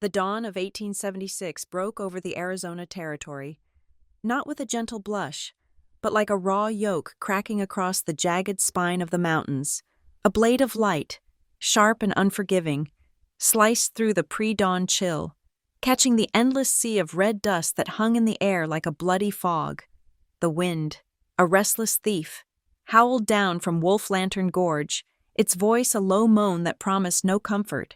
The dawn of 1876 broke over the Arizona Territory, not with a gentle blush, but like a raw yoke cracking across the jagged spine of the mountains, a blade of light, sharp and unforgiving, sliced through the pre-dawn chill, catching the endless sea of red dust that hung in the air like a bloody fog. The wind, a restless thief, howled down from Wolf Lantern Gorge, its voice a low moan that promised no comfort.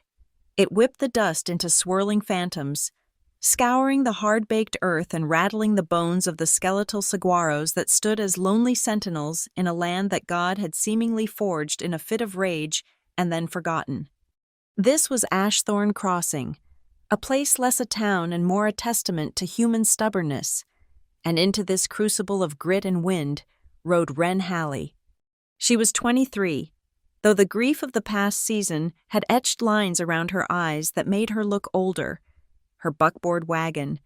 It whipped the dust into swirling phantoms, scouring the hard-baked earth and rattling the bones of the skeletal saguaros that stood as lonely sentinels in a land that God had seemingly forged in a fit of rage and then forgotten. This was Ashthorn Crossing, a place less a town and more a testament to human stubbornness, and into this crucible of grit and wind rode Wren Halley. She was 23, though the grief of the past season had etched lines around her eyes that made her look older. Her buckboard wagon,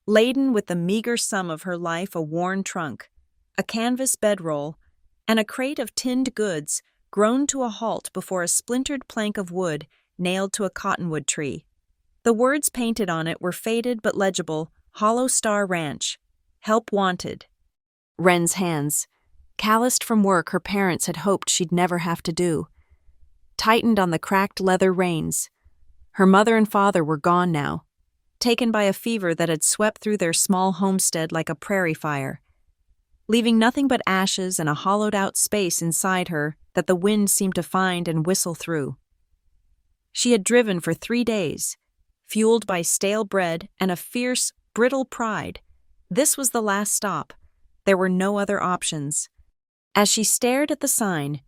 laden with the meager sum of her life, a worn trunk, a canvas bedroll, and a crate of tinned goods, groaned to a halt before a splintered plank of wood nailed to a cottonwood tree. The words painted on it were faded but legible: Hollow Star Ranch. Help wanted. Wren's hands, calloused from work her parents had hoped she'd never have to do, tightened on the cracked leather reins. Her mother and father were gone now, taken by a fever that had swept through their small homestead like a prairie fire, leaving nothing but ashes and a hollowed-out space inside her that the wind seemed to find and whistle through. She had driven for 3 days, fueled by stale bread and a fierce, brittle pride. This was the last stop. There were no other options. As she stared at the sign,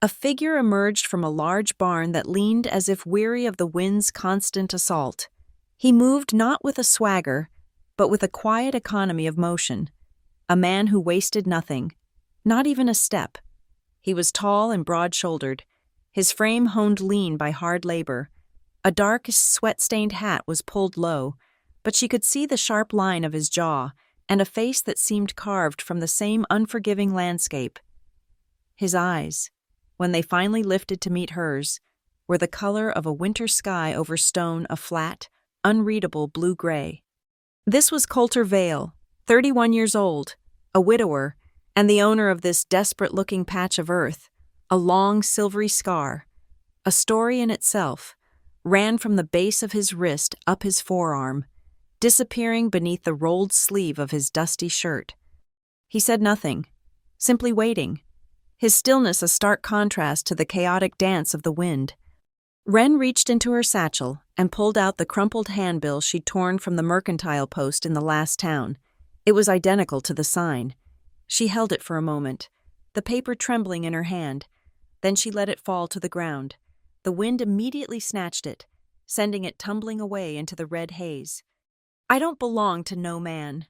a figure emerged from a large barn that leaned as if weary of the wind's constant assault. He moved not with a swagger, but with a quiet economy of motion. A man who wasted nothing, not even a step. He was tall and broad-shouldered, his frame honed lean by hard labor. A dark, sweat-stained hat was pulled low, but she could see the sharp line of his jaw and a face that seemed carved from the same unforgiving landscape. His eyes, when they finally lifted to meet hers, were the color of a winter sky over stone, a flat, unreadable blue-gray. This was Coulter Vale, 31 years old, a widower, and the owner of this desperate-looking patch of earth. A long, silvery scar, a story in itself, ran from the base of his wrist up his forearm, disappearing beneath the rolled sleeve of his dusty shirt. He said nothing, simply waiting, his stillness a stark contrast to the chaotic dance of the wind. Wren reached into her satchel and pulled out the crumpled handbill she'd torn from the mercantile post in the last town. It was identical to the sign. She held it for a moment, the paper trembling in her hand. Then she let it fall to the ground. The wind immediately snatched it, sending it tumbling away into the red haze. "I don't belong to no man,"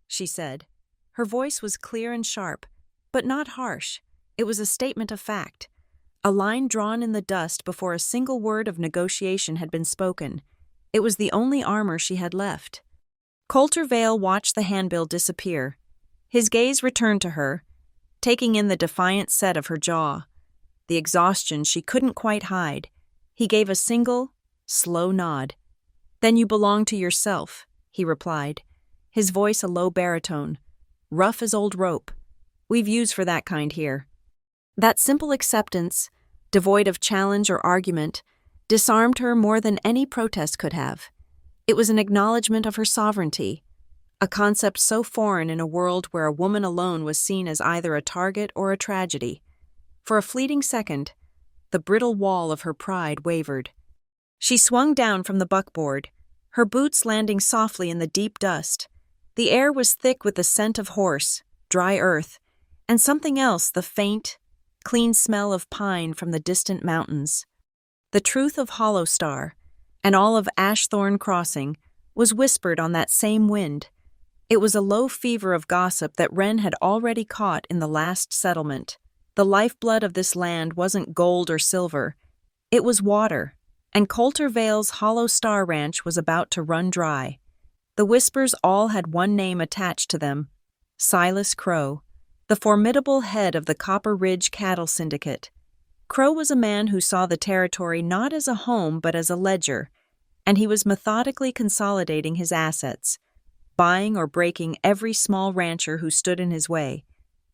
she said. Her voice was clear and sharp, but not harsh. It was a statement of fact, a line drawn in the dust before a single word of negotiation had been spoken. It was the only armor she had left. Coulter Vale watched the handbill disappear. His gaze returned to her, taking in the defiant set of her jaw, the exhaustion she couldn't quite hide. He gave a single, slow nod. "Then you belong to yourself," he replied, his voice a low baritone, rough as old rope. "We've use for that kind here." That simple acceptance, devoid of challenge or argument, disarmed her more than any protest could have. It was an acknowledgement of her sovereignty, a concept so foreign in a world where a woman alone was seen as either a target or a tragedy. For a fleeting second, the brittle wall of her pride wavered. She swung down from the buckboard, her boots landing softly in the deep dust. The air was thick with the scent of horse, dry earth, and something else, the faint, clean smell of pine from the distant mountains. The truth of Hollow Star, and all of Ashthorn Crossing, was whispered on that same wind. It was a low fever of gossip that Wren had already caught in the last settlement. The lifeblood of this land wasn't gold or silver. It was water, and Coulter Vale's Hollow Star Ranch was about to run dry. The whispers all had one name attached to them: Silas Crow, the formidable head of the Copper Ridge Cattle Syndicate. Crow was a man who saw the territory not as a home but as a ledger, and he was methodically consolidating his assets, buying or breaking every small rancher who stood in his way.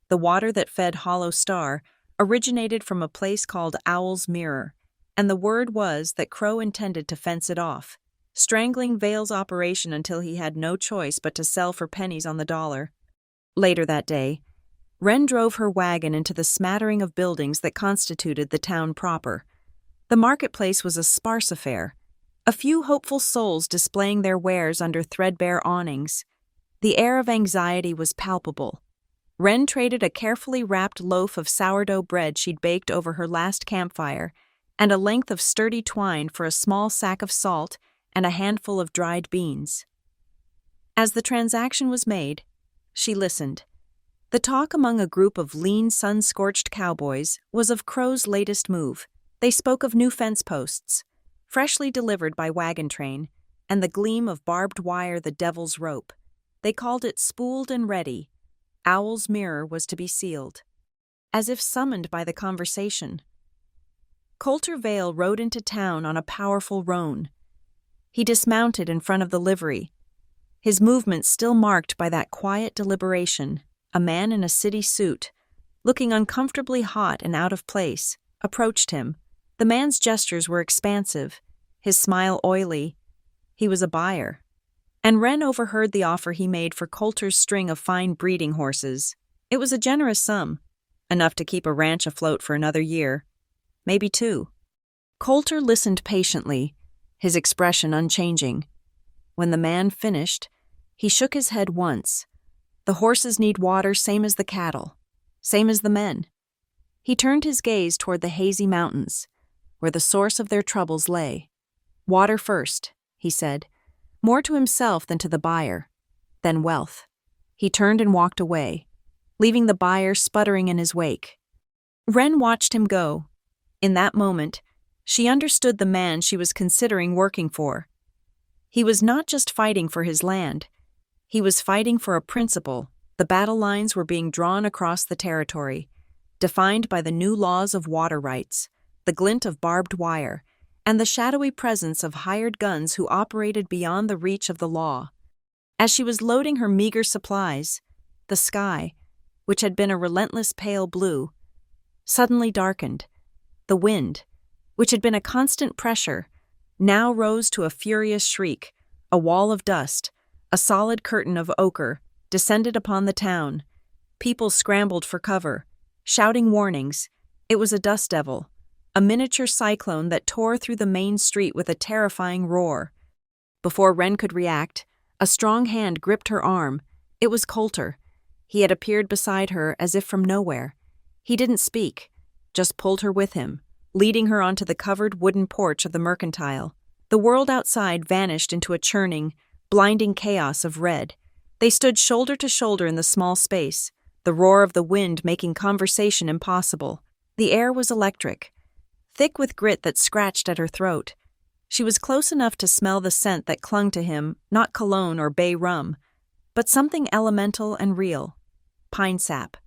The water that fed Hollow Star originated from a place called Owl's Mirror, and the word was that Crow intended to fence it off, strangling Vale's operation until he had no choice but to sell for pennies on the dollar. Later that day, Wren drove her wagon into the smattering of buildings that constituted the town proper. The marketplace was a sparse affair, a few hopeful souls displaying their wares under threadbare awnings. The air of anxiety was palpable. Wren traded a carefully wrapped loaf of sourdough bread she'd baked over her last campfire and a length of sturdy twine for a small sack of salt and a handful of dried beans. As the transaction was made, she listened. The talk among a group of lean, sun-scorched cowboys was of Crow's latest move. They spoke of new fence posts, freshly delivered by wagon train, and the gleam of barbed wire the devil's rope. They called it spooled and ready. Owl's Mirror was to be sealed. As if summoned by the conversation, Colter Vale rode into town on a powerful roan. He dismounted in front of the livery, his movements still marked by that quiet deliberation. A man in a city suit, looking uncomfortably hot and out of place, approached him. The man's gestures were expansive, his smile oily. He was a buyer. And Wren overheard the offer he made for Colter's string of fine breeding horses. It was a generous sum, enough to keep a ranch afloat for another year, maybe two. Colter listened patiently, his expression unchanging. When the man finished, he shook his head once. The horses need water same as the cattle, same as the men. He turned his gaze toward the hazy mountains, where the source of their troubles lay. Water first, he said, more to himself than to the buyer, then wealth. He turned and walked away, leaving the buyer sputtering in his wake. Wren watched him go. In that moment, she understood the man she was considering working for. He was not just fighting for his land. He was fighting for a principle. The battle lines were being drawn across the territory, defined by the new laws of water rights, the glint of barbed wire, and the shadowy presence of hired guns who operated beyond the reach of the law. As she was loading her meager supplies, the sky, which had been a relentless pale blue, suddenly darkened. The wind, which had been a constant pressure, now rose to a furious shriek. A wall of dust, a solid curtain of ochre, descended upon the town. People scrambled for cover, shouting warnings. It was a dust devil, a miniature cyclone that tore through the main street with a terrifying roar. Before Wren could react, a strong hand gripped her arm. It was Colter. He had appeared beside her as if from nowhere. He didn't speak, just pulled her with him, leading her onto the covered wooden porch of the mercantile. The world outside vanished into a churning, blinding chaos of red. They stood shoulder to shoulder in the small space, the roar of the wind making conversation impossible. The air was electric, thick with grit that scratched at her throat. She was close enough to smell the scent that clung to him, not cologne or bay rum, but something elemental and real. Pine sap,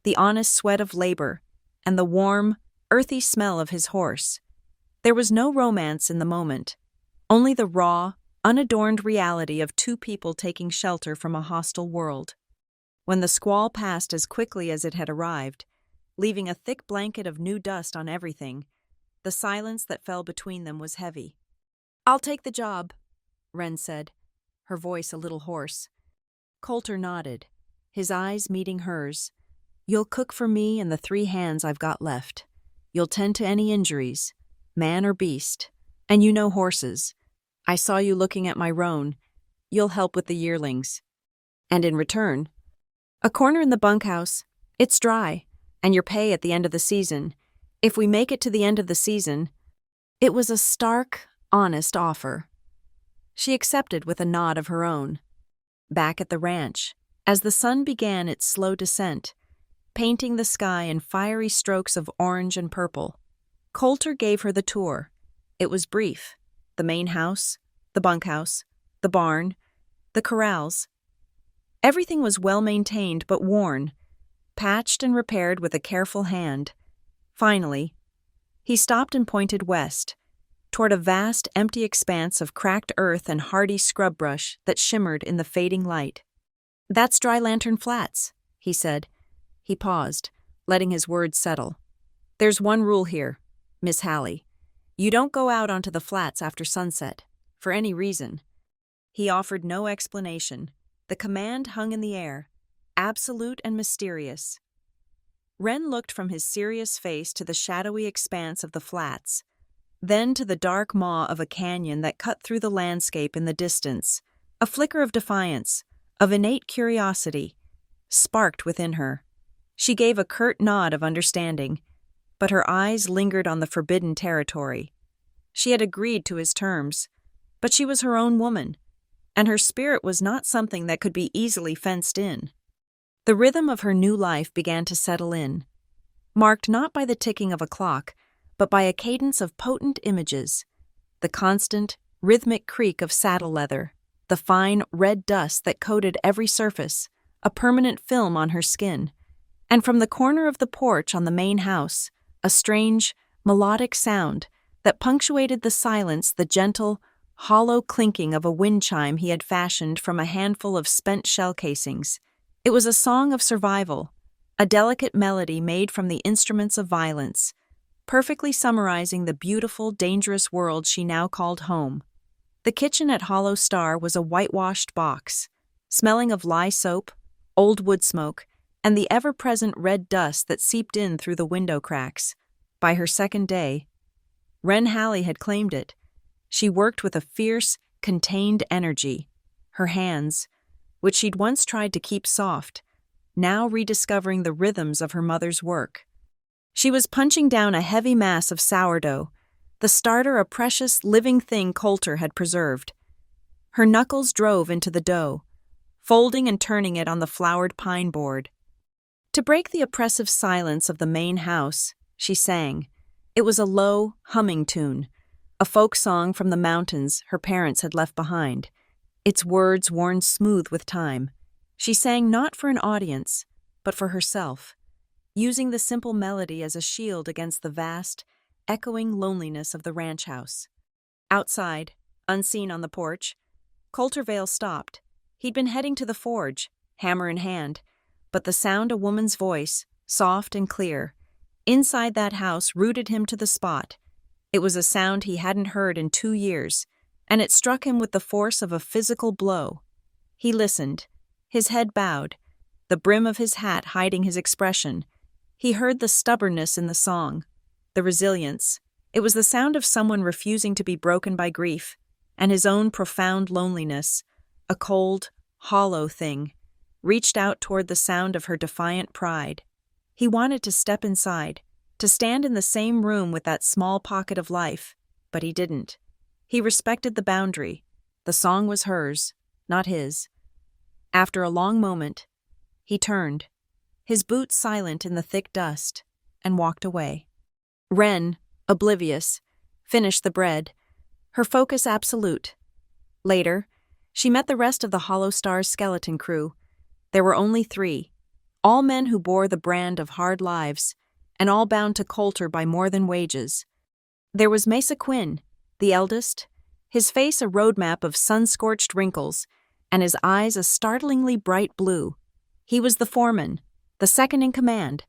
the honest sweat of labor, and the warm, earthy smell of his horse. There was no romance in the moment, only the raw, unadorned reality of two people taking shelter from a hostile world. When the squall passed as quickly as it had arrived, leaving a thick blanket of new dust on everything, the silence that fell between them was heavy. "I'll take the job," Wren said, her voice a little hoarse. Colter nodded, his eyes meeting hers. "You'll cook for me and the 3 hands I've got left. You'll tend to any injuries, man or beast, and you know horses. I saw you looking at my roan. You'll help with the yearlings. And in return, a corner in the bunkhouse. It's dry, and your pay at the end of the season. If we make it to the end of the season." It was a stark, honest offer. She accepted with a nod of her own. Back at the ranch, as the sun began its slow descent, painting the sky in fiery strokes of orange and purple, Colter gave her the tour. It was brief. The main house, the bunkhouse, the barn, the corrals. Everything was well maintained but worn, patched and repaired with a careful hand. Finally, he stopped and pointed west, toward a vast, empty expanse of cracked earth and hardy scrub brush that shimmered in the fading light. "That's Dry Lantern Flats," he said. He paused, letting his words settle. "There's one rule here, Miss Hallie. You don't go out onto the flats after sunset, for any reason." He offered no explanation. The command hung in the air, absolute and mysterious. Wren looked from his serious face to the shadowy expanse of the flats, then to the dark maw of a canyon that cut through the landscape in the distance. A flicker of defiance, of innate curiosity, sparked within her. She gave a curt nod of understanding, but her eyes lingered on the forbidden territory. She had agreed to his terms, but she was her own woman, and her spirit was not something that could be easily fenced in. The rhythm of her new life began to settle in, marked not by the ticking of a clock, but by a cadence of potent images, the constant, rhythmic creak of saddle leather, the fine, red dust that coated every surface, a permanent film on her skin, and from the corner of the porch on the main house, a strange, melodic sound that punctuated the silence, the gentle, hollow clinking of a wind chime he had fashioned from a handful of spent shell casings. It was a song of survival, a delicate melody made from the instruments of violence, perfectly summarizing the beautiful, dangerous world she now called home. The kitchen at Hollow Star was a whitewashed box, smelling of lye soap, old wood smoke, and the ever-present red dust that seeped in through the window cracks. By her second day, Wren Hallie had claimed it. She worked with a fierce, contained energy. Her hands, which she'd once tried to keep soft, now rediscovering the rhythms of her mother's work. She was punching down a heavy mass of sourdough, the starter a precious, living thing Coulter had preserved. Her knuckles drove into the dough, folding and turning it on the floured pine board. To break the oppressive silence of the main house, she sang. It was a low, humming tune, a folk song from the mountains her parents had left behind, its words worn smooth with time. She sang not for an audience, but for herself, using the simple melody as a shield against the vast, echoing loneliness of the ranch house. Outside, unseen on the porch, Coulter Vale stopped. He'd been heading to the forge, hammer in hand, but the sound a woman's voice, soft and clear, inside that house rooted him to the spot. It was a sound he hadn't heard in 2 years, and it struck him with the force of a physical blow. He listened, his head bowed, the brim of his hat hiding his expression. He heard the stubbornness in the song, the resilience. It was the sound of someone refusing to be broken by grief, and his own profound loneliness, a cold, hollow thing, reached out toward the sound of her defiant pride. He wanted to step inside, to stand in the same room with that small pocket of life, but he didn't. He respected the boundary. The song was hers, not his. After a long moment, he turned, his boots silent in the thick dust, and walked away. Wren, oblivious, finished the bread, her focus absolute. Later, she met the rest of the Hollow Star's skeleton crew. There were only 3, all men who bore the brand of hard lives, and all bound to Coulter by more than wages. There was Mesa Quinn, the eldest, his face a roadmap of sun-scorched wrinkles, and his eyes a startlingly bright blue. He was the foreman, the second in command,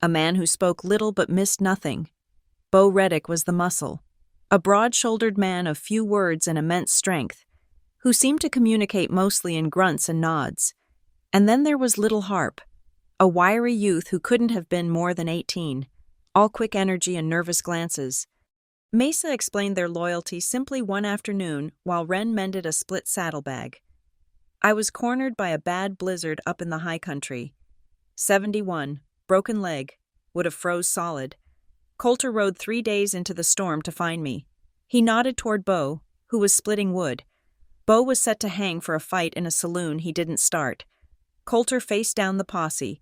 a man who spoke little but missed nothing. Bo Reddick was the muscle, a broad-shouldered man of few words and immense strength, who seemed to communicate mostly in grunts and nods. And then there was Little Harp, a wiry youth who couldn't have been more than 18, all quick energy and nervous glances. Mesa explained their loyalty simply one afternoon while Wren mended a split saddlebag. I was cornered by a bad blizzard up in the high country. 71, broken leg, would have froze solid. Coulter rode 3 days into the storm to find me. He nodded toward Bo, who was splitting wood. Bo was set to hang for a fight in a saloon he didn't start. Coulter faced down the posse,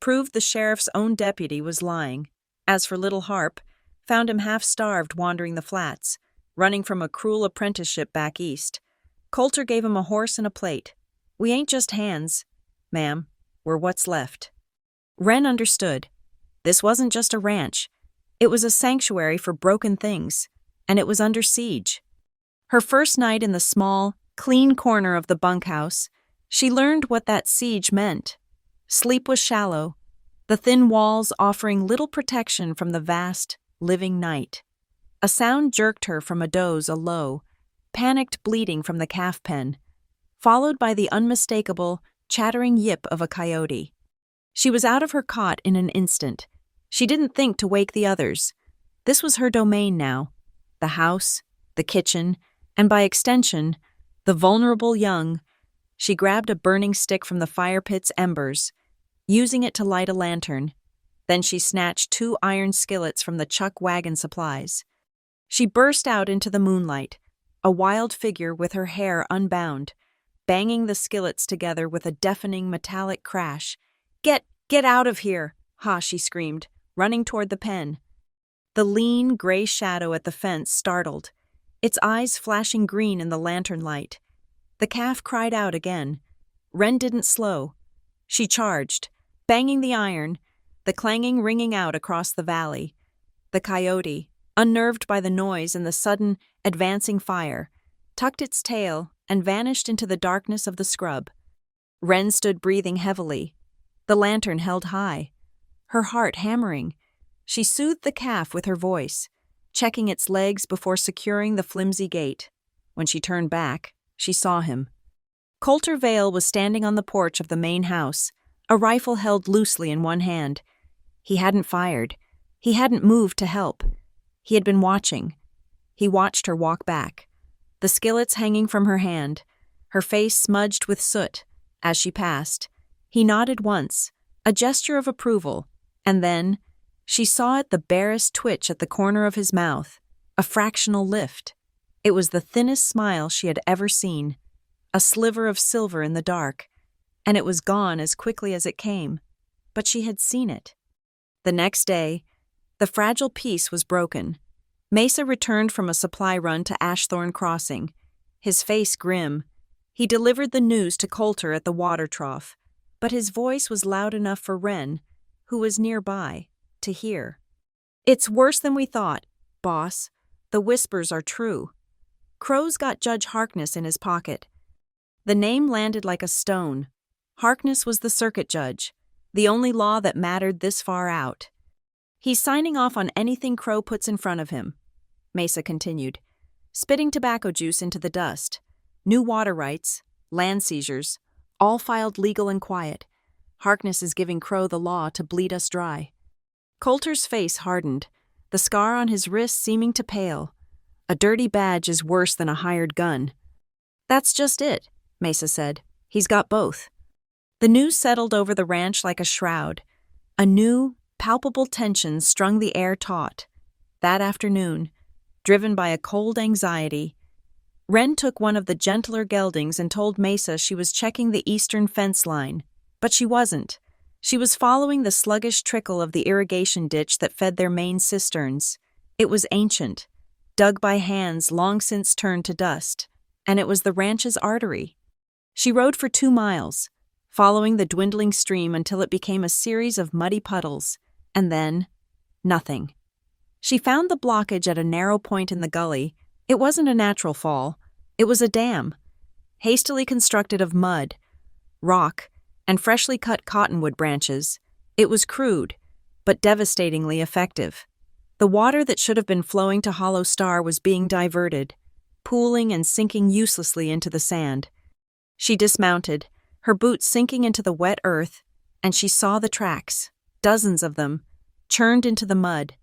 proved the sheriff's own deputy was lying. As for Little Harp, found him half-starved wandering the flats, running from a cruel apprenticeship back east. Coulter gave him a horse and a plate. We ain't just hands, ma'am. We're what's left. Wren understood. This wasn't just a ranch. It was a sanctuary for broken things, and it was under siege. Her first night in the small, clean corner of the bunkhouse, she learned what that siege meant. Sleep was shallow, the thin walls offering little protection from the vast, living night. A sound jerked her from a doze, a low, panicked bleating from the calf pen, followed by the unmistakable, chattering yip of a coyote. She was out of her cot in an instant. She didn't think to wake the others. This was her domain now. The house, the kitchen, and by extension, the vulnerable young. She grabbed a burning stick from the fire pit's embers, using it to light a lantern. Then she snatched 2 iron skillets from the chuck wagon supplies. She burst out into the moonlight, a wild figure with her hair unbound, banging the skillets together with a deafening metallic crash. Get out of here!" she screamed, running toward the pen. The lean, gray shadow at the fence startled, its eyes flashing green in the lantern light. The calf cried out again. Wren didn't slow. She charged, banging the iron, the clanging ringing out across the valley. The coyote, unnerved by the noise and the sudden, advancing fire, tucked its tail and vanished into the darkness of the scrub. Wren stood breathing heavily, the lantern held high, her heart hammering. She soothed the calf with her voice, checking its legs before securing the flimsy gate. When she turned back, she saw him. Coulter Vale was standing on the porch of the main house, a rifle held loosely in one hand. He hadn't fired. He hadn't moved to help. He had been watching. He watched her walk back, the skillets hanging from her hand, her face smudged with soot. As she passed, he nodded once, a gesture of approval, and then she saw it the barest twitch at the corner of his mouth, a fractional lift. It was the thinnest smile she had ever seen, a sliver of silver in the dark, and it was gone as quickly as it came, but she had seen it. The next day, the fragile peace was broken. Mesa returned from a supply run to Ashthorne Crossing, his face grim. He delivered the news to Coulter at the water trough, but his voice was loud enough for Wren, who was nearby, to hear. "It's worse than we thought, boss. The whispers are true." Crow's got Judge Harkness in his pocket. The name landed like a stone. Harkness was the circuit judge, the only law that mattered this far out. "He's signing off on anything Crow puts in front of him," Mesa continued, spitting tobacco juice into the dust. "New water rights, land seizures, all filed legal and quiet. Harkness is giving Crow the law to bleed us dry." Coulter's face hardened, the scar on his wrist seeming to pale. A dirty badge is worse than a hired gun. "That's just it," Mesa said. "He's got both." The news settled over the ranch like a shroud. A new, palpable tension strung the air taut. That afternoon, driven by a cold anxiety, Wren took one of the gentler geldings and told Mesa she was checking the eastern fence line. But she wasn't. She was following the sluggish trickle of the irrigation ditch that fed their main cisterns. It was ancient, dug by hands long since turned to dust, and it was the ranch's artery. She rode for 2 miles, following the dwindling stream until it became a series of muddy puddles, and then, nothing. She found the blockage at a narrow point in the gully. It wasn't a natural fall. It was a dam, hastily constructed of mud, rock, and freshly cut cottonwood branches. It was crude, but devastatingly effective. The water that should have been flowing to Hollow Star was being diverted, pooling and sinking uselessly into the sand. She dismounted, her boots sinking into the wet earth, and she saw the tracks, dozens of them, churned into the mud,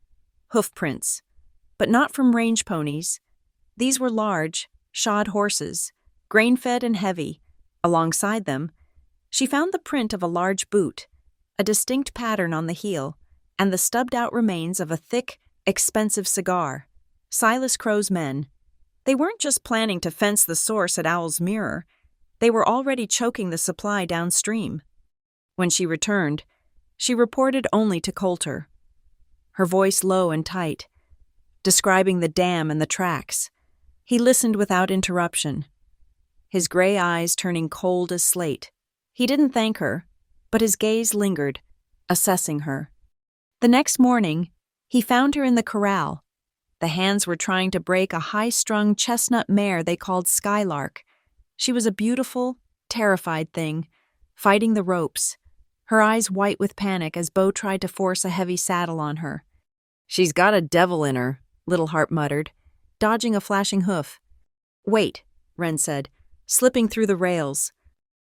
hoof prints, but not from range ponies. These were large, shod horses, grain-fed and heavy. Alongside them, she found the print of a large boot, a distinct pattern on the heel, and the stubbed-out remains of a thick, expensive cigar. Silas Crow's men. They weren't just planning to fence the source at Owl's Mirror. They were already choking the supply downstream. When she returned, she reported only to Coulter, her voice low and tight, describing the dam and the tracks. He listened without interruption, his gray eyes turning cold as slate. He didn't thank her, but his gaze lingered, assessing her. The next morning, he found her in the corral, The hands were trying to break a high-strung chestnut mare they called Skylark. She was a beautiful, terrified thing, fighting the ropes, her eyes white with panic as Bo tried to force a heavy saddle on her. "She's got a devil in her," Little Heart muttered, dodging a flashing hoof. "Wait," Wren said, slipping through the rails.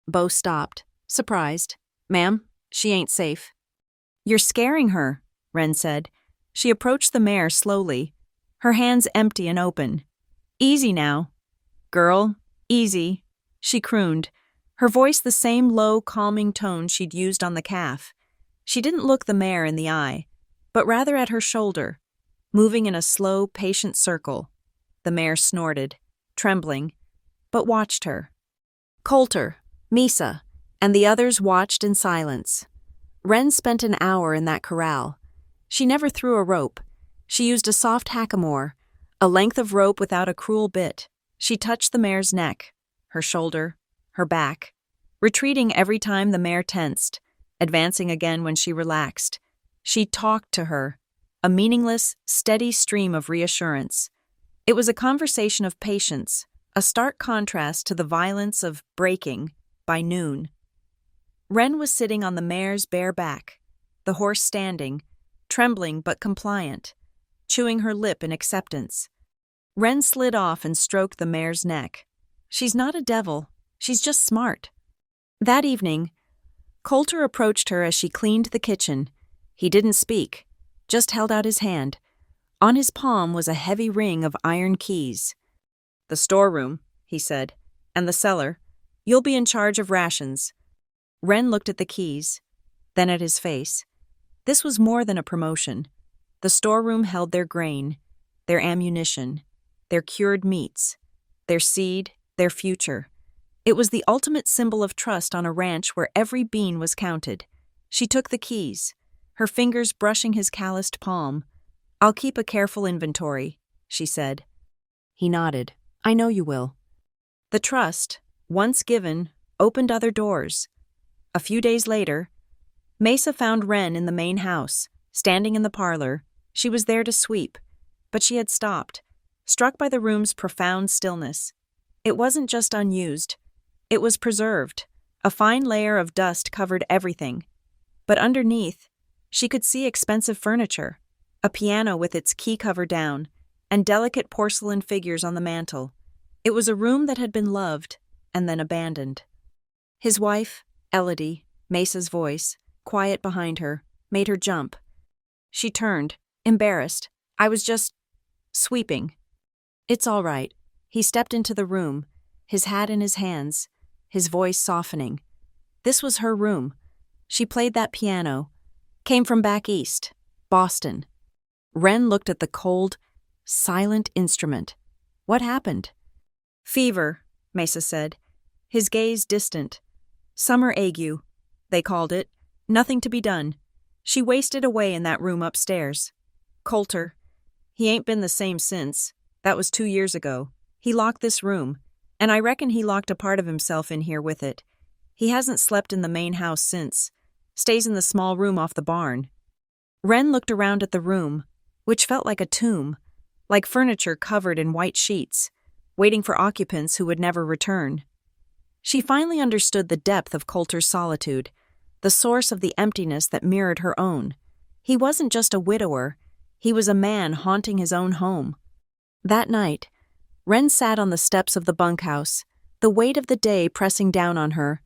Bo stopped, surprised. "Ma'am, she ain't safe." "You're scaring her," Wren said. She approached the mare slowly, her hands empty and open. "Easy now. Girl, easy," she crooned, her voice the same low, calming tone she'd used on the calf. She didn't look the mare in the eye, but rather at her shoulder, moving in a slow, patient circle. The mare snorted, trembling, but watched her. Coulter, Misa, and the others watched in silence. Wren spent an hour in that corral. She never threw a rope. She used a soft hackamore, a length of rope without a cruel bit. She touched the mare's neck, her shoulder, her back, retreating every time the mare tensed, advancing again when she relaxed. She talked to her, a meaningless, steady stream of reassurance. It was a conversation of patience, a stark contrast to the violence of breaking by noon. Wren was sitting on the mare's bare back, the horse standing, trembling but compliant, chewing her lip in acceptance. Wren slid off and stroked the mare's neck. "She's not a devil, she's just smart." That evening, Coulter approached her as she cleaned the kitchen. He didn't speak, just held out his hand. On his palm was a heavy ring of iron keys. "The storeroom," he said, "and the cellar. You'll be in charge of rations." Wren looked at the keys, then at his face. This was more than a promotion. The storeroom held their grain, their ammunition, their cured meats, their seed, their future. It was the ultimate symbol of trust on a ranch where every bean was counted. She took the keys, her fingers brushing his calloused palm. "I'll keep a careful inventory," she said. He nodded. "I know you will." The trust, once given, opened other doors. A few days later, Mesa found Wren in the main house, standing in the parlor. She was there to sweep, but she had stopped, struck by the room's profound stillness. It wasn't just unused. It was preserved. A fine layer of dust covered everything. But underneath, she could see expensive furniture, a piano with its key cover down, and delicate porcelain figures on the mantel. It was a room that had been loved and then abandoned. His wife, Elodie, Mesa's voice, quiet behind her, made her jump. She turned, embarrassed. "I was just sweeping." "It's all right." He stepped into the room, his hat in his hands, his voice softening. This was her room. She played that piano. Came from back east, Boston. Wren looked at the cold, silent instrument. "What happened?" "Fever," Mesa said, his gaze distant. "Summer ague, they called it. Nothing to be done. She wasted away in that room upstairs. Coulter. He ain't been the same since. That was 2 years ago. He locked this room, and I reckon he locked a part of himself in here with it. He hasn't slept in the main house since. Stays in the small room off the barn." Wren looked around at the room, which felt like a tomb, like furniture covered in white sheets, waiting for occupants who would never return. She finally understood the depth of Coulter's solitude, the source of the emptiness that mirrored her own. He wasn't just a widower, he was a man haunting his own home. That night, Wren sat on the steps of the bunkhouse, the weight of the day pressing down on her.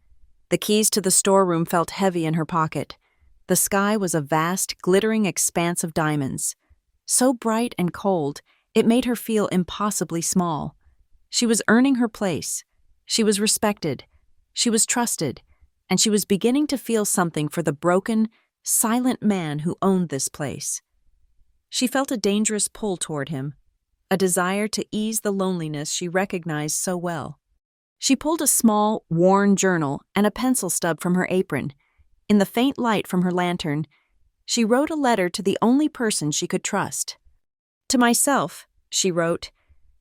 The keys to the storeroom felt heavy in her pocket. The sky was a vast, glittering expanse of diamonds. So bright and cold, it made her feel impossibly small. She was earning her place. She was respected. She was trusted. And she was beginning to feel something for the broken, silent man who owned this place. She felt a dangerous pull toward him, a desire to ease the loneliness she recognized so well. She pulled a small, worn journal and a pencil stub from her apron. In the faint light from her lantern, she wrote a letter to the only person she could trust. "To myself," she wrote,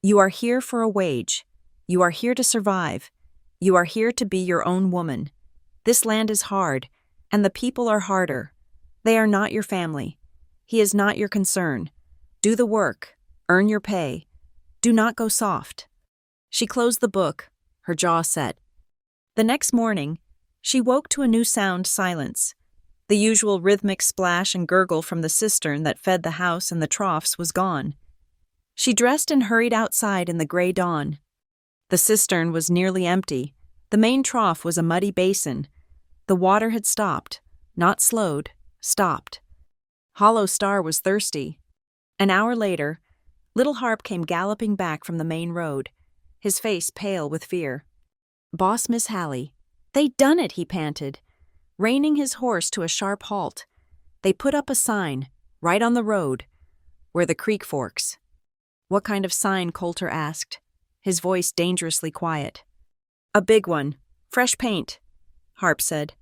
"you are here for a wage. You are here to survive. You are here to be your own woman. This land is hard, and the people are harder. They are not your family. He is not your concern. Do the work. Earn your pay. Do not go soft. She closed the book, her jaw set. The next morning, she woke to a new sound silence. The usual rhythmic splash and gurgle from the cistern that fed the house and the troughs was gone. She dressed and hurried outside in the gray dawn. The cistern was nearly empty. The main trough was a muddy basin. The water had stopped, not slowed, stopped. Hollow Star was thirsty. An hour later, Little Harp came galloping back from the main road, his face pale with fear. "Boss, Miss Hallie, they done it," he panted, reining his horse to a sharp halt. "They put up a sign, right on the road, where the creek forks." "What kind of sign?" Coulter asked, his voice dangerously quiet. "A big one. Fresh paint," Harp said,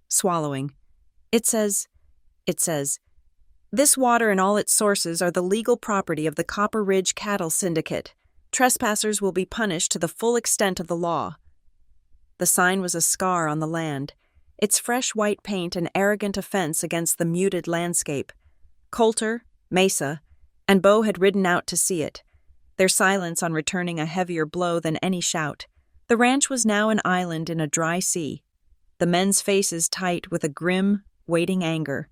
swallowing. It says, "This water and all its sources are the legal property of the Copper Ridge Cattle Syndicate. Trespassers will be punished to the full extent of the law." The sign was a scar on the land, its fresh white paint an arrogant offense against the muted landscape. Coulter, Mesa, and Bo had ridden out to see it, their silence on returning a heavier blow than any shout. The ranch was now an island in a dry sea, the men's faces tight with a grim, waiting anger.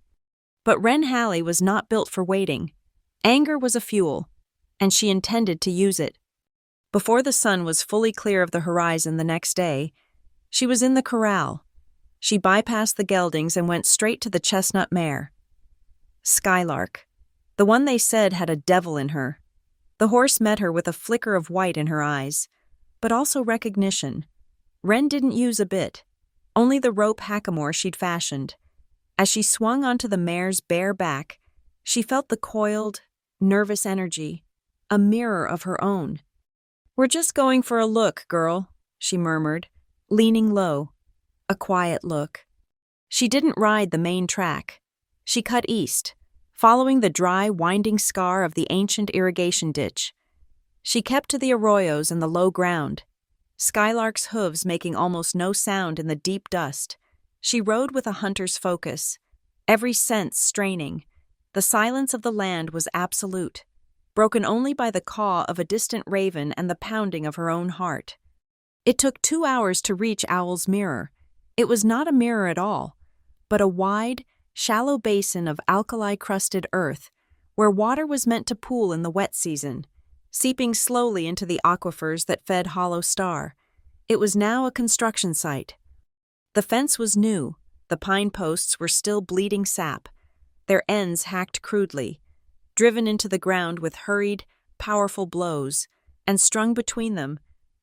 But Wren Hallie was not built for waiting. Anger was a fuel, and she intended to use it. Before the sun was fully clear of the horizon the next day, she was in the corral. She bypassed the geldings and went straight to the chestnut mare. Skylark, the one they said had a devil in her. The horse met her with a flicker of white in her eyes, but also recognition. Wren didn't use a bit, only the rope hackamore she'd fashioned. As she swung onto the mare's bare back, she felt the coiled, nervous energy, a mirror of her own. "We're just going for a look, girl," she murmured, leaning low. A quiet look. She didn't ride the main track. She cut east, following the dry, winding scar of the ancient irrigation ditch. She kept to the arroyos and the low ground, Skylark's hooves making almost no sound in the deep dust. She rode with a hunter's focus, every sense straining. The silence of the land was absolute, broken only by the caw of a distant raven and the pounding of her own heart. It took 2 hours to reach Owl's Mirror. It was not a mirror at all, but a wide, shallow basin of alkali-crusted earth, where water was meant to pool in the wet season, seeping slowly into the aquifers that fed Hollow Star. It was now a construction site. The fence was new, the pine posts were still bleeding sap, their ends hacked crudely, driven into the ground with hurried, powerful blows, and strung between them,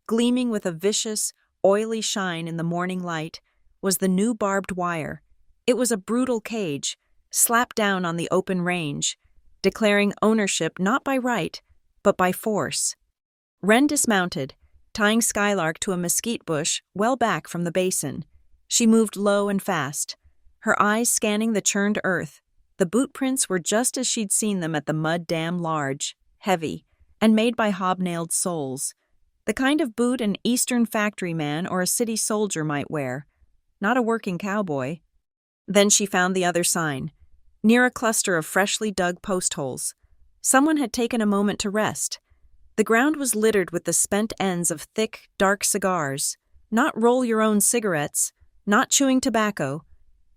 gleaming with a vicious, oily shine in the morning light, was the new barbed wire. It was a brutal cage, slapped down on the open range, declaring ownership not by right, but by force. Wren dismounted, tying Skylark to a mesquite bush well back from the basin. She moved low and fast, her eyes scanning the churned earth. The boot prints were just as she'd seen them at the mud dam, large, heavy, and made by hobnailed soles. The kind of boot an Eastern factory man or a city soldier might wear, not a working cowboy. Then she found the other sign, near a cluster of freshly dug post holes. Someone had taken a moment to rest. The ground was littered with the spent ends of thick, dark cigars, not roll-your-own cigarettes, not chewing tobacco.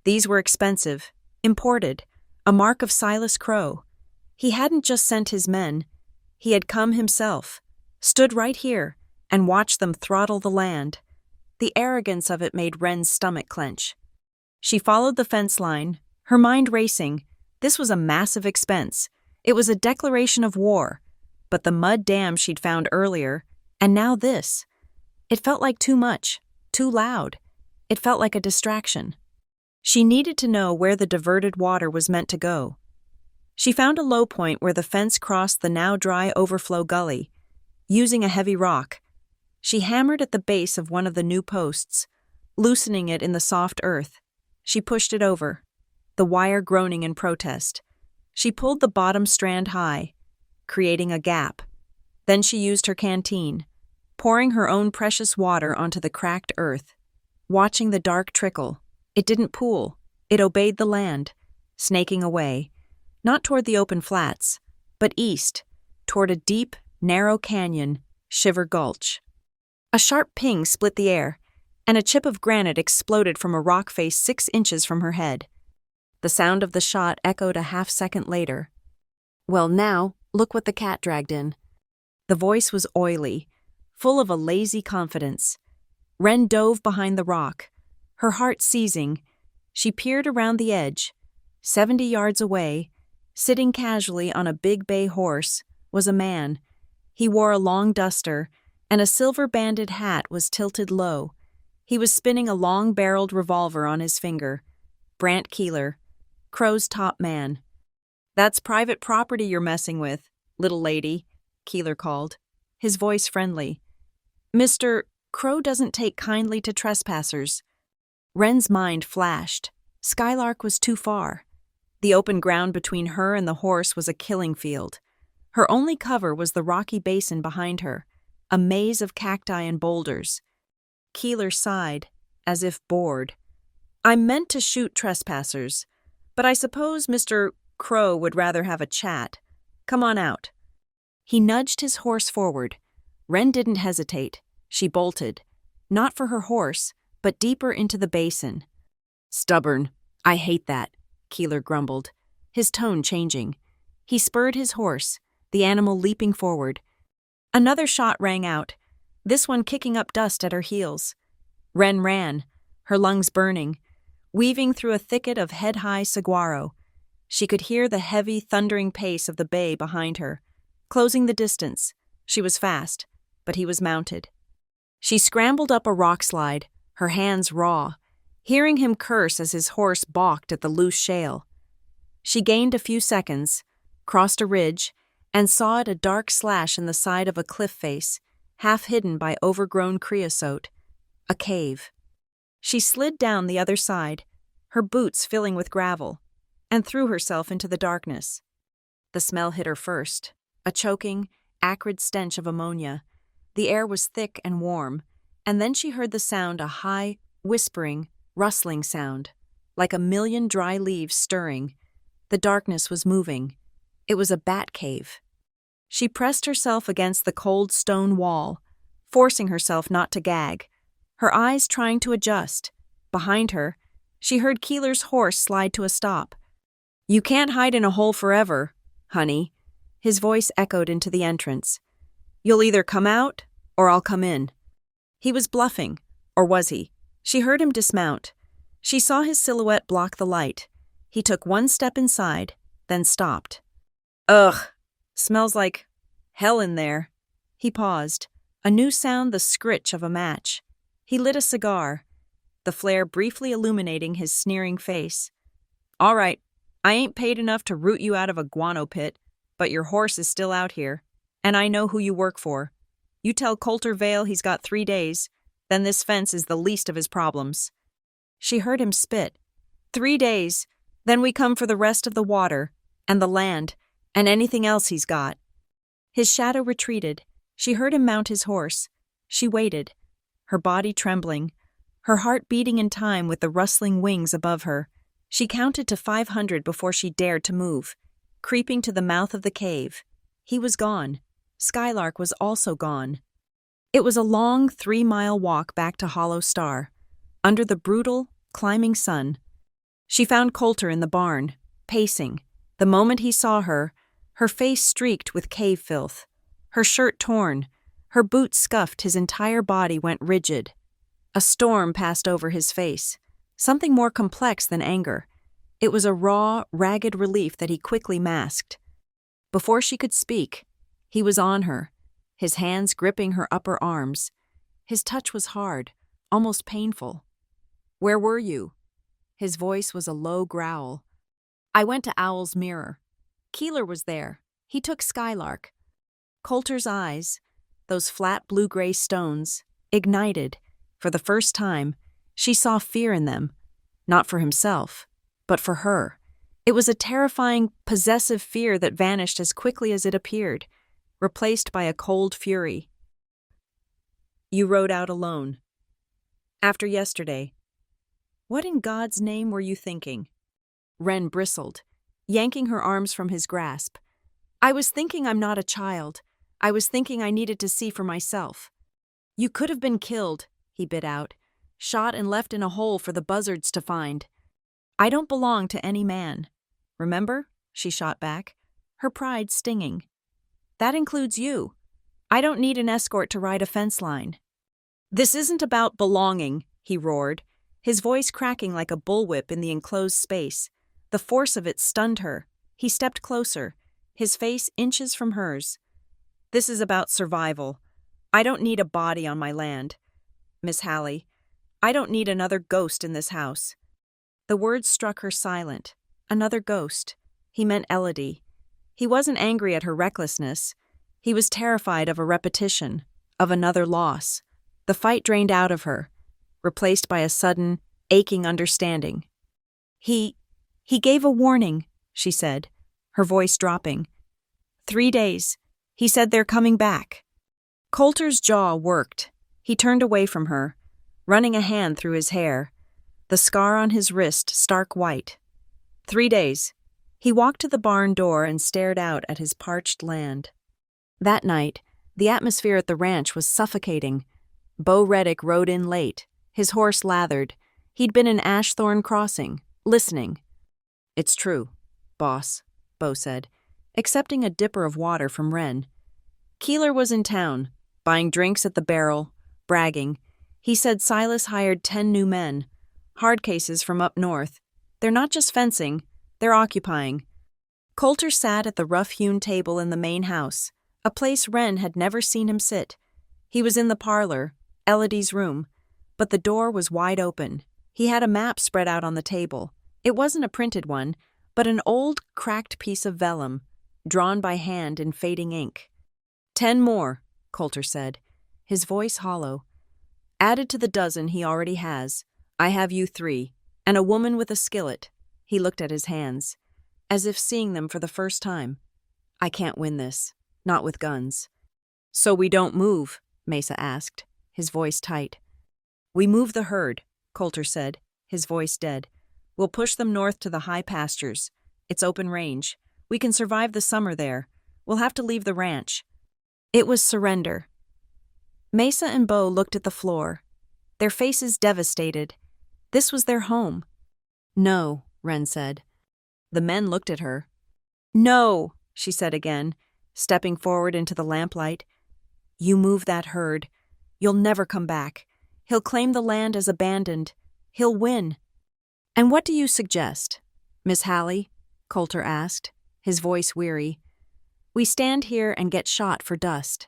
These were expensive, imported, a mark of Silas Crow. He hadn't just sent his men. He had come himself, stood right here, and watched them throttle the land. The arrogance of it made Wren's stomach clench. She followed the fence line, her mind racing. This was a massive expense. It was a declaration of war. But the mud dam she'd found earlier, and now this. It felt like too much, too loud. It felt like a distraction. She needed to know where the diverted water was meant to go. She found a low point where the fence crossed the now dry overflow gully. Using a heavy rock, she hammered at the base of one of the new posts, loosening it in the soft earth. She pushed it over, the wire groaning in protest. She pulled the bottom strand high, creating a gap. Then she used her canteen, pouring her own precious water onto the cracked earth, watching the dark trickle. It didn't pool. It obeyed the land, snaking away, not toward the open flats, but east, toward a deep, narrow canyon, Shiver Gulch. A sharp ping split the air, and a chip of granite exploded from a rock face 6 inches from her head. The sound of the shot echoed a half-second later. Well, now, look what the cat dragged in. The voice was oily, full of a lazy confidence. Wren dove behind the rock, her heart seizing. She peered around the edge. 70 yards away, sitting casually on a big bay horse, was a man. He wore a long duster, and a silver-banded hat was tilted low. He was spinning a long-barreled revolver on his finger. Brant Keeler, Crow's top man. "That's private property you're messing with, little lady," Keeler called, his voice friendly. "Mr. Crow doesn't take kindly to trespassers." Wren's mind flashed. Skylark was too far. The open ground between her and the horse was a killing field. Her only cover was the rocky basin behind her, a maze of cacti and boulders. Keeler sighed, as if bored. "I meant to shoot trespassers, but I suppose Mr. Crow would rather have a chat. Come on out." He nudged his horse forward. Wren didn't hesitate. She bolted, not for her horse, but deeper into the basin. "Stubborn. I hate that," Keeler grumbled, his tone changing. He spurred his horse, the animal leaping forward. Another shot rang out, this one kicking up dust at her heels. Wren ran, her lungs burning, weaving through a thicket of head-high saguaro. She could hear the heavy, thundering pace of the bay behind her, closing the distance. She was fast, but he was mounted. She scrambled up a rock slide, her hands raw, hearing him curse as his horse balked at the loose shale. She gained a few seconds, crossed a ridge, and saw it a dark slash in the side of a cliff face, half hidden by overgrown creosote. A cave. She slid down the other side, her boots filling with gravel, and threw herself into the darkness. The smell hit her first, a choking, acrid stench of ammonia. The air was thick and warm, and then she heard the sound, a high, whispering, rustling sound, like a million dry leaves stirring. The darkness was moving. It was a bat cave. She pressed herself against the cold stone wall, forcing herself not to gag, her eyes trying to adjust. Behind her, she heard Keeler's horse slide to a stop. "You can't hide in a hole forever, honey," his voice echoed into the entrance. "You'll either come out, or I'll come in." He was bluffing, or was he? She heard him dismount. She saw his silhouette block the light. He took one step inside, then stopped. "Ugh, smells like hell in there." He paused, a new sound the scritch of a match. He lit a cigar, the flare briefly illuminating his sneering face. "All right, I ain't paid enough to root you out of a guano pit, but your horse is still out here, and I know who you work for. You tell Coulter Vale he's got 3 days, then this fence is the least of his problems." She heard him spit. 3 days, then we come for the rest of the water, and the land, and anything else he's got." His shadow retreated. She heard him mount his horse. She waited, her body trembling, her heart beating in time with the rustling wings above her. She counted to 500 before she dared to move, creeping to the mouth of the cave. He was gone. Skylark was also gone. It was a long 3-mile walk back to Hollow Star, under the brutal, climbing sun. She found Coulter in the barn, pacing. The moment he saw her, her face streaked with cave filth, her shirt torn, her boots scuffed, his entire body went rigid. A storm passed over his face, something more complex than anger. It was a raw, ragged relief that he quickly masked. Before she could speak, he was on her, his hands gripping her upper arms. His touch was hard, almost painful. "Where were you?" His voice was a low growl. "I went to Owl's Mirror. Keeler was there. He took Skylark." Coulter's eyes, those flat blue-gray stones, ignited. For the first time, she saw fear in them, not for himself, but for her. It was a terrifying, possessive fear that vanished as quickly as it appeared, replaced by a cold fury. "You rode out alone. After yesterday. What in God's name were you thinking?" Wren bristled, yanking her arms from his grasp. I was thinking I'm not a child. I was thinking I needed to see for myself. You could have been killed, he bit out, shot and left in a hole for the buzzards to find. I don't belong to any man. Remember? She shot back, her pride stinging. That includes you. I don't need an escort to ride a fence line. This isn't about belonging, he roared, his voice cracking like a bullwhip in the enclosed space. The force of it stunned her. He stepped closer, his face inches from hers. This is about survival. I don't need a body on my land. Miss Hallie, I don't need another ghost in this house. The words struck her silent. Another ghost. He meant Elodie. He wasn't angry at her recklessness. He was terrified of a repetition, of another loss. The fight drained out of her, replaced by a sudden, aching understanding. He gave a warning, she said, her voice dropping. 3 days. He said they're coming back. Coulter's jaw worked. He turned away from her, running a hand through his hair, the scar on his wrist stark white. 3 days. He walked to the barn door and stared out at his parched land. That night, the atmosphere at the ranch was suffocating. Bo Reddick rode in late, his horse lathered. He'd been in Ashthorn Crossing, listening. It's true, boss, Bo said, accepting a dipper of water from Wren. Keeler was in town, buying drinks at the barrel, bragging. He said Silas hired 10 new men, hard cases from up north. They're not just fencing, they're occupying. Coulter sat at the rough-hewn table in the main house, a place Wren had never seen him sit. He was in the parlor, Elodie's room, but the door was wide open. He had a map spread out on the table. It wasn't a printed one, but an old, cracked piece of vellum, drawn by hand in fading ink. 10 more, Coulter said, his voice hollow. Added to the dozen he already has, I have you 3, and a woman with a skillet. He looked at his hands, as if seeing them for the first time. I can't win this, not with guns. So we don't move, Mesa asked, his voice tight. We move the herd, Coulter said, his voice dead. We'll push them north to the high pastures. It's open range. We can survive the summer there. We'll have to leave the ranch. It was surrender. Mesa and Bo looked at the floor, their faces devastated. This was their home. No, Wren said. The men looked at her. No, she said again, stepping forward into the lamplight. You move that herd. You'll never come back. He'll claim the land as abandoned. He'll win. And what do you suggest, Miss Hallie? Coulter asked, his voice weary. We stand here and get shot for dust.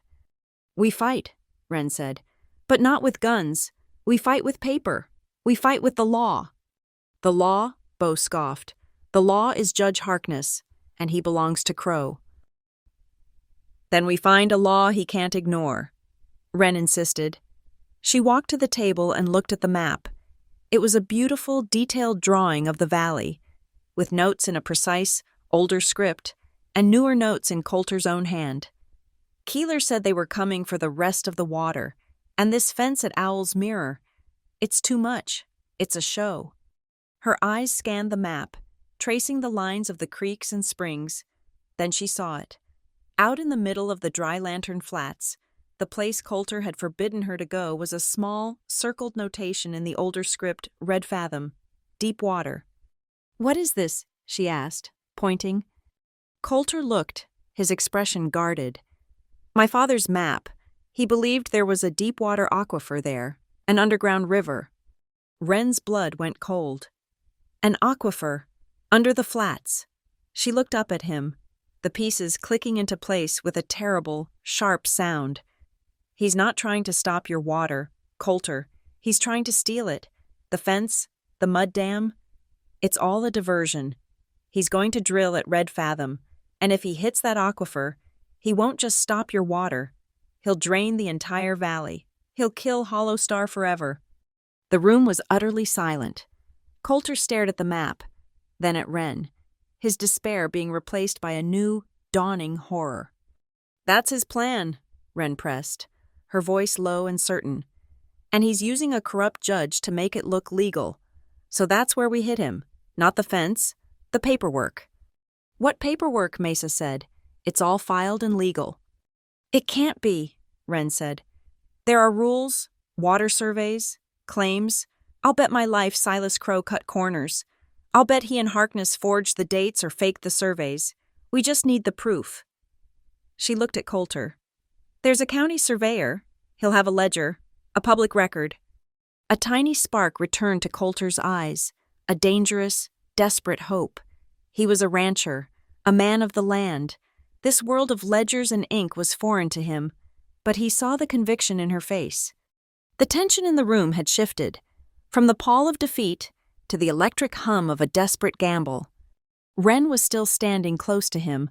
We fight, Wren said, but not with guns. We fight with paper. We fight with the law. The law? Bo scoffed. The law is Judge Harkness, and he belongs to Crow. Then we find a law he can't ignore, Wren insisted. She walked to the table and looked at the map. It was a beautiful, detailed drawing of the valley, with notes in a precise, older script, and newer notes in Coulter's own hand. Keeler said they were coming for the rest of the water, and this fence at Owl's Mirror. It's too much. It's a show. Her eyes scanned the map, tracing the lines of the creeks and springs. Then she saw it. Out in the middle of the Dry Lantern Flats, the place Coulter had forbidden her to go was a small, circled notation in the older script, Red Fathom, Deep Water. What is this? She asked, pointing. Coulter looked, his expression guarded. My father's map. He believed there was a deep-water aquifer there, an underground river. Wren's blood went cold. An aquifer, under the flats. She looked up at him, the pieces clicking into place with a terrible, sharp sound. He's not trying to stop your water, Coulter. He's trying to steal it. The fence, the mud dam. It's all a diversion. He's going to drill at Red Fathom, and if he hits that aquifer, he won't just stop your water. He'll drain the entire valley. He'll kill Hollow Star forever. The room was utterly silent. Coulter stared at the map, then at Wren, his despair being replaced by a new, dawning horror. That's his plan, Wren pressed, her voice low and certain. And he's using a corrupt judge to make it look legal. So that's where we hit him. Not the fence, the paperwork. What paperwork? Mesa said, It's all filed and legal. It can't be, Wren said. There are rules, water surveys, claims. I'll bet my life Silas Crow cut corners. I'll bet he and Harkness forged the dates or faked the surveys. We just need the proof. She looked at Coulter. There's a county surveyor. He'll have a ledger, a public record. A tiny spark returned to Coulter's eyes, a dangerous, desperate hope. He was a rancher, a man of the land. This world of ledgers and ink was foreign to him, but he saw the conviction in her face. The tension in the room had shifted, from the pall of defeat to the electric hum of a desperate gamble. Wren was still standing close to him,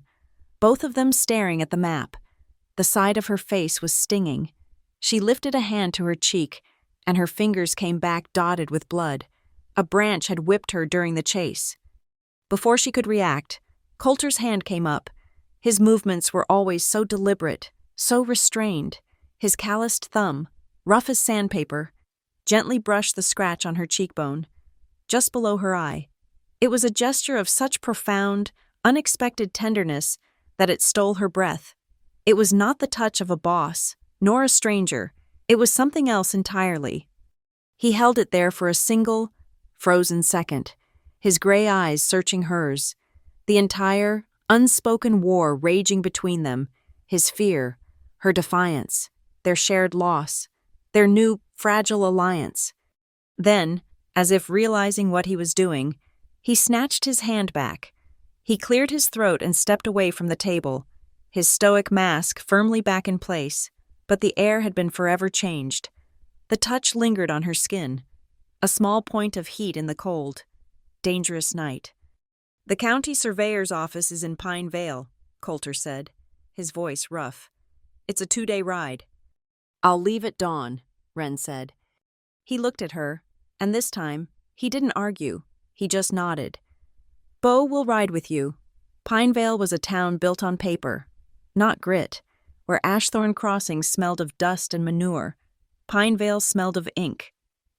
both of them staring at the map. The side of her face was stinging. She lifted a hand to her cheek, and her fingers came back dotted with blood. A branch had whipped her during the chase. Before she could react, Coulter's hand came up. His movements were always so deliberate, so restrained. His calloused thumb, rough as sandpaper, gently brushed the scratch on her cheekbone, just below her eye. It was a gesture of such profound, unexpected tenderness that it stole her breath. It was not the touch of a boss, nor a stranger. It was something else entirely. He held it there for a single, frozen second, his gray eyes searching hers. The entire, unspoken war raging between them, his fear, her defiance, their shared loss, their new, fragile alliance. Then, as if realizing what he was doing, he snatched his hand back. He cleared his throat and stepped away from the table, his stoic mask firmly back in place, but the air had been forever changed. The touch lingered on her skin, a small point of heat in the cold. Dangerous night. The county surveyor's office is in Pine Vale, Coulter said, his voice rough. It's a 2-day ride. I'll leave at dawn, Wren said. He looked at her, and this time, he didn't argue. He just nodded. Beau will ride with you. Pine Vale was a town built on paper, not grit, where Ashthorne Crossing smelled of dust and manure. Pine Vale smelled of ink,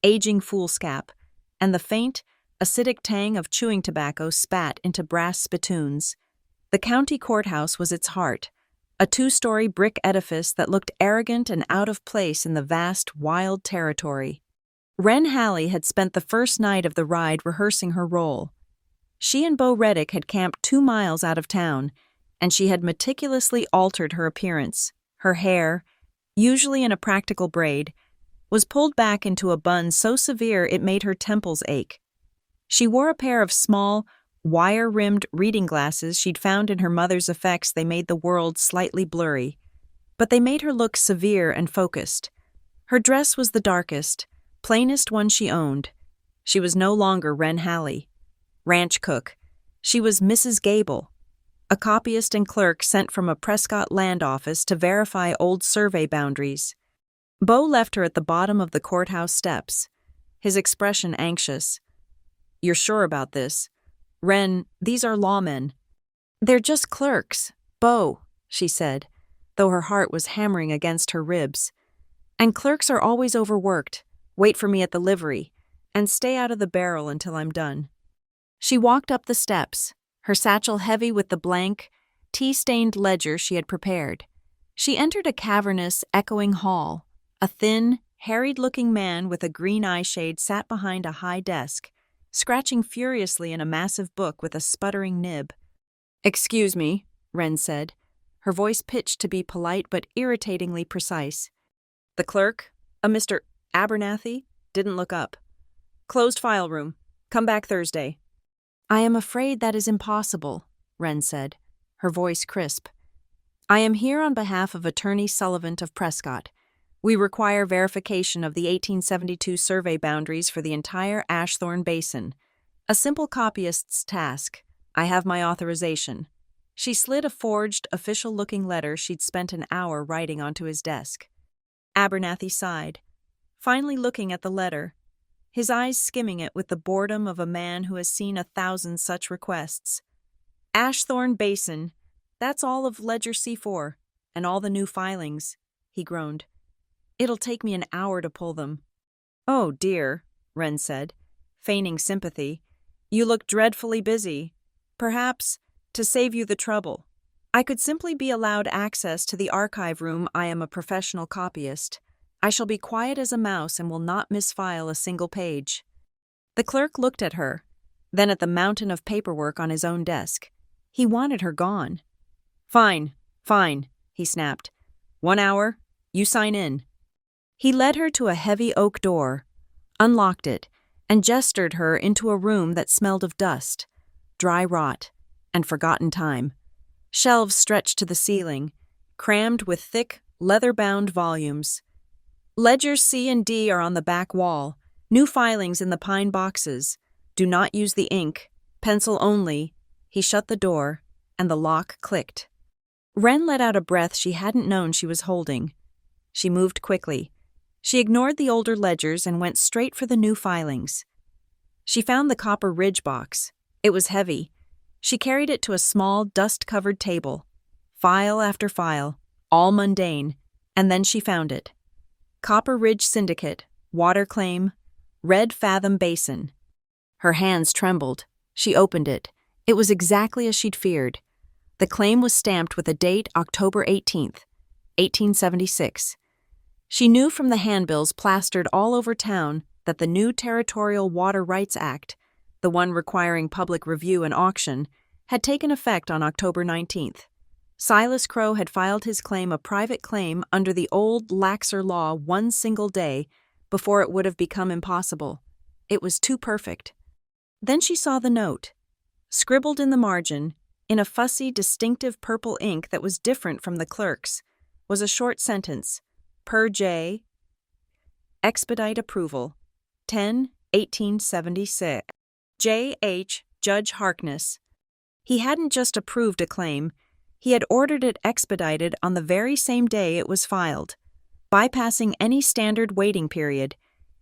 aging foolscap, and the faint, acidic tang of chewing tobacco spat into brass spittoons. The county courthouse was its heart, a 2-story brick edifice that looked arrogant and out of place in the vast, wild territory. Wren Halley had spent the first night of the ride rehearsing her role. She and Beau Reddick had camped 2 miles out of town, and she had meticulously altered her appearance. Her hair, usually in a practical braid, was pulled back into a bun so severe it made her temples ache. She wore a pair of small, wire-rimmed reading glasses she'd found in her mother's effects. They made the world slightly blurry, but they made her look severe and focused. Her dress was the darkest, plainest one she owned. She was no longer Wren Halley, ranch cook. She was Mrs. Gable, a copyist and clerk sent from a Prescott land office to verify old survey boundaries. Beau left her at the bottom of the courthouse steps, his expression anxious. You're sure about this? Wren, these are lawmen. They're just clerks, Beau, she said, though her heart was hammering against her ribs. And clerks are always overworked. Wait for me at the livery, and stay out of the barrel until I'm done. She walked up the steps, her satchel heavy with the blank, tea-stained ledger she had prepared. She entered a cavernous, echoing hall. A thin, harried-looking man with a green eyeshade sat behind a high desk, scratching furiously in a massive book with a sputtering nib. Excuse me, Wren said, her voice pitched to be polite but irritatingly precise. The clerk, a Mr. Abernathy, didn't look up. Closed file room. Come back Thursday. I am afraid that is impossible, Wren said, her voice crisp. I am here on behalf of Attorney Sullivan of Prescott. We require verification of the 1872 survey boundaries for the entire Ashthorne Basin. A simple copyist's task. I have my authorization. She slid a forged, official-looking letter she'd spent an hour writing onto his desk. Abernathy sighed, finally looking at the letter, his eyes skimming it with the boredom of a man who has seen 1,000 such requests. Ashthorne Basin, that's all of Ledger C4, and all the new filings, he groaned. It'll take me an hour to pull them. Oh, dear, Wren said, feigning sympathy. You look dreadfully busy. Perhaps, to save you the trouble, I could simply be allowed access to the archive room. I am a professional copyist. I shall be quiet as a mouse and will not misfile a single page." The clerk looked at her, then at the mountain of paperwork on his own desk. He wanted her gone. "Fine, fine," he snapped. "1 hour, you sign in." He led her to a heavy oak door, unlocked it, and gestured her into a room that smelled of dust, dry rot, and forgotten time. Shelves stretched to the ceiling, crammed with thick, leather-bound volumes. Ledgers C and D are on the back wall, new filings in the pine boxes. Do not use the ink, pencil only. He shut the door, and the lock clicked. Wren let out a breath she hadn't known she was holding. She moved quickly. She ignored the older ledgers and went straight for the new filings. She found the copper ridge box. It was heavy. She carried it to a small, dust-covered table. File after file, all mundane, and then she found it. Copper Ridge Syndicate, water claim, Red Fathom Basin. Her hands trembled. She opened it. It was exactly as she'd feared. The claim was stamped with a date October 18th, 1876. She knew from the handbills plastered all over town that the new Territorial Water Rights Act, the one requiring public review and auction, had taken effect on October 19th. Silas Crow had filed his claim a private claim under the old laxer law one single day before it would have become impossible. It was too perfect. Then she saw the note. Scribbled in the margin, in a fussy, distinctive purple ink that was different from the clerk's, was a short sentence. Per J. Expedite approval. 10/1876. J. H. Judge Harkness. He hadn't just approved a claim, he had ordered it expedited on the very same day it was filed, bypassing any standard waiting period,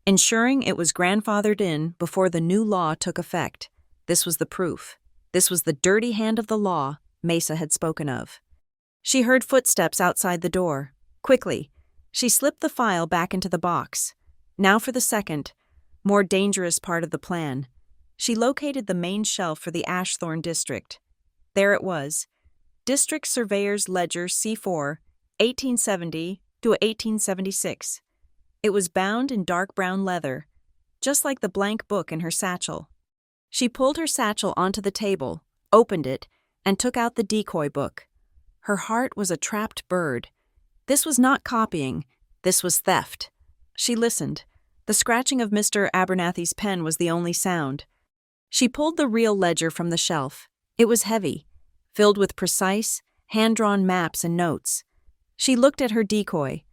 ensuring it was grandfathered in before the new law took effect. This was the proof. This was the dirty hand of the law Mesa had spoken of. She heard footsteps outside the door. Quickly, she slipped the file back into the box. Now for the second, more dangerous part of the plan. She located the main shelf for the Ashthorne district. There it was. District Surveyor's Ledger C4, 1870 to 1876. It was bound in dark brown leather, just like the blank book in her satchel. She pulled her satchel onto the table, opened it, and took out the decoy book. Her heart was a trapped bird. This was not copying. This was theft. She listened. The scratching of Mr. Abernathy's pen was the only sound. She pulled the real ledger from the shelf. It was heavy, filled with precise, hand-drawn maps and notes. She looked at her decoy.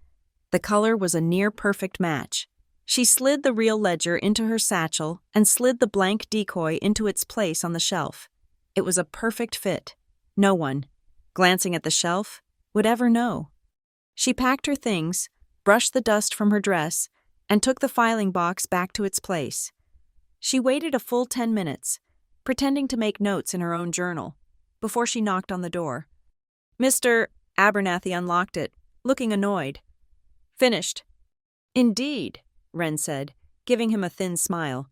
The color was a near-perfect match. She slid the real ledger into her satchel and slid the blank decoy into its place on the shelf. It was a perfect fit. No one, glancing at the shelf, would ever know. She packed her things, brushed the dust from her dress, and took the filing box back to its place. She waited a full 10 minutes, pretending to make notes in her own journal, before she knocked on the door. Mr. Abernathy unlocked it, looking annoyed. "Finished." "Indeed," Wren said, giving him a thin smile.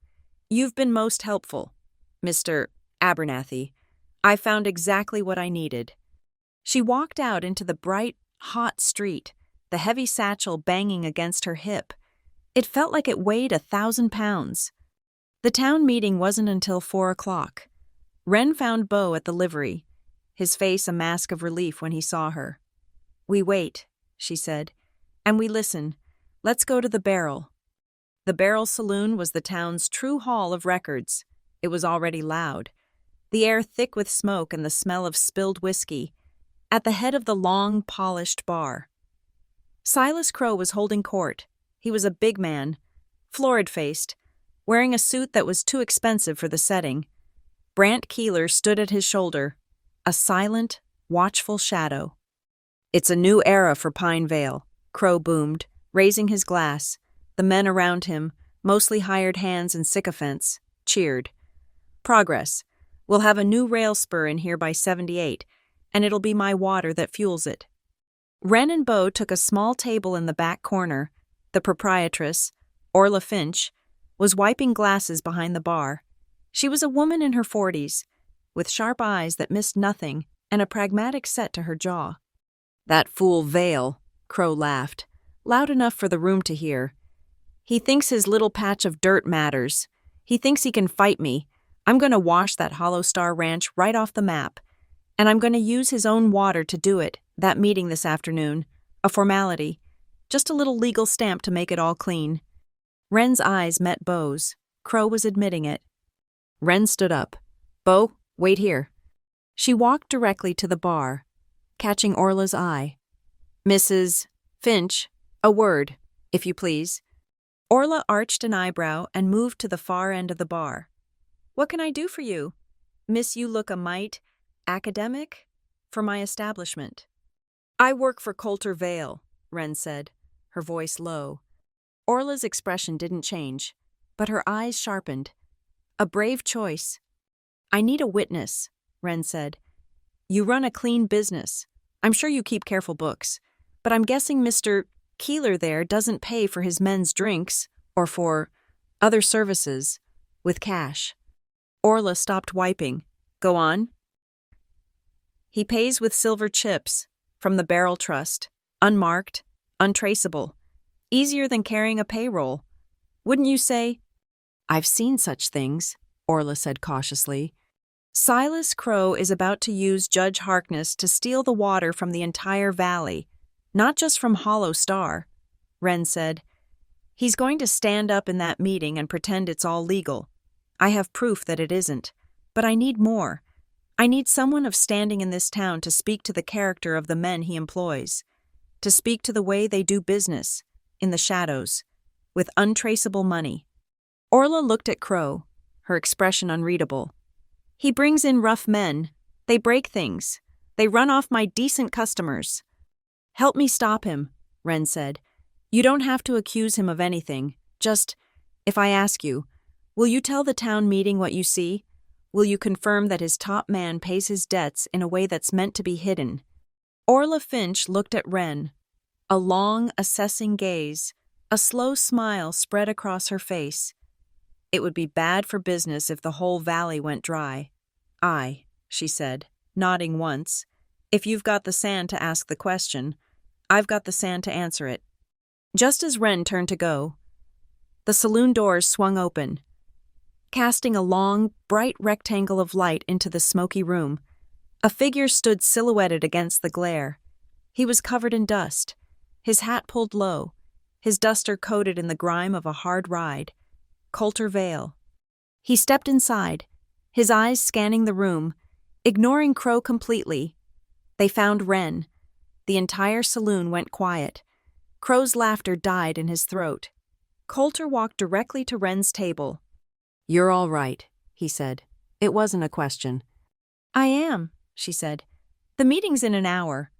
"You've been most helpful, Mr. Abernathy. I found exactly what I needed." She walked out into the bright, hot street, the heavy satchel banging against her hip. It felt like it weighed 1,000 pounds. The town meeting wasn't until 4 o'clock. Wren found Beau at the livery, his face a mask of relief when he saw her. "We wait," she said, "and we listen. Let's go to the Barrel." The Barrel Saloon was the town's true hall of records. It was already loud, the air thick with smoke and the smell of spilled whiskey, at the head of the long, polished bar. Silas Crow was holding court. He was a big man, florid-faced, wearing a suit that was too expensive for the setting. Brant Keeler stood at his shoulder, a silent, watchful shadow. "It's a new era for Pine Vale," Crow boomed, raising his glass. The men around him, mostly hired hands and sycophants, cheered. "Progress. We'll have a new rail spur in here by 78, and it'll be my water that fuels it." Wren and Beau took a small table in the back corner. The proprietress, Orla Finch, was wiping glasses behind the bar. She was a woman in her 40s, with sharp eyes that missed nothing and a pragmatic set to her jaw. "That fool Vale," Crow laughed, loud enough for the room to hear. "He thinks his little patch of dirt matters. He thinks he can fight me. I'm going to wash that Hollow Star Ranch right off the map. And I'm going to use his own water to do it, that meeting this afternoon. A formality. Just a little legal stamp to make it all clean." Wren's eyes met Beau's. Crow was admitting it. Wren stood up. "Beau, wait here." She walked directly to the bar, catching Orla's eye. "Mrs. Finch, a word, if you please." Orla arched an eyebrow and moved to the far end of the bar. "What can I do for you? Miss, you look a mite academic for my establishment." "I work for Coulter Vale," Wren said, her voice low. Orla's expression didn't change, but her eyes sharpened. "A brave choice." "I need a witness," Wren said. "You run a clean business. I'm sure you keep careful books. But I'm guessing Mr. Keeler there doesn't pay for his men's drinks, or for other services, with cash." Orla stopped wiping. "Go on." "He pays with silver chips, from the Barrel Trust, unmarked, untraceable. Easier than carrying a payroll. Wouldn't you say?" "I've seen such things," Orla said cautiously. "Silas Crow is about to use Judge Harkness to steal the water from the entire valley, not just from Hollow Star," Wren said. "He's going to stand up in that meeting and pretend it's all legal. I have proof that it isn't. But I need more. I need someone of standing in this town to speak to the character of the men he employs, to speak to the way they do business, in the shadows, with untraceable money." Orla looked at Crow, her expression unreadable. "He brings in rough men. They break things. They run off my decent customers." "Help me stop him," Wren said. "You don't have to accuse him of anything. Just, if I ask you, will you tell the town meeting what you see? Will you confirm that his top man pays his debts in a way that's meant to be hidden?" Orla Finch looked at Wren. A long, assessing gaze, a slow smile spread across her face. "It would be bad for business if the whole valley went dry." "Aye," she said, nodding once. "If you've got the sand to ask the question, I've got the sand to answer it." Just as Wren turned to go, the saloon doors swung open, casting a long, bright rectangle of light into the smoky room. A figure stood silhouetted against the glare. He was covered in dust, his hat pulled low, his duster coated in the grime of a hard ride. Coulter Vale. He stepped inside, his eyes scanning the room, ignoring Crow completely. They found Wren. The entire saloon went quiet. Crow's laughter died in his throat. Coulter walked directly to Wren's table. "You're all right," he said. "It wasn't a question." "I am," she said. "The meeting's in an hour."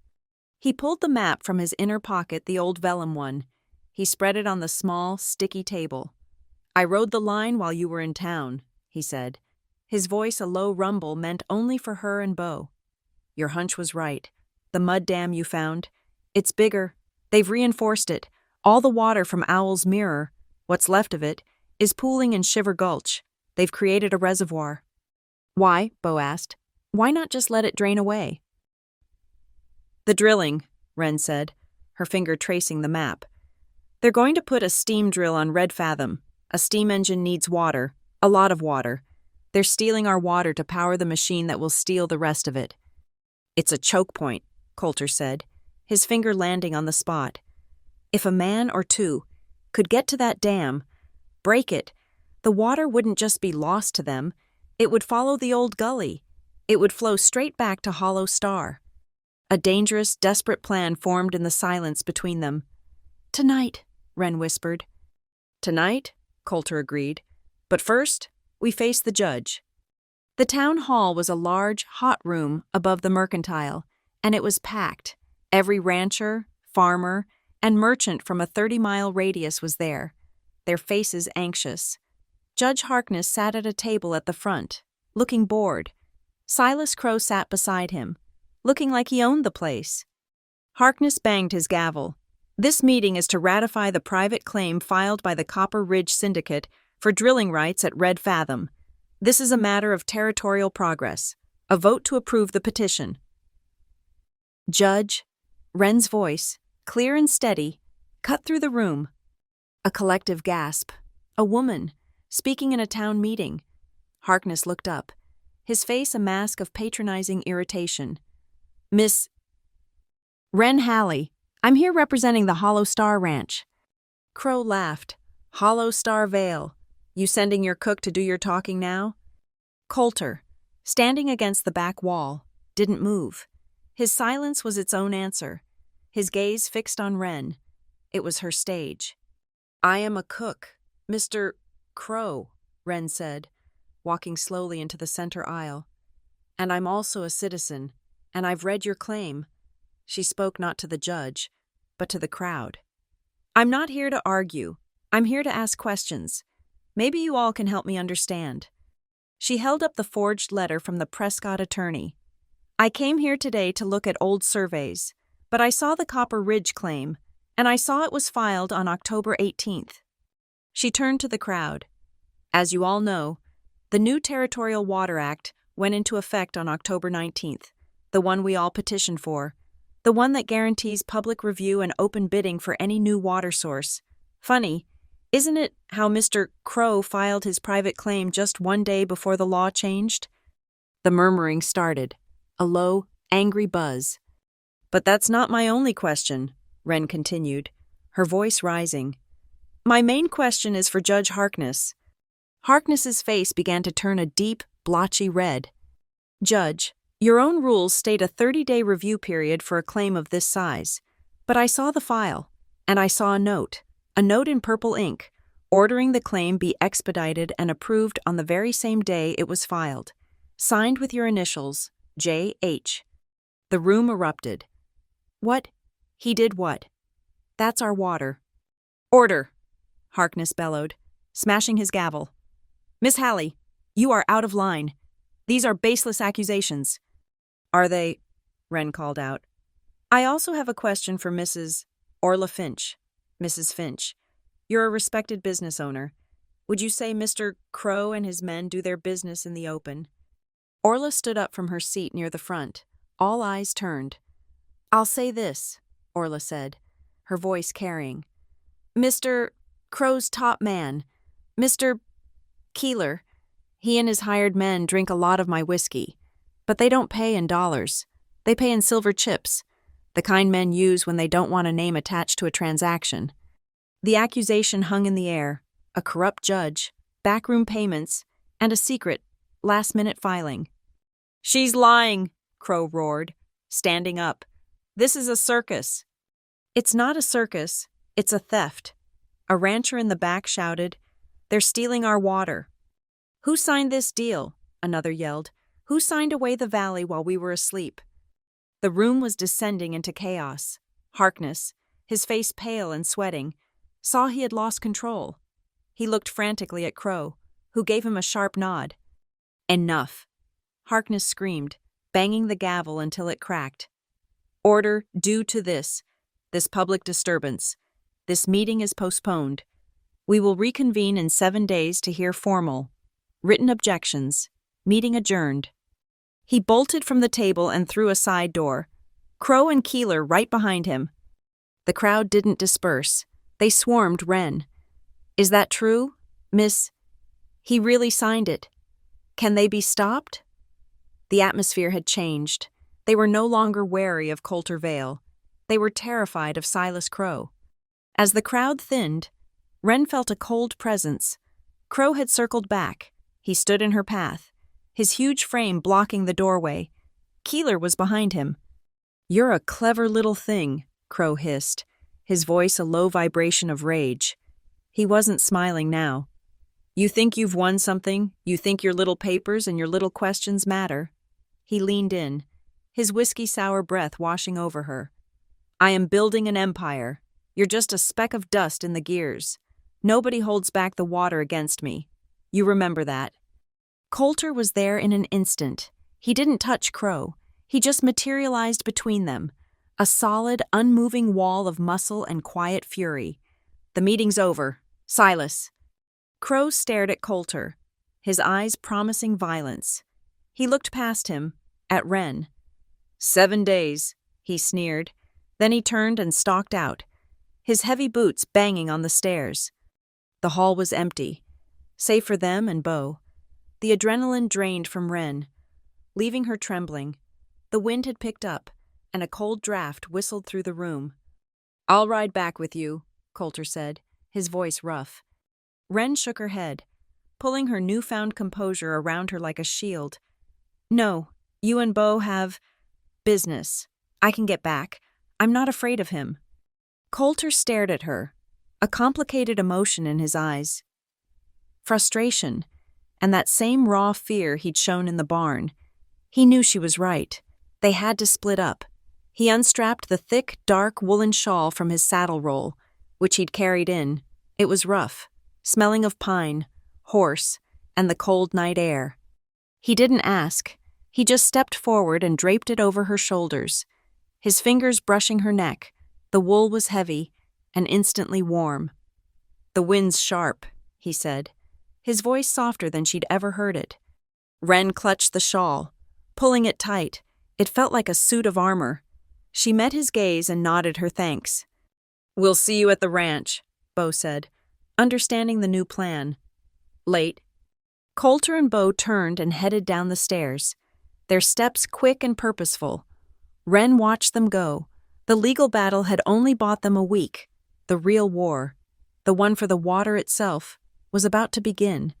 He pulled the map from his inner pocket, the old vellum one. He spread it on the small, sticky table. "I rode the line while you were in town," he said. His voice a low rumble meant only for her and Beau. "Your hunch was right. The mud dam you found, it's bigger. They've reinforced it. All the water from Owl's Mirror, what's left of it, is pooling in Shiver Gulch. They've created a reservoir." "Why?" Beau asked. "Why not just let it drain away?" "The drilling," Wren said, her finger tracing the map. "They're going to put a steam drill on Red Fathom. A steam engine needs water, a lot of water. They're stealing our water to power the machine that will steal the rest of it." "It's a choke point," Coulter said, his finger landing on the spot. "If a man or two could get to that dam, break it, the water wouldn't just be lost to them. It would follow the old gully. It would flow straight back to Hollow Star." A dangerous, desperate plan formed in the silence between them. "Tonight," Wren whispered. "Tonight?" Coulter agreed. "But first, we face the judge." The town hall was a large, hot room above the mercantile, and it was packed. Every rancher, farmer, and merchant from a 30-mile radius was there, their faces anxious. Judge Harkness sat at a table at the front, looking bored. Silas Crow sat beside him, looking like he owned the place. Harkness banged his gavel. "This meeting is to ratify the private claim filed by the Copper Ridge Syndicate for drilling rights at Red Fathom. This is a matter of territorial progress. A vote to approve the petition." Judge, Wren's voice, clear and steady, cut through the room. A collective gasp. A woman, speaking in a town meeting. Harkness looked up, his face a mask of patronizing irritation. Miss Wren Halley, I'm here representing the Hollow Star Ranch. Crow laughed. Hollow Star Vale. You sending your cook to do your talking now? Coulter, standing against the back wall, didn't move. His silence was its own answer. His gaze fixed on Wren. It was her stage. I am a cook, Mr. Crow, Wren said, walking slowly into the center aisle. And I'm also a citizen, and I've read your claim. She spoke not to the judge, but to the crowd. I'm not here to argue. I'm here to ask questions. Maybe you all can help me understand. She held up the forged letter from the Prescott attorney. I came here today to look at old surveys, but I saw the Copper Ridge claim, and I saw it was filed on October 18th. She turned to the crowd. As you all know, the new Territorial Water Act went into effect on October 19th, the one we all petitioned for, the one that guarantees public review and open bidding for any new water source. Funny, isn't it how Mr. Crow filed his private claim just one day before the law changed? The murmuring started, a low, angry buzz. But that's not my only question, Wren continued, her voice rising. My main question is for Judge Harkness. Harkness's face began to turn a deep, blotchy red. Judge, your own rules state a 30-day review period for a claim of this size. But I saw the file, and I saw a note in purple ink, ordering the claim be expedited and approved on the very same day it was filed, signed with your initials, J.H. The room erupted. What? He did what? That's our water. Order, Harkness bellowed, smashing his gavel. Miss Halley, you are out of line. These are baseless accusations. Are they? Wren called out. I also have a question for Mrs. Orla Finch. Mrs. Finch, you're a respected business owner. Would you say Mr. Crow and his men do their business in the open? Orla stood up from her seat near the front, all eyes turned. I'll say this, Orla said, her voice carrying. Mr. Crow's top man, Mr. Keeler, he and his hired men drink a lot of my whiskey, but they don't pay in dollars. They pay in silver chips, the kind men use when they don't want a name attached to a transaction. The accusation hung in the air, a corrupt judge, backroom payments, and a secret, last-minute filing. She's lying, Crow roared, standing up. This is a circus. It's not a circus, it's a theft. A rancher in the back shouted, They're stealing our water. Who signed this deal? Another yelled. Who signed away the valley while we were asleep? The room was descending into chaos. Harkness, his face pale and sweating, saw he had lost control. He looked frantically at Crow, who gave him a sharp nod. Enough, Harkness screamed, banging the gavel until it cracked. Order due to this public disturbance. This meeting is postponed. We will reconvene in 7 days to hear formal, written objections. Meeting adjourned. He bolted from the table and through a side door, Crow and Keeler right behind him. The crowd didn't disperse. They swarmed Wren. Is that true, Miss? He really signed it. Can they be stopped? The atmosphere had changed. They were no longer wary of Coulter Vale. They were terrified of Silas Crow. As the crowd thinned, Wren felt a cold presence. Crow had circled back. He stood in her path, his huge frame blocking the doorway. Keeler was behind him. You're a clever little thing, Crow hissed, his voice a low vibration of rage. He wasn't smiling now. You think you've won something? You think your little papers and your little questions matter? He leaned in, his whiskey-sour breath washing over her. I am building an empire. You're just a speck of dust in the gears. Nobody holds back the water against me. You remember that. Coulter was there in an instant. He didn't touch Crow. He just materialized between them, a solid, unmoving wall of muscle and quiet fury. The meeting's over. Silas. Crow stared at Coulter, his eyes promising violence. He looked past him, at Wren. 7 days, he sneered. Then he turned and stalked out, his heavy boots banging on the stairs. The hall was empty, save for them and Beau. The adrenaline drained from Wren, leaving her trembling. The wind had picked up, and a cold draft whistled through the room. "I'll ride back with you," Coulter said, his voice rough. Wren shook her head, pulling her newfound composure around her like a shield. "No, you and Beau have business. I can get back. I'm not afraid of him." Coulter stared at her, a complicated emotion in his eyes. Frustration, and that same raw fear he'd shown in the barn. He knew she was right. They had to split up. He unstrapped the thick, dark woolen shawl from his saddle roll, which he'd carried in. It was rough, smelling of pine, horse, and the cold night air. He didn't ask. He just stepped forward and draped it over her shoulders, his fingers brushing her neck. The wool was heavy and instantly warm. "The wind's sharp," he said, his voice softer than she'd ever heard it. Wren clutched the shawl, pulling it tight. It felt like a suit of armor. She met his gaze and nodded her thanks. "We'll see you at the ranch," Beau said, understanding the new plan. "Late." Coulter and Beau turned and headed down the stairs, their steps quick and purposeful. Wren watched them go. The legal battle had only bought them a week. The real war, the one for the water itself, was about to begin,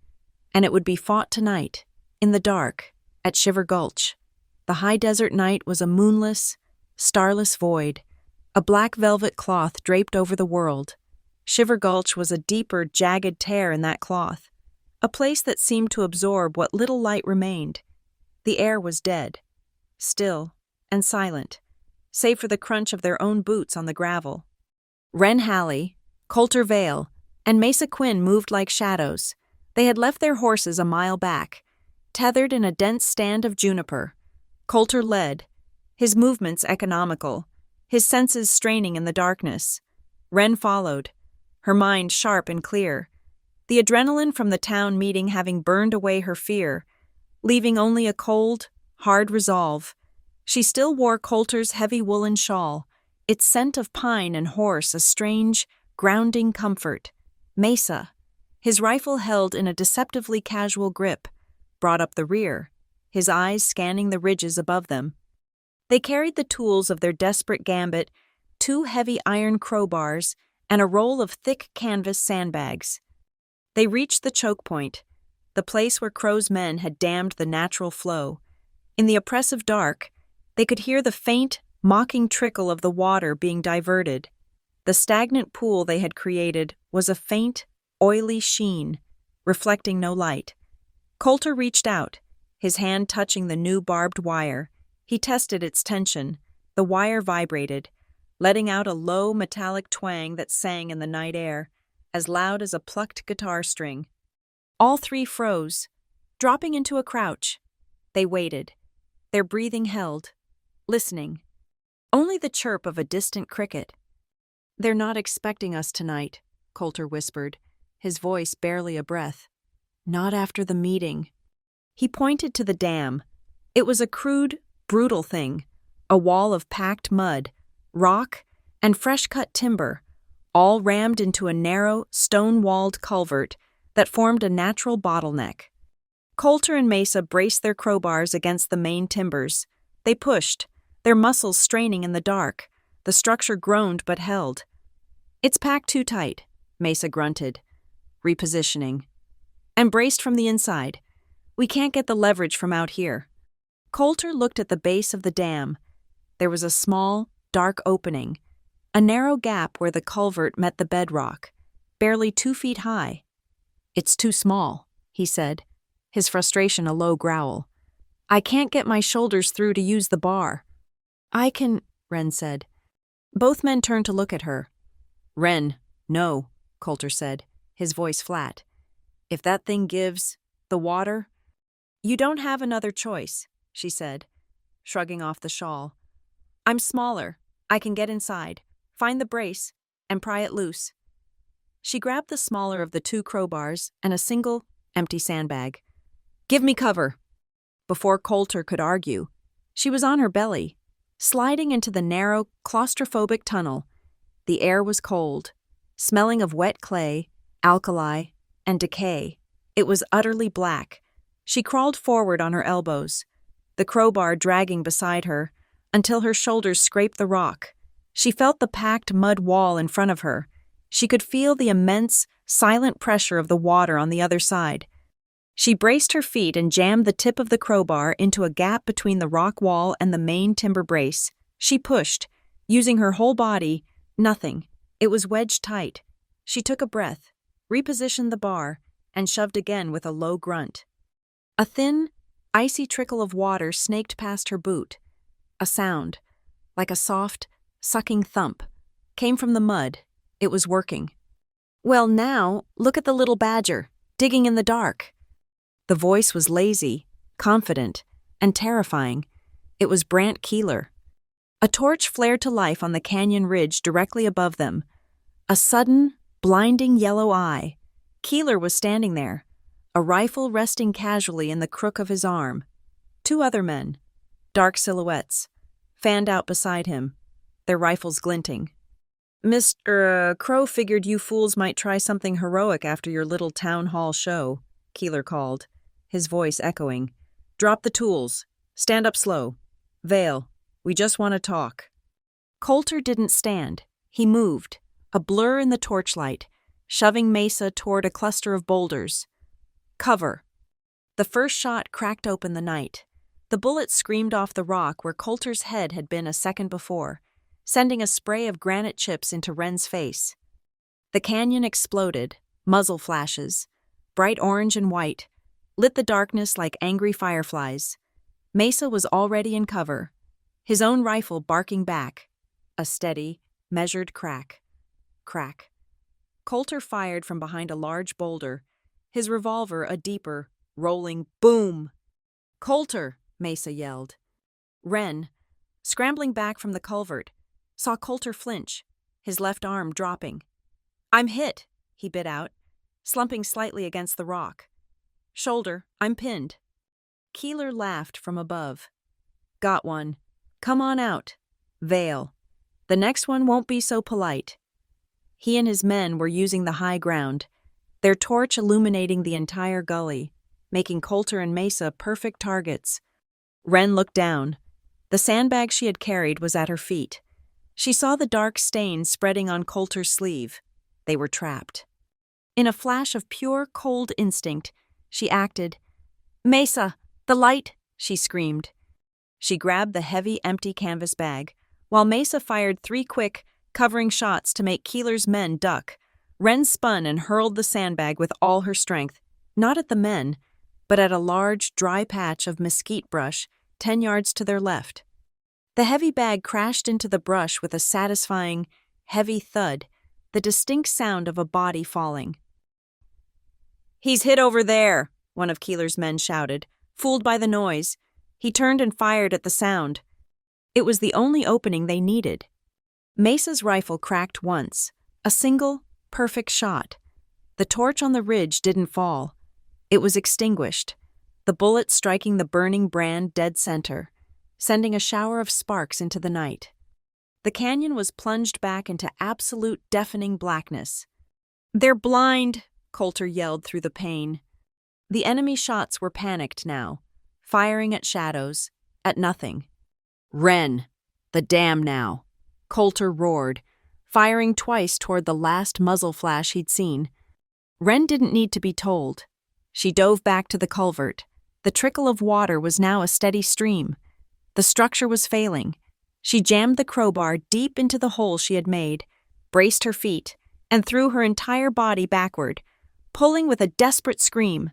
and it would be fought tonight, in the dark, at Shiver Gulch. The high desert night was a moonless, starless void, a black velvet cloth draped over the world. Shiver Gulch was a deeper, jagged tear in that cloth, a place that seemed to absorb what little light remained. The air was dead, still and silent, save for the crunch of their own boots on the gravel. Wren Halley, Coulter Vale, and Mesa Quinn moved like shadows. They had left their horses a mile back, tethered in a dense stand of juniper. Coulter led, his movements economical, his senses straining in the darkness. Wren followed, her mind sharp and clear, the adrenaline from the town meeting having burned away her fear, leaving only a cold, hard resolve. She still wore Coulter's heavy woolen shawl, its scent of pine and horse a strange, grounding comfort. Mesa, his rifle held in a deceptively casual grip, brought up the rear, his eyes scanning the ridges above them. They carried the tools of their desperate gambit, 2 heavy iron crowbars and a roll of thick canvas sandbags. They reached the choke point, the place where Crow's men had dammed the natural flow. In the oppressive dark, they could hear the faint, mocking trickle of the water being diverted. The stagnant pool they had created was a faint, oily sheen, reflecting no light. Coulter reached out, his hand touching the new barbed wire. He tested its tension. The wire vibrated, letting out a low metallic twang that sang in the night air, as loud as a plucked guitar string. All 3 froze, dropping into a crouch. They waited, their breathing held, listening. Only the chirp of a distant cricket. "They're not expecting us tonight," Coulter whispered, his voice barely a breath. "Not after the meeting." He pointed to the dam. It was a crude, brutal thing, a wall of packed mud, rock, and fresh-cut timber, all rammed into a narrow, stone-walled culvert that formed a natural bottleneck. Coulter and Mesa braced their crowbars against the main timbers. They pushed, their muscles straining in the dark. The structure groaned but held. "It's packed too tight," Mesa grunted, repositioning, and braced from the inside. "We can't get the leverage from out here." Coulter looked at the base of the dam. There was a small, dark opening, a narrow gap where the culvert met the bedrock, barely 2 feet high. "It's too small," he said, his frustration a low growl. "I can't get my shoulders through to use the bar." "I can," Wren said. Both men turned to look at her. "Wren, no," Coulter said, his voice flat. "If that thing gives, the water—" "You don't have another choice," she said, shrugging off the shawl. "I'm smaller. I can get inside, find the brace, and pry it loose." She grabbed the smaller of the 2 crowbars and a single, empty sandbag. "Give me cover." Before Coulter could argue, she was on her belly, sliding into the narrow, claustrophobic tunnel. The air was cold, smelling of wet clay, alkali, and decay. It was utterly black. She crawled forward on her elbows, the crowbar dragging beside her, until her shoulders scraped the rock. She felt the packed mud wall in front of her. She could feel the immense, silent pressure of the water on the other side. She braced her feet and jammed the tip of the crowbar into a gap between the rock wall and the main timber brace. She pushed, using her whole body. Nothing. It was wedged tight. She took a breath, repositioned the bar, and shoved again with a low grunt. A thin, icy trickle of water snaked past her boot. A sound, like a soft, sucking thump, came from the mud. It was working. "Well, now, look at the little badger, digging in the dark." The voice was lazy, confident, and terrifying. It was Brant Keeler. A torch flared to life on the canyon ridge directly above them. A sudden, blinding yellow eye. Keeler was standing there, a rifle resting casually in the crook of his arm. Two other men, dark silhouettes, fanned out beside him, their rifles glinting. "Mr. Crow figured you fools might try something heroic after your little town hall show," Keeler called, his voice echoing. "Drop the tools. Stand up slow. Vale, we just want to talk." Coulter didn't stand. He moved, a blur in the torchlight, shoving Mesa toward a cluster of boulders. "Cover." The first shot cracked open the night. The bullet screamed off the rock where Coulter's head had been a second before, sending a spray of granite chips into Wren's face. The canyon exploded, muzzle flashes, bright orange and white, lit the darkness like angry fireflies. Mesa was already in cover, his own rifle barking back. A steady, measured crack. Crack. Coulter fired from behind a large boulder, his revolver a deeper, rolling boom. "Coulter!" Mesa yelled. Wren, scrambling back from the culvert, saw Coulter flinch, his left arm dropping. "I'm hit," he bit out, slumping slightly against the rock. "Shoulder, I'm pinned." Keeler laughed from above. "Got one. Come on out. Vale. The next one won't be so polite." He and his men were using the high ground, their torch illuminating the entire gully, making Coulter and Mesa perfect targets. Wren looked down. The sandbag she had carried was at her feet. She saw the dark stain spreading on Coulter's sleeve. They were trapped. In a flash of pure, cold instinct, she acted. "Mesa, the light!" she screamed. She grabbed the heavy, empty canvas bag, while Mesa fired 3 quick, covering shots to make Keeler's men duck. Wren spun and hurled the sandbag with all her strength, not at the men, but at a large, dry patch of mesquite brush 10 yards to their left. The heavy bag crashed into the brush with a satisfying, heavy thud, the distinct sound of a body falling. "He's hit over there," one of Keeler's men shouted, fooled by the noise. He turned and fired at the sound. It was the only opening they needed. Mesa's rifle cracked once, a single, perfect shot. The torch on the ridge didn't fall. It was extinguished, the bullet striking the burning brand dead center, sending a shower of sparks into the night. The canyon was plunged back into absolute deafening blackness. "They're blind!" Coulter yelled through the pain. The enemy shots were panicked now, firing at shadows, at nothing. "Wren, the dam now!" Coulter roared, firing twice toward the last muzzle flash he'd seen. Wren didn't need to be told. She dove back to the culvert. The trickle of water was now a steady stream. The structure was failing. She jammed the crowbar deep into the hole she had made, braced her feet, and threw her entire body backward, pulling with a desperate scream.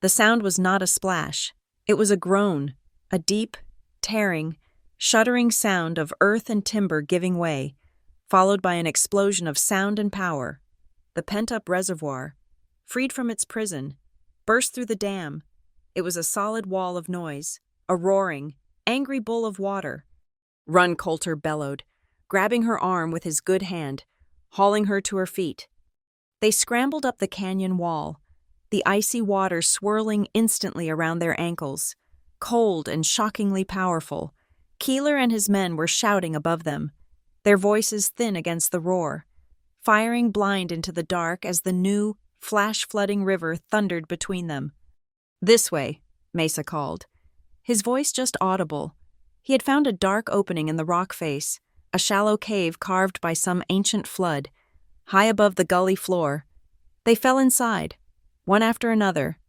The sound was not a splash. It was a groan, a deep, tearing, shuddering sound of earth and timber giving way, followed by an explosion of sound and power. The pent-up reservoir, freed from its prison, burst through the dam. It was a solid wall of noise, a roaring, angry bowl of water. "Run," Coulter bellowed, grabbing her arm with his good hand, hauling her to her feet. They scrambled up the canyon wall, the icy water swirling instantly around their ankles, cold and shockingly powerful. Keeler and his men were shouting above them, their voices thin against the roar, firing blind into the dark as the new, flash-flooding river thundered between them. "This way," Mesa called, his voice just audible. He had found a dark opening in the rock face, a shallow cave carved by some ancient flood, high above the gully floor. They fell inside, one after another,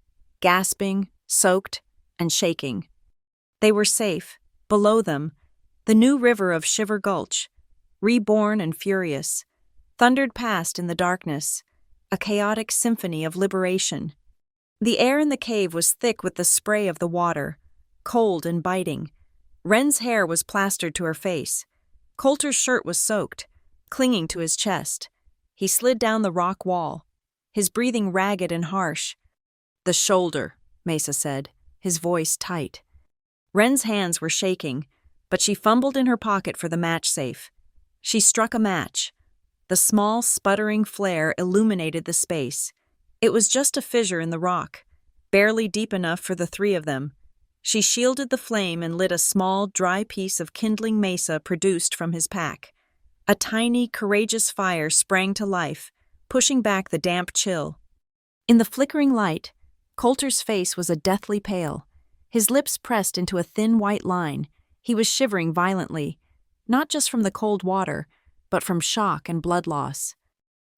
gasping, soaked, and shaking. They were safe. Below them, the new river of Shiver Gulch, reborn and furious, thundered past in the darkness, a chaotic symphony of liberation. The air in the cave was thick with the spray of the water, cold and biting. Wren's hair was plastered to her face. Coulter's shirt was soaked, clinging to his chest. He slid down the rock wall, his breathing ragged and harsh. "The shoulder," Mesa said, his voice tight. Wren's hands were shaking, but she fumbled in her pocket for the match safe. She struck a match. The small, sputtering flare illuminated the space. It was just a fissure in the rock, barely deep enough for the three of them. She shielded the flame and lit a small, dry piece of kindling Mesa produced from his pack. A tiny, courageous fire sprang to life, pushing back the damp chill. In the flickering light, Coulter's face was a deathly pale. His lips pressed into a thin white line. He was shivering violently, not just from the cold water, but from shock and blood loss.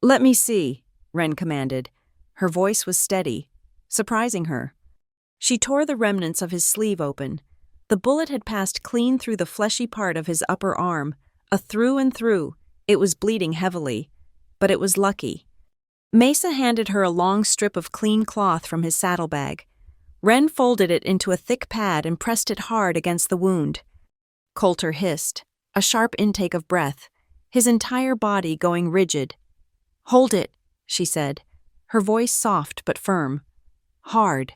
"Let me see," Wren commanded. Her voice was steady, surprising her. She tore the remnants of his sleeve open. The bullet had passed clean through the fleshy part of his upper arm, a through and through. It was bleeding heavily, but it was lucky. Mesa handed her a long strip of clean cloth from his saddlebag. Wren folded it into a thick pad and pressed it hard against the wound. Coulter hissed, a sharp intake of breath, his entire body going rigid. "Hold it," she said, her voice soft but firm. "Hard."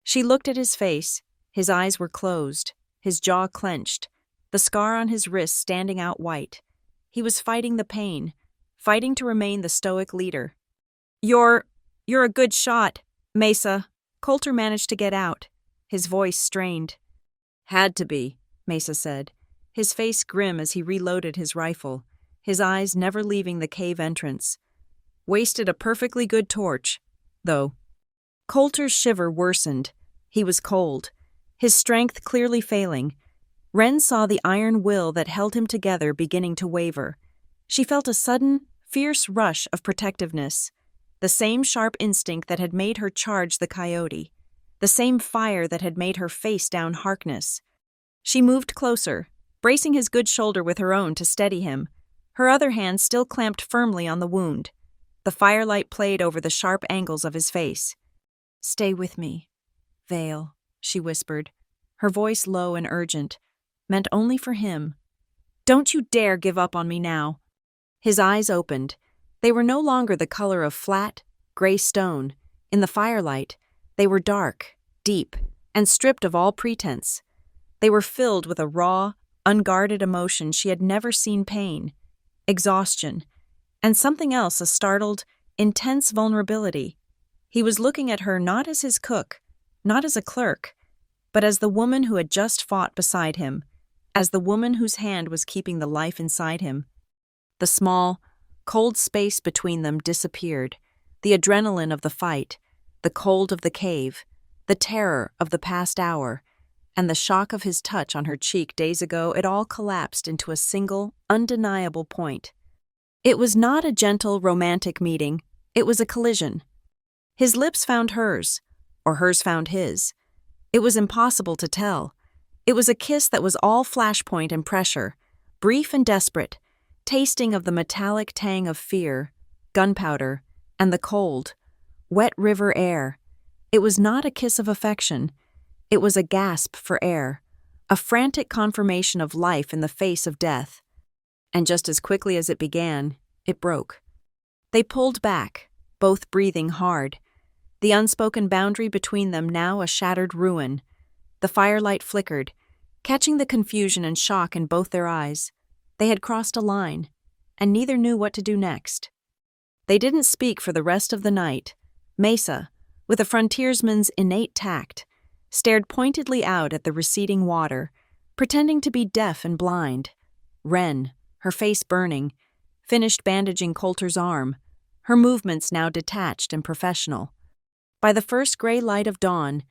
She looked at his face. His eyes were closed, his jaw clenched, the scar on his wrist standing out white. He was fighting the pain, fighting to remain the stoic leader. You're a good shot, Mesa." Coulter managed to get out, his voice strained. "Had to be," Mesa said, his face grim as he reloaded his rifle, his eyes never leaving the cave entrance. "Wasted a perfectly good torch, though." Coulter's shiver worsened. He was cold, his strength clearly failing. Wren saw the iron will that held him together beginning to waver. She felt a sudden, fierce rush of protectiveness, the same sharp instinct that had made her charge the coyote, the same fire that had made her face down Harkness. She moved closer, bracing his good shoulder with her own to steady him, her other hand still clamped firmly on the wound. The firelight played over the sharp angles of his face. "Stay with me, Vale," she whispered, her voice low and urgent, meant only for him. "Don't you dare give up on me now." His eyes opened. They were no longer the color of flat, gray stone. In the firelight, they were dark, deep, and stripped of all pretense. They were filled with a raw, unguarded emotion she had never seen: pain, exhaustion, and something else, a startled, intense vulnerability. He was looking at her not as his cook, not as a clerk, but as the woman who had just fought beside him, as the woman whose hand was keeping the life inside him. The small, cold space between them disappeared, the adrenaline of the fight, the cold of the cave, the terror of the past hour, and the shock of his touch on her cheek days ago. It all collapsed into a single, undeniable point. It was not a gentle, romantic meeting. It was a collision. His lips found hers, or hers found his. It was impossible to tell. It was a kiss that was all flashpoint and pressure, brief and desperate, tasting of the metallic tang of fear, gunpowder, and the cold, wet river air. It was not a kiss of affection. It was a gasp for air, a frantic confirmation of life in the face of death. And just as quickly as it began, it broke. They pulled back, both breathing hard. The unspoken boundary between them now a shattered ruin. The firelight flickered, catching the confusion and shock in both their eyes. They had crossed a line, and neither knew what to do next. They didn't speak for the rest of the night. Mesa, with a frontiersman's innate tact, stared pointedly out at the receding water, pretending to be deaf and blind. Wren, her face burning, finished bandaging Coulter's arm, her movements now detached and professional. By the first gray light of dawn,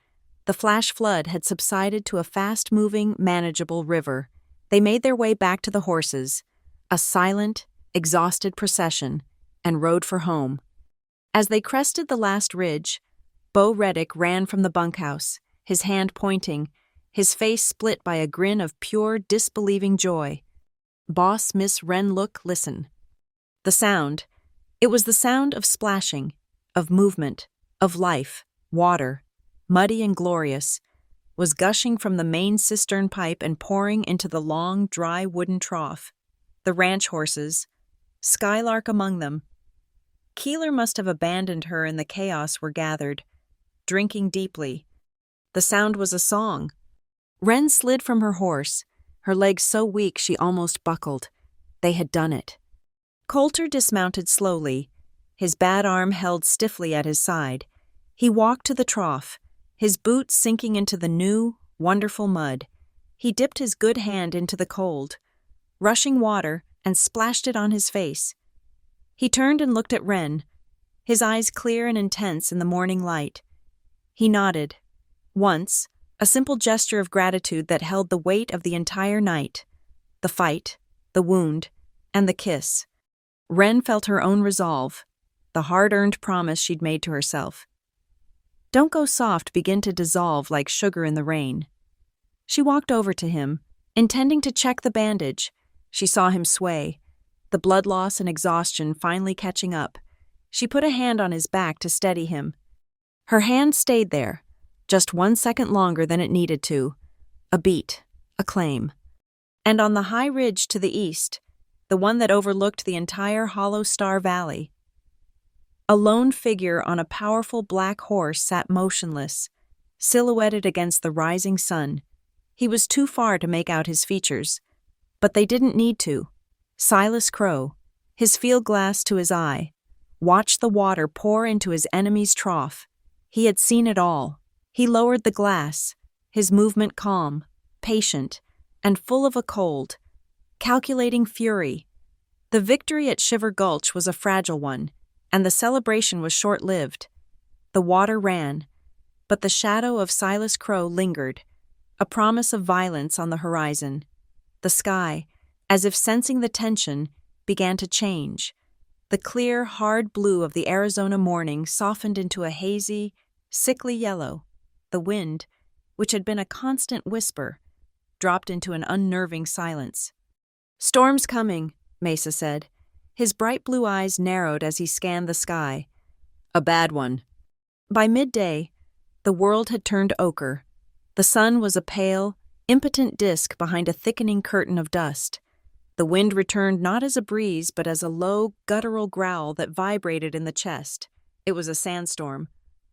the flash flood had subsided to a fast-moving, manageable river. They made their way back to the horses, a silent, exhausted procession, and rode for home. As they crested the last ridge, Bo Reddick ran from the bunkhouse, his hand pointing, his face split by a grin of pure, disbelieving joy. "Boss, Miss Wren, look, listen." The sound, it was the sound of splashing, of movement, of life, water, muddy and glorious, was gushing from the main cistern pipe and pouring into the long, dry wooden trough. The ranch horses, Skylark among them. Keeler must have abandoned her in the chaos, were gathered, drinking deeply. The sound was a song. Wren slid from her horse, her legs so weak she almost buckled. They had done it. Coulter dismounted slowly, his bad arm held stiffly at his side. He walked to the trough, his boots sinking into the new, wonderful mud. He dipped his good hand into the cold, rushing water, and splashed it on his face. He turned and looked at Wren, his eyes clear and intense in the morning light. He nodded. Once, a simple gesture of gratitude that held the weight of the entire night. The fight, the wound, and the kiss. Wren felt her own resolve, the hard-earned promise she'd made to herself. Don't go soft begin to dissolve like sugar in the rain. She walked over to him, intending to check the bandage. She saw him sway, the blood loss and exhaustion finally catching up. She put a hand on his back to steady him. Her hand stayed there, just 1 second longer than it needed to. A beat, a claim. And on the high ridge to the east, the one that overlooked the entire Hollow Star Valley, a lone figure on a powerful black horse sat motionless, silhouetted against the rising sun. He was too far to make out his features, but they didn't need to. Silas Crow, his field glass to his eye, watched the water pour into his enemy's trough. He had seen it all. He lowered the glass, his movement calm, patient, and full of a cold, calculating fury. The victory at Shiver Gulch was a fragile one, and the celebration was short-lived. The water ran, but the shadow of Silas Crow lingered, a promise of violence on the horizon. The sky, as if sensing the tension, began to change. The clear, hard blue of the Arizona morning softened into a hazy, sickly yellow. The wind, which had been a constant whisper, dropped into an unnerving silence. "Storm's coming," Mesa said. His bright blue eyes narrowed as he scanned the sky. "A bad one." By midday, the world had turned ochre. The sun was a pale, impotent disk behind a thickening curtain of dust. The wind returned not as a breeze but as a low, guttural growl that vibrated in the chest. It was a sandstorm.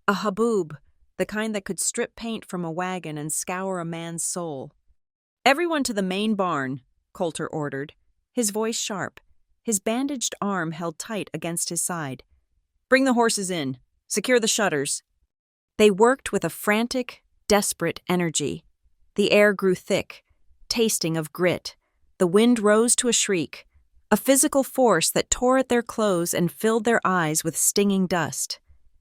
A haboob, the kind that could strip paint from a wagon and scour a man's soul. "Everyone to the main barn," Coulter ordered, his voice sharp, his bandaged arm held tight against his side. "Bring the horses in. Secure the shutters." They worked with a frantic, desperate energy. The air grew thick, tasting of grit. The wind rose to a shriek, a physical force that tore at their clothes and filled their eyes with stinging dust.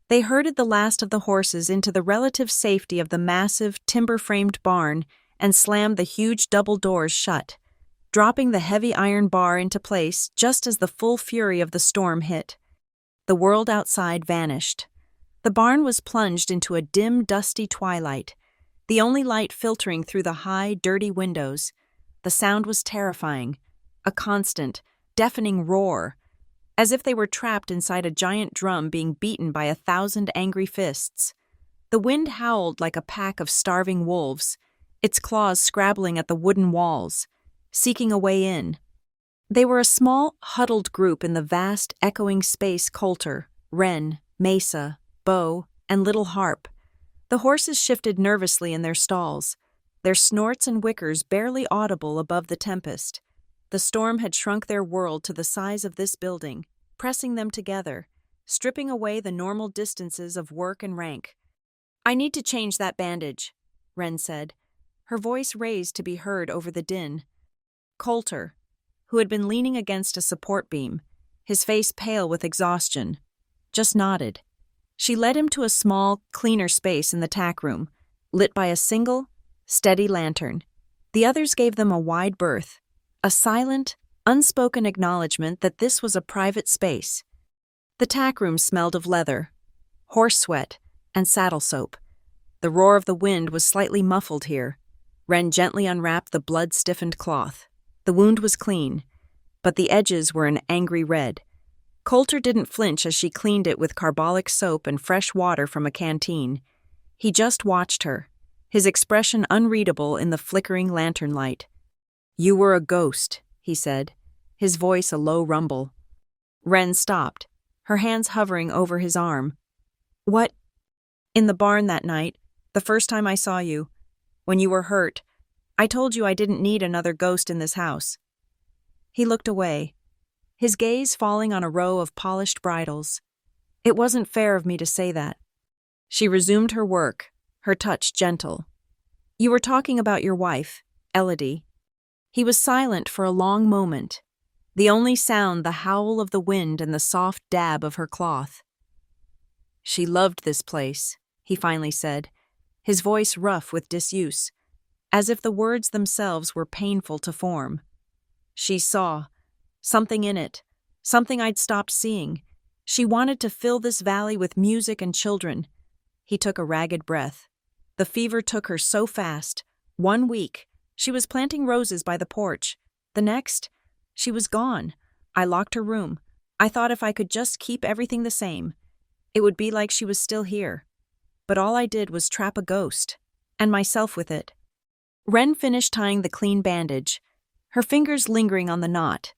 They herded the last of the horses into the relative safety of the massive, timber-framed barn and slammed the huge double doors shut, dropping the heavy iron bar into place just as the full fury of the storm hit. The world outside vanished. The barn was plunged into a dim, dusty twilight, the only light filtering through the high, dirty windows. The sound was terrifying, a constant, deafening roar, as if they were trapped inside a giant drum being beaten by 1,000 angry fists. The wind howled like a pack of starving wolves, its claws scrabbling at the wooden walls, seeking a way in. They were a small, huddled group in the vast, echoing space Coulter, Wren, Mesa, Bo, and Little Harp. The horses shifted nervously in their stalls, their snorts and whickers barely audible above the tempest. The storm had shrunk their world to the size of this building, pressing them together, stripping away the normal distances of work and rank. "I need to change that bandage," Wren said. her voice raised to be heard over the din. Coulter, who had been leaning against a support beam, his face pale with exhaustion, just nodded. She led him to a small, cleaner space in the tack room, lit by a single, steady lantern. The others gave them a wide berth, a silent, unspoken acknowledgement that this was a private space. The tack room smelled of leather, horse sweat, and saddle soap. The roar of the wind was slightly muffled here. Wren gently unwrapped the blood-stiffened cloth. The wound was clean, but the edges were an angry red. Coulter didn't flinch as she cleaned it with carbolic soap and fresh water from a canteen. He just watched her, his expression unreadable in the flickering lantern light. "You were a ghost," he said, his voice a low rumble. Wren stopped, her hands hovering over his arm. "What?" "In the barn that night, the first time I saw you, when you were hurt, I told you I didn't need another ghost in this house." He looked away, his gaze falling on a row of polished bridles. "It wasn't fair of me to say that." She resumed her work, her touch gentle. "You were talking about your wife, Elodie." He was silent for a long moment, the only sound the howl of the wind and the soft dab of her cloth. "She loved this place," he finally said, his voice rough with disuse, as if the words themselves were painful to form. "She saw something in it, something I'd stopped seeing. She wanted to fill this valley with music and children." He took a ragged breath. "The fever took her so fast. 1 week, she was planting roses by the porch. The next, she was gone. I locked her room. I thought if I could just keep everything the same, it would be like she was still here. But all I did was trap a ghost, and myself with it." Wren finished tying the clean bandage, her fingers lingering on the knot.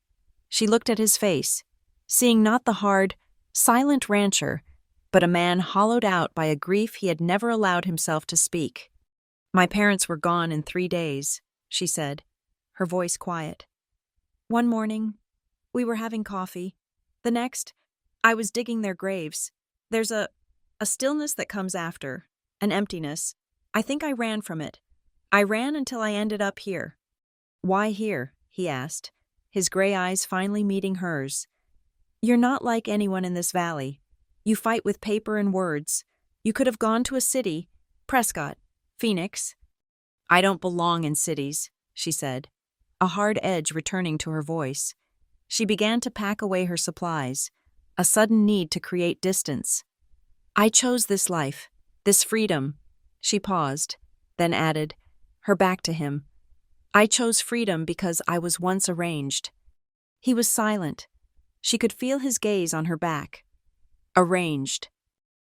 She looked at his face, seeing not the hard, silent rancher, but a man hollowed out by a grief he had never allowed himself to speak. "My parents were gone in 3 days," she said, her voice quiet. "One morning, we were having coffee. The next, I was digging their graves. There's a stillness that comes after, an emptiness. I think I ran from it. I ran until I ended up here." "Why here?" he asked, his gray eyes finally meeting hers. "You're not like anyone in this valley. You fight with paper and words. You could have gone to a city, Prescott, Phoenix." "I don't belong in cities," she said, a hard edge returning to her voice. She began to pack away her supplies, a sudden need to create distance. "I chose this life, this freedom." She paused, then added, her back to him, "I chose freedom because I was once arranged." He was silent. She could feel his gaze on her back. "Arranged."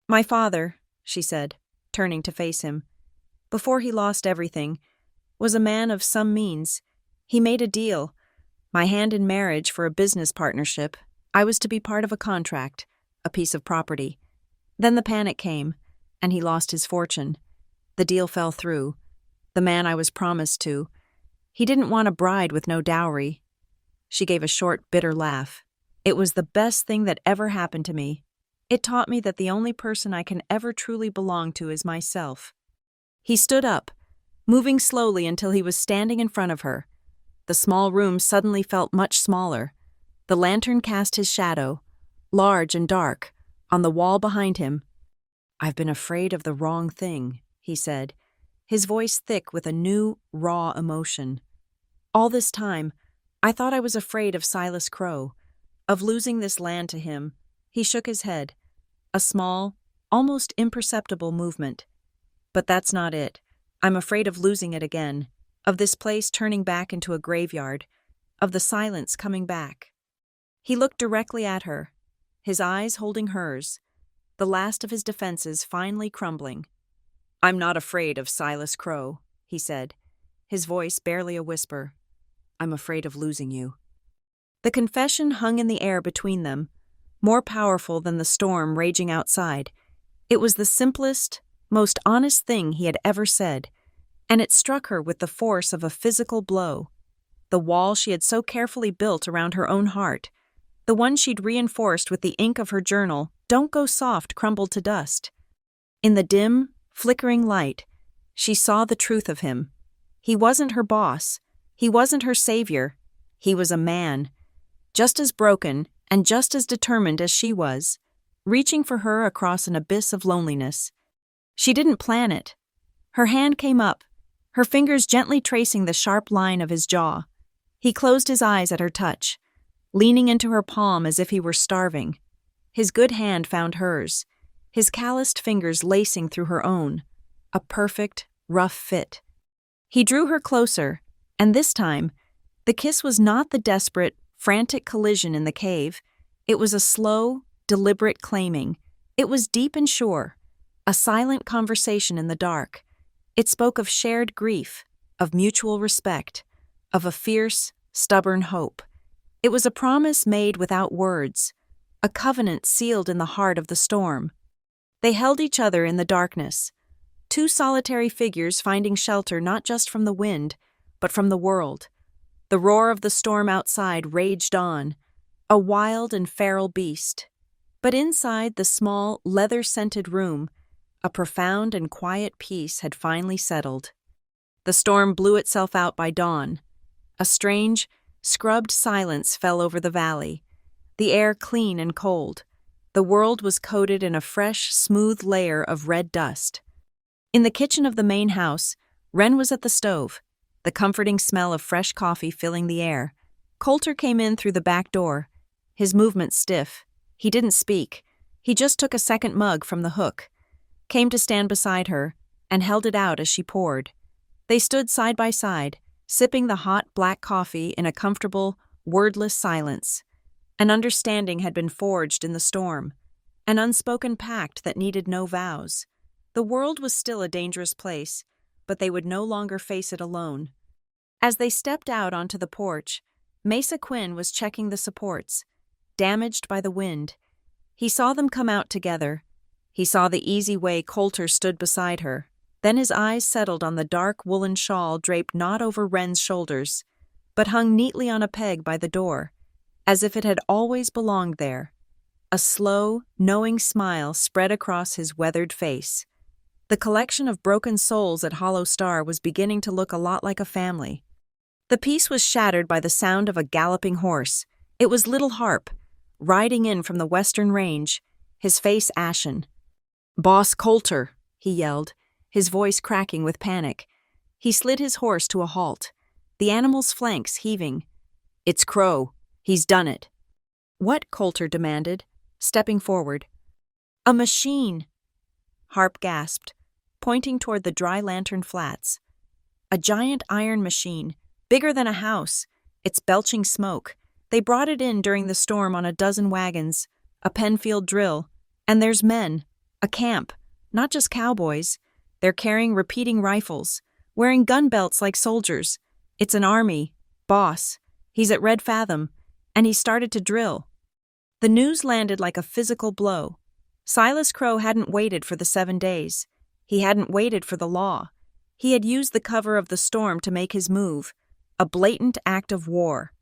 "My father," she said, turning to face him, "before he lost everything, was a man of some means. He made a deal, my hand in marriage for a business partnership. I was to be part of a contract, a piece of property. Then the panic came, and he lost his fortune. The deal fell through. The man I was promised to, he didn't want a bride with no dowry." She gave a short, bitter laugh. "It was the best thing that ever happened to me. It taught me that the only person I can ever truly belong to is myself." He stood up, moving slowly until he was standing in front of her. The small room suddenly felt much smaller. The lantern cast his shadow, large and dark, on the wall behind him. "I've been afraid of the wrong thing," he said, his voice thick with a new, raw emotion. "All this time, I thought I was afraid of Silas Crow, of losing this land to him." He shook his head, a small, almost imperceptible movement. "But that's not it. I'm afraid of losing it again, of this place turning back into a graveyard, of the silence coming back." He looked directly at her, his eyes holding hers, the last of his defenses finally crumbling. "I'm not afraid of Silas Crow," he said, his voice barely a whisper. "I'm afraid of losing you." The confession hung in the air between them, more powerful than the storm raging outside. It was the simplest, most honest thing he had ever said, and it struck her with the force of a physical blow. The wall she had so carefully built around her own heart, the one she'd reinforced with the ink of her journal, "Don't go soft," crumbled to dust. In the dim, flickering light, she saw the truth of him. He wasn't her boss. He wasn't her savior. He was a man, just as broken and just as determined as she was, reaching for her across an abyss of loneliness. She didn't plan it. Her hand came up, her fingers gently tracing the sharp line of his jaw. He closed his eyes at her touch, leaning into her palm as if he were starving. His good hand found hers, his calloused fingers lacing through her own, a perfect, rough fit. He drew her closer, and this time, the kiss was not the desperate, frantic collision in the cave. It was a slow, deliberate claiming. It was deep and sure, a silent conversation in the dark. It spoke of shared grief, of mutual respect, of a fierce, stubborn hope. It was a promise made without words, a covenant sealed in the heart of the storm. They held each other in the darkness, two solitary figures finding shelter not just from the wind, but from the world. The roar of the storm outside raged on, a wild and feral beast. But inside the small, leather-scented room, a profound and quiet peace had finally settled. The storm blew itself out by dawn. A strange, scrubbed silence fell over the valley, the air clean and cold. The world was coated in a fresh, smooth layer of red dust. In the kitchen of the main house, Wren was at the stove, the comforting smell of fresh coffee filling the air. Coulter came in through the back door, his movements stiff. He didn't speak. He just took a second mug from the hook, came to stand beside her, and held it out as she poured. They stood side by side, sipping the hot black coffee in a comfortable, wordless silence. An understanding had been forged in the storm, an unspoken pact that needed no vows. The world was still a dangerous place, but they would no longer face it alone. As they stepped out onto the porch, Mesa Quinn was checking the supports, damaged by the wind. He saw them come out together. He saw the easy way Coulter stood beside her. Then his eyes settled on the dark woolen shawl draped not over Wren's shoulders, but hung neatly on a peg by the door, as if it had always belonged there. A slow, knowing smile spread across his weathered face. The collection of broken souls at Hollow Star was beginning to look a lot like a family. The peace was shattered by the sound of a galloping horse. It was Little Harp, riding in from the western range, his face ashen. "Boss Coulter," he yelled, his voice cracking with panic. He slid his horse to a halt, the animal's flanks heaving. "It's Crow. He's done it." "What?" Coulter demanded, stepping forward. "A machine," Harp gasped, pointing toward the dry lantern flats. "A giant iron machine, bigger than a house. It's belching smoke. They brought it in during the storm on a dozen wagons, a Penfield drill. And there's men, a camp, not just cowboys. They're carrying repeating rifles, wearing gun belts like soldiers. It's an army. Boss. He's at Red Fathom, and he started to drill." The news landed like a physical blow. Silas Crow hadn't waited for the 7 days. He hadn't waited for the law. He had used the cover of the storm to make his move, a blatant act of war.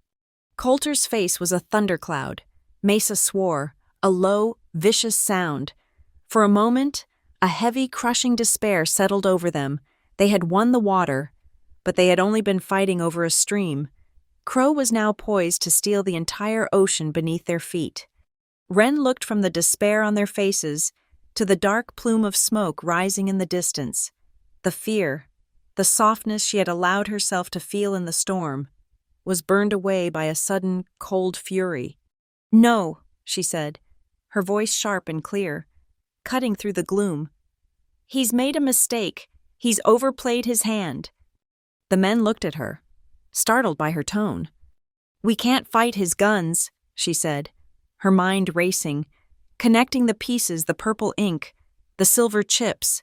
Coulter's face was a thundercloud. Mesa swore, a low, vicious sound. For a moment, a heavy, crushing despair settled over them. They had won the water, but they had only been fighting over a stream. Crow was now poised to steal the entire ocean beneath their feet. Wren looked from the despair on their faces to the dark plume of smoke rising in the distance. The fear, the softness she had allowed herself to feel in the storm, was burned away by a sudden, cold fury. "No," she said, her voice sharp and clear, cutting through the gloom. "He's made a mistake. He's overplayed his hand." The men looked at her, startled by her tone. "We can't fight his guns," she said, her mind racing, connecting the pieces, the purple ink, the silver chips,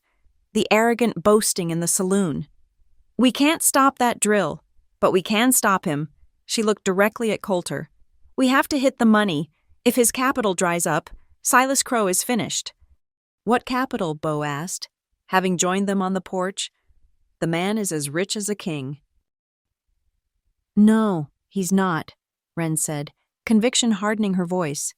the arrogant boasting in the saloon. "We can't stop that drill, but we can stop him." She looked directly at Coulter. "We have to hit the money. If his capital dries up, Silas Crow is finished." "What capital?" Bo asked, having joined them on the porch. "The man is as rich as a king." "No, he's not," Wren said, conviction hardening her voice.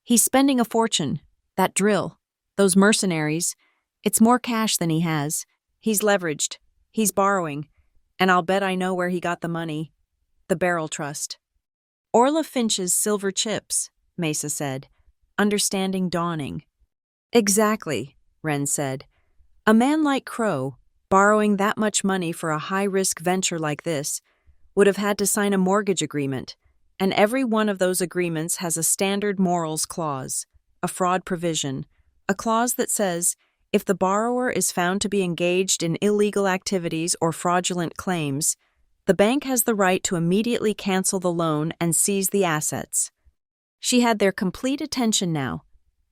"He's spending a fortune. That drill. Those mercenaries. It's more cash than he has. He's leveraged. He's borrowing. And I'll bet I know where he got the money. The Barrel Trust. Orla Finch's silver chips, Mesa said, understanding dawning. Exactly, Wren said. A man like Crow, borrowing that much money for a high-risk venture like this, would have had to sign a mortgage agreement, and every one of those agreements has a standard morals clause, a fraud provision, a clause that says if the borrower is found to be engaged in illegal activities or fraudulent claims, the bank has the right to immediately cancel the loan and seize the assets. She had their complete attention now.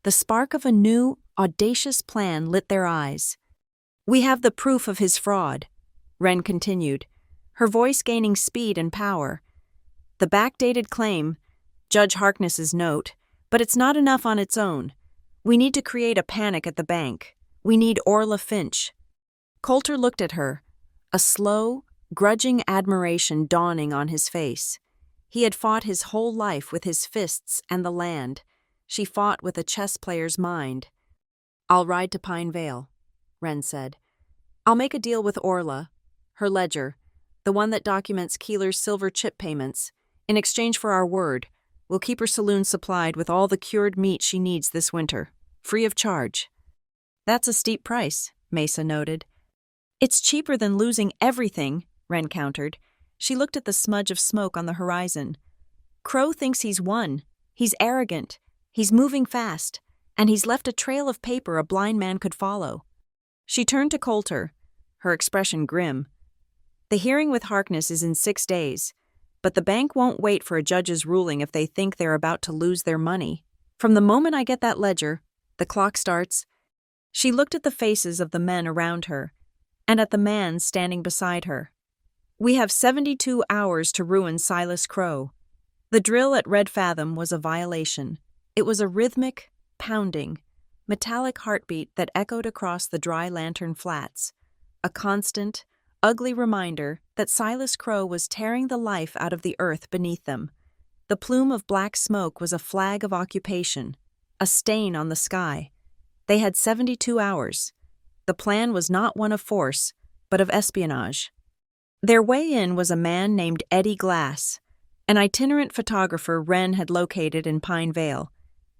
The spark of a new, audacious plan lit their eyes. We have the proof of his fraud, Wren continued, her voice gaining speed and power. The backdated claim, Judge Harkness's note, but it's not enough on its own. We need to create a panic at the bank. We need Orla Finch. Coulter looked at her, a slow, grudging admiration dawning on his face. He had fought his whole life with his fists and the land. She fought with a chess player's mind. I'll ride to Pine Vale, Wren said. I'll make a deal with Orla, her ledger, the one that documents Keeler's silver chip payments. In exchange for our word, we'll keep her saloon supplied with all the cured meat she needs this winter, free of charge. That's a steep price, Mesa noted. It's cheaper than losing everything, Wren countered. She looked at the smudge of smoke on the horizon. Crow thinks he's won. He's arrogant. He's moving fast. And he's left a trail of paper a blind man could follow. She turned to Coulter, her expression grim. The hearing with Harkness is in 6 days, but the bank won't wait for a judge's ruling if they think they're about to lose their money. From the moment I get that ledger, the clock starts. She looked at the faces of the men around her, and at the man standing beside her. We have 72 hours to ruin Silas Crow. The drill at Red Fathom was a violation. It was a rhythmic, pounding, metallic heartbeat that echoed across the dry lantern flats, a constant, ugly reminder that Silas Crow was tearing the life out of the earth beneath them. The plume of black smoke was a flag of occupation, a stain on the sky. They had 72 hours. The plan was not one of force, but of espionage. Their way in was a man named Eddie Glass, an itinerant photographer Wren had located in Pine Vale.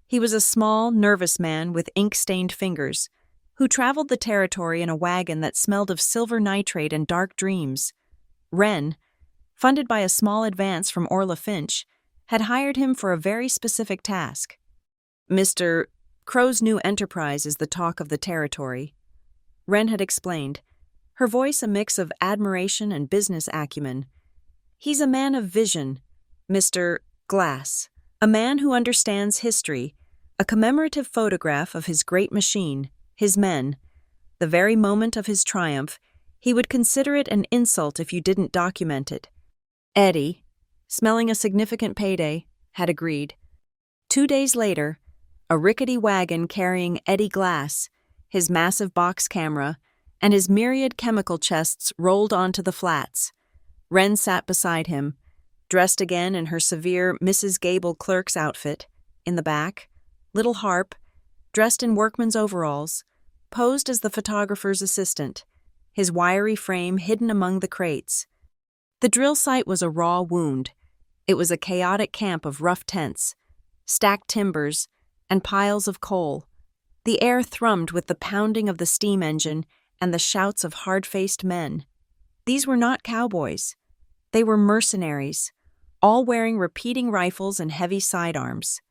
He was a small, nervous man with ink-stained fingers, who traveled the territory in a wagon that smelled of silver nitrate and dark dreams. Wren, funded by a small advance from Orla Finch, had hired him for a very specific task. Mr. Crow's new enterprise is the talk of the territory, Wren had explained, her voice a mix of admiration and business acumen. He's a man of vision, Mr. Glass, a man who understands history, a commemorative photograph of his great machine, his men. The very moment of his triumph, he would consider it an insult if you didn't document it. Eddie, smelling a significant payday, had agreed. 2 days later, a rickety wagon carrying Eddie Glass, his massive box camera, and his myriad chemical chests rolled onto the flats. Wren sat beside him, dressed again in her severe Mrs. Gable clerk's outfit. In the back, little Harp, dressed in workman's overalls, posed as the photographer's assistant, his wiry frame hidden among the crates. The drill site was a raw wound. It was a chaotic camp of rough tents, stacked timbers, and piles of coal. The air thrummed with the pounding of the steam engine and the shouts of hard-faced men. These were not cowboys. They were mercenaries, all wearing repeating rifles and heavy sidearms.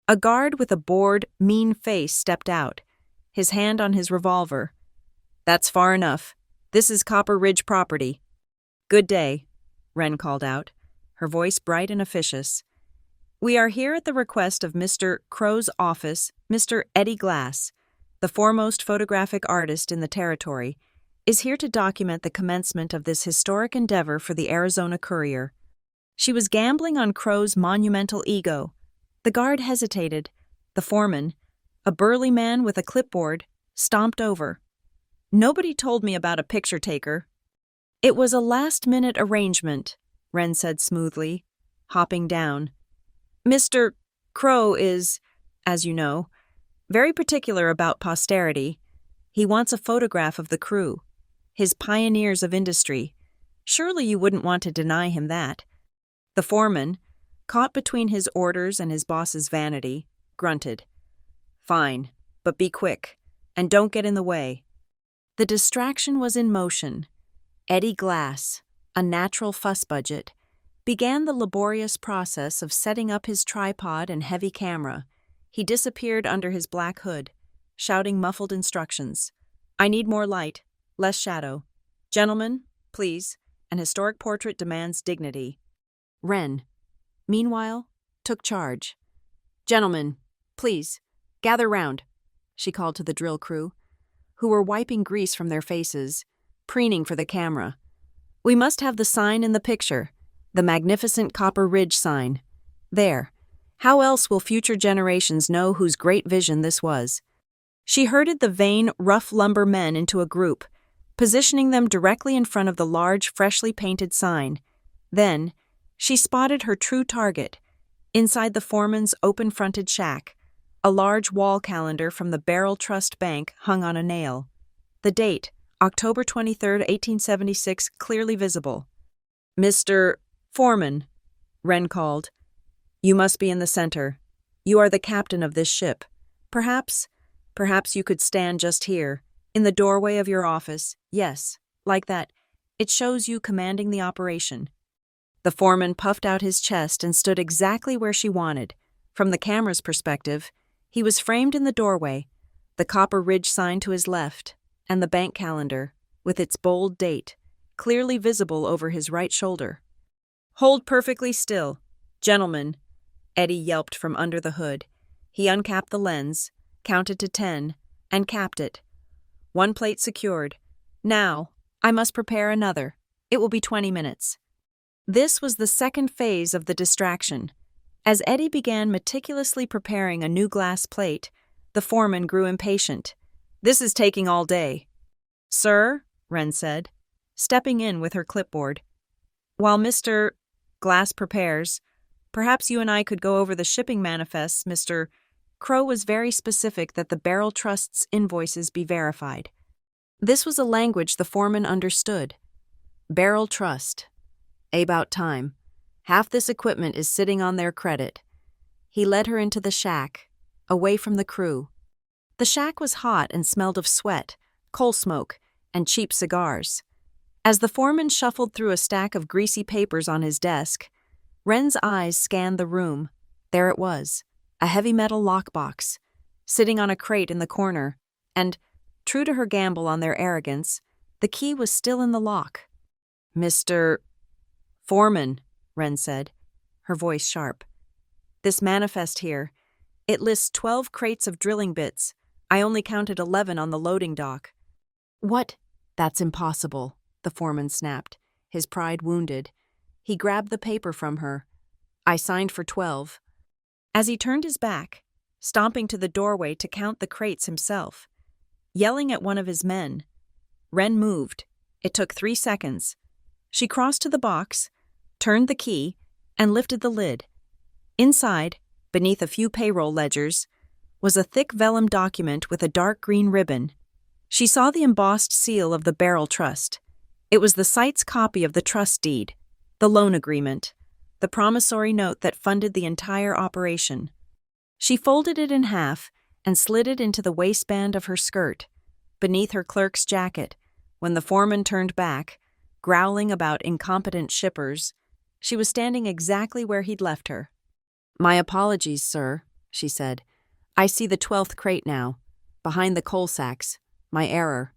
A guard with a bored, mean face stepped out, his hand on his revolver. "That's far enough. This is Copper Ridge property." "Good day," Wren called out, her voice bright and officious. "We are here at the request of Mr. Crow's office. Mr. Eddie Glass, the foremost photographic artist in the territory, is here to document the commencement of this historic endeavor for the Arizona Courier." She was gambling on Crow's monumental ego. The guard hesitated. The foreman, a burly man with a clipboard, stomped over. "Nobody told me about a picture taker." "It was a last-minute arrangement," Wren said smoothly, hopping down. "Mr. Crow is, as you know, very particular about posterity. He wants a photograph of the crew, his pioneers of industry." Surely you wouldn't want to deny him that. The foreman, caught between his orders and his boss's vanity, grunted. Fine, but be quick, and don't get in the way. The distraction was in motion. Eddie Glass, a natural fuss budget, began the laborious process of setting up his tripod and heavy camera. He disappeared under his black hood, shouting muffled instructions. I need more light, less shadow. Gentlemen, please, an historic portrait demands dignity. Wren, meanwhile, took charge. Gentlemen, please, gather round, she called to the drill crew, who were wiping grease from their faces, preening for the camera. We must have the sign in the picture, the magnificent Copper Ridge sign. There. How else will future generations know whose great vision this was? She herded the vain, rough lumber men into a group, positioning them directly in front of the large, freshly painted sign. Then, she spotted her true target, inside the foreman's open-fronted shack. A large wall calendar from the Barrel Trust Bank hung on a nail. The date, October 23, 1876, clearly visible. Mr. Foreman, Wren called. You must be in the center. You are the captain of this ship. Perhaps you could stand just here, in the doorway of your office. Yes, like that. It shows you commanding the operation. The foreman puffed out his chest and stood exactly where she wanted. From the camera's perspective, he was framed in the doorway, the Copper Ridge sign to his left, and the bank calendar, with its bold date, clearly visible over his right shoulder. Hold perfectly still. Gentlemen, Eddie yelped from under the hood. He uncapped the lens, counted to 10, and capped it. One plate secured. Now, I must prepare another. It will be 20 minutes. This was the second phase of the distraction. As Eddie began meticulously preparing a new glass plate, the foreman grew impatient. This is taking all day. Sir, Wren said, stepping in with her clipboard. While Mr. Glass prepares, perhaps you and I could go over the shipping manifests. Mr. Crow was very specific that the Barrel Trust's invoices be verified. This was a language the foreman understood. Barrel Trust. About time. Half this equipment is sitting on their credit. He led her into the shack, away from the crew. The shack was hot and smelled of sweat, coal smoke, and cheap cigars. As the foreman shuffled through a stack of greasy papers on his desk, Wren's eyes scanned the room. There it was, a heavy metal lockbox, sitting on a crate in the corner, and, true to her gamble on their arrogance, the key was still in the lock. Mr. Foreman, Wren said, her voice sharp. This manifest here, it lists 12 crates of drilling bits. I only counted 11 on the loading dock. What? That's impossible, the foreman snapped, his pride wounded. He grabbed the paper from her. I signed for 12. As he turned his back, stomping to the doorway to count the crates himself, yelling at one of his men, Wren moved. It took 3 seconds. She crossed to the box, turned the key, and lifted the lid. Inside, beneath a few payroll ledgers, was a thick vellum document with a dark green ribbon. She saw the embossed seal of the Barrel Trust. It was the site's copy of the trust deed, the loan agreement, the promissory note that funded the entire operation. She folded it in half and slid it into the waistband of her skirt, beneath her clerk's jacket. When the foreman turned back, growling about incompetent shippers, she was standing exactly where he'd left her. My apologies, sir, she said. I see the 12th crate now, behind the coal sacks. My error.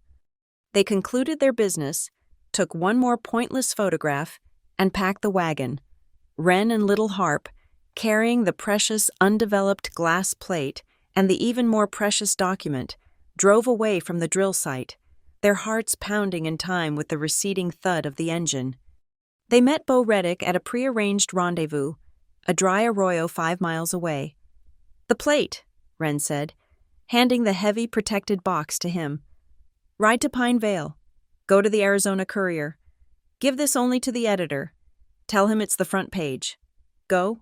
They concluded their business, took one more pointless photograph, and packed the wagon. Wren and Little Harp, carrying the precious undeveloped glass plate and the even more precious document, drove away from the drill site, their hearts pounding in time with the receding thud of the engine. They met Bo Reddick at a prearranged rendezvous, a dry arroyo 5 miles away. The plate, Wren said, handing the heavy protected box to him. Ride to Pine Vale. Go to the Arizona Courier. Give this only to the editor. Tell him it's the front page. Go.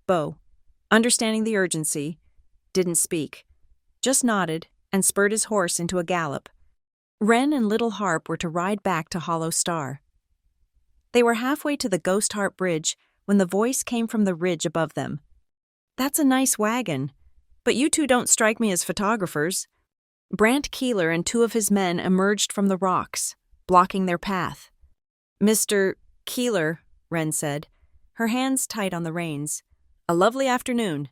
Bo, understanding the urgency, didn't speak, just nodded and spurred his horse into a gallop. Wren and Little Harp were to ride back to Hollow Star. They were halfway to the Ghost Heart Bridge when the voice came from the ridge above them. "That's a nice wagon, but you two don't strike me as photographers." Brant Keeler and two of his men emerged from the rocks, blocking their path. "Mr. Keeler," Wren said, her hands tight on the reins. "A lovely afternoon."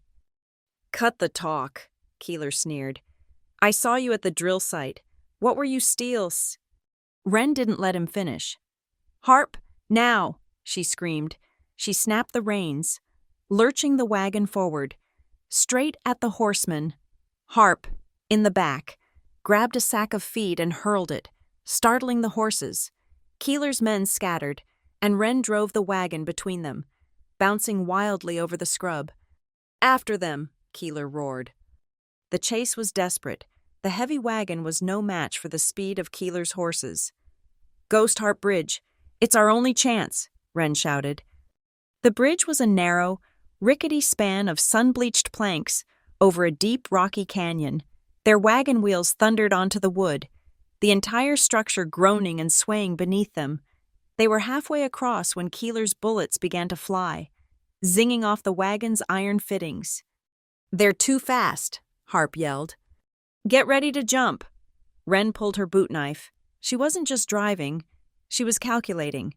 "Cut the talk," Keeler sneered. "I saw you at the drill site. What were you steals?" Wren didn't let him finish. "Harp, now!" she screamed. She snapped the reins, lurching the wagon forward, straight at the horseman. Harp, in the back, grabbed a sack of feed and hurled it, startling the horses. Keeler's men scattered, and Wren drove the wagon between them, bouncing wildly over the scrub. "After them!" Keeler roared. The chase was desperate. The heavy wagon was no match for the speed of Keeler's horses. "Ghost Heart Bridge! It's our only chance!" Wren shouted. The bridge was a narrow, rickety span of sun-bleached planks over a deep, rocky canyon. Their wagon wheels thundered onto the wood, the entire structure groaning and swaying beneath them. They were halfway across when Keeler's bullets began to fly, zinging off the wagon's iron fittings. "They're too fast," Harp yelled. "Get ready to jump." Wren pulled her boot knife. She wasn't just driving, she was calculating.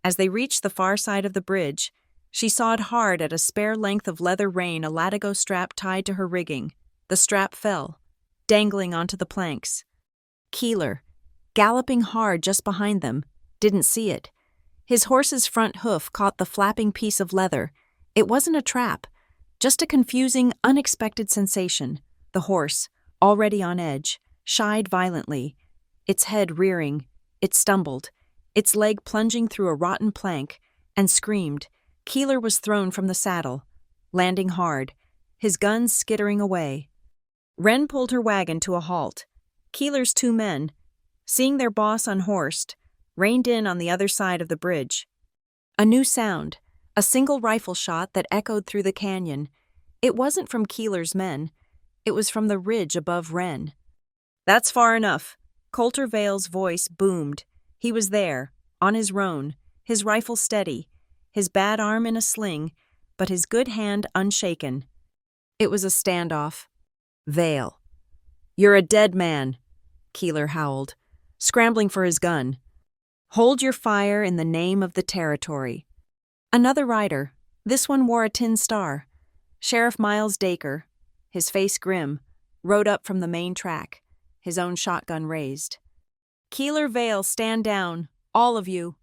As they reached the far side of the bridge, she sawed hard at a spare length of leather rein, a latigo strap tied to her rigging. The strap fell, dangling onto the planks. Keeler, galloping hard just behind them, didn't see it. His horse's front hoof caught the flapping piece of leather. It wasn't a trap, just a confusing, unexpected sensation. The horse, already on edge, shied violently, its head rearing. It stumbled, its leg plunging through a rotten plank, and screamed. Keeler was thrown from the saddle, landing hard, his guns skittering away. Wren pulled her wagon to a halt. Keeler's two men, seeing their boss unhorsed, reined in on the other side of the bridge. A new sound, a single rifle shot that echoed through the canyon. It wasn't from Keeler's men. It was from the ridge above Wren. "That's far enough." Coulter Vale's voice boomed. He was there, on his roan, his rifle steady, his bad arm in a sling, but his good hand unshaken. It was a standoff. "Vale, you're a dead man," Keeler howled, scrambling for his gun. "Hold your fire in the name of the territory." Another rider, this one wore a tin star. Sheriff Miles Dacre, his face grim, rode up from the main track, his own shotgun raised. "Keeler, Vale, stand down, all of you."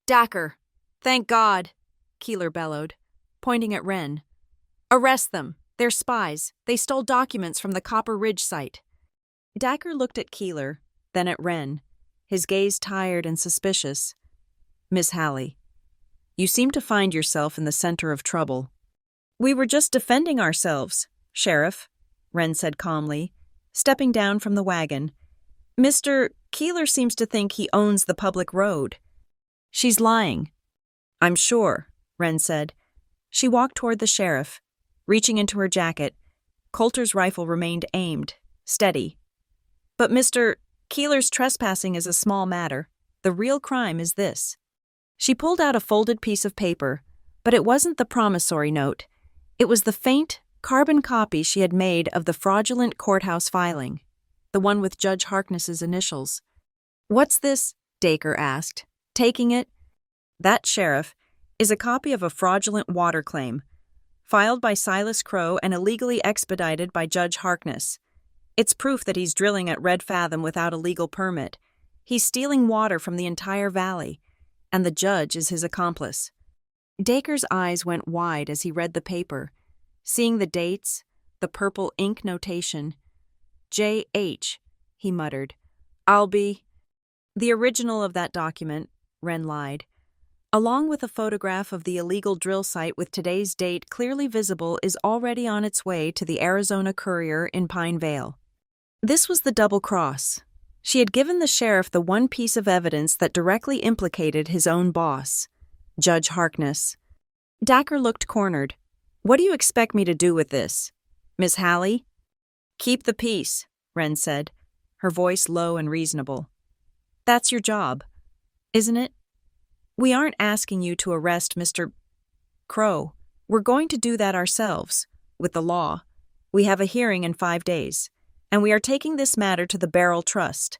"Dacre, thank God," Keeler bellowed, pointing at Wren. "Arrest them. They're spies. They stole documents from the Copper Ridge site." Dacre looked at Keeler, then at Wren, his gaze tired and suspicious. "Miss Hallie, you seem to find yourself in the center of trouble." "We were just defending ourselves, Sheriff," Wren said calmly, stepping down from the wagon. "Mr. Keeler seems to think he owns the public road." "She's lying." "I'm sure," Wren said. She walked toward the sheriff, reaching into her jacket. Coulter's rifle remained aimed, steady. "But Mr. Keeler's trespassing is a small matter. The real crime is this." She pulled out a folded piece of paper, but it wasn't the promissory note. It was the faint, carbon copy she had made of the fraudulent courthouse filing, the one with Judge Harkness's initials. "What's this?" Dacre asked, taking it. "That, Sheriff, is a copy of a fraudulent water claim, filed by Silas Crow and illegally expedited by Judge Harkness. It's proof that he's drilling at Red Fathom without a legal permit. He's stealing water from the entire valley, and the judge is his accomplice." Dacre's eyes went wide as he read the paper, seeing the dates, the purple ink notation. "J.H.," he muttered. "I'll be—" "The original of that document," Wren lied, "along with a photograph of the illegal drill site with today's date clearly visible, is already on its way to the Arizona Courier in Pine Vale." This was the double cross. She had given the sheriff the one piece of evidence that directly implicated his own boss, Judge Harkness. Dacre looked cornered. "What do you expect me to do with this, Miss Hallie?" "Keep the peace," Wren said, her voice low and reasonable. "That's your job, isn't it?" We aren't asking you to arrest Mr. Crow. We're going to do that ourselves, with the law. We have a hearing in 5 days, and we are taking this matter to the Barrel Trust.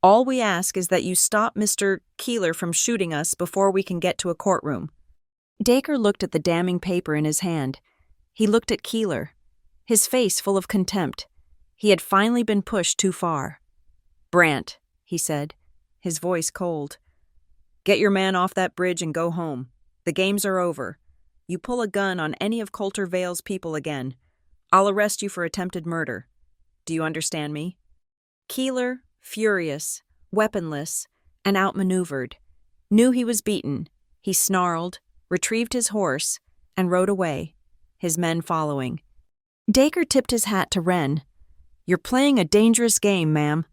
All we ask is that you stop Mr. Keeler from shooting us before we can get to a courtroom." Dacre looked at the damning paper in his hand. He looked at Keeler, his face full of contempt. He had finally been pushed too far. "Brant," he said, his voice cold, "get your man off that bridge and go home. The games are over. You pull a gun on any of Coulter Vale's people again, I'll arrest you for attempted murder. Do you understand me?" Keeler, furious, weaponless, and outmaneuvered, knew he was beaten. He snarled, retrieved his horse, and rode away, his men following. Dacre tipped his hat to Wren. "You're playing a dangerous game, ma'am."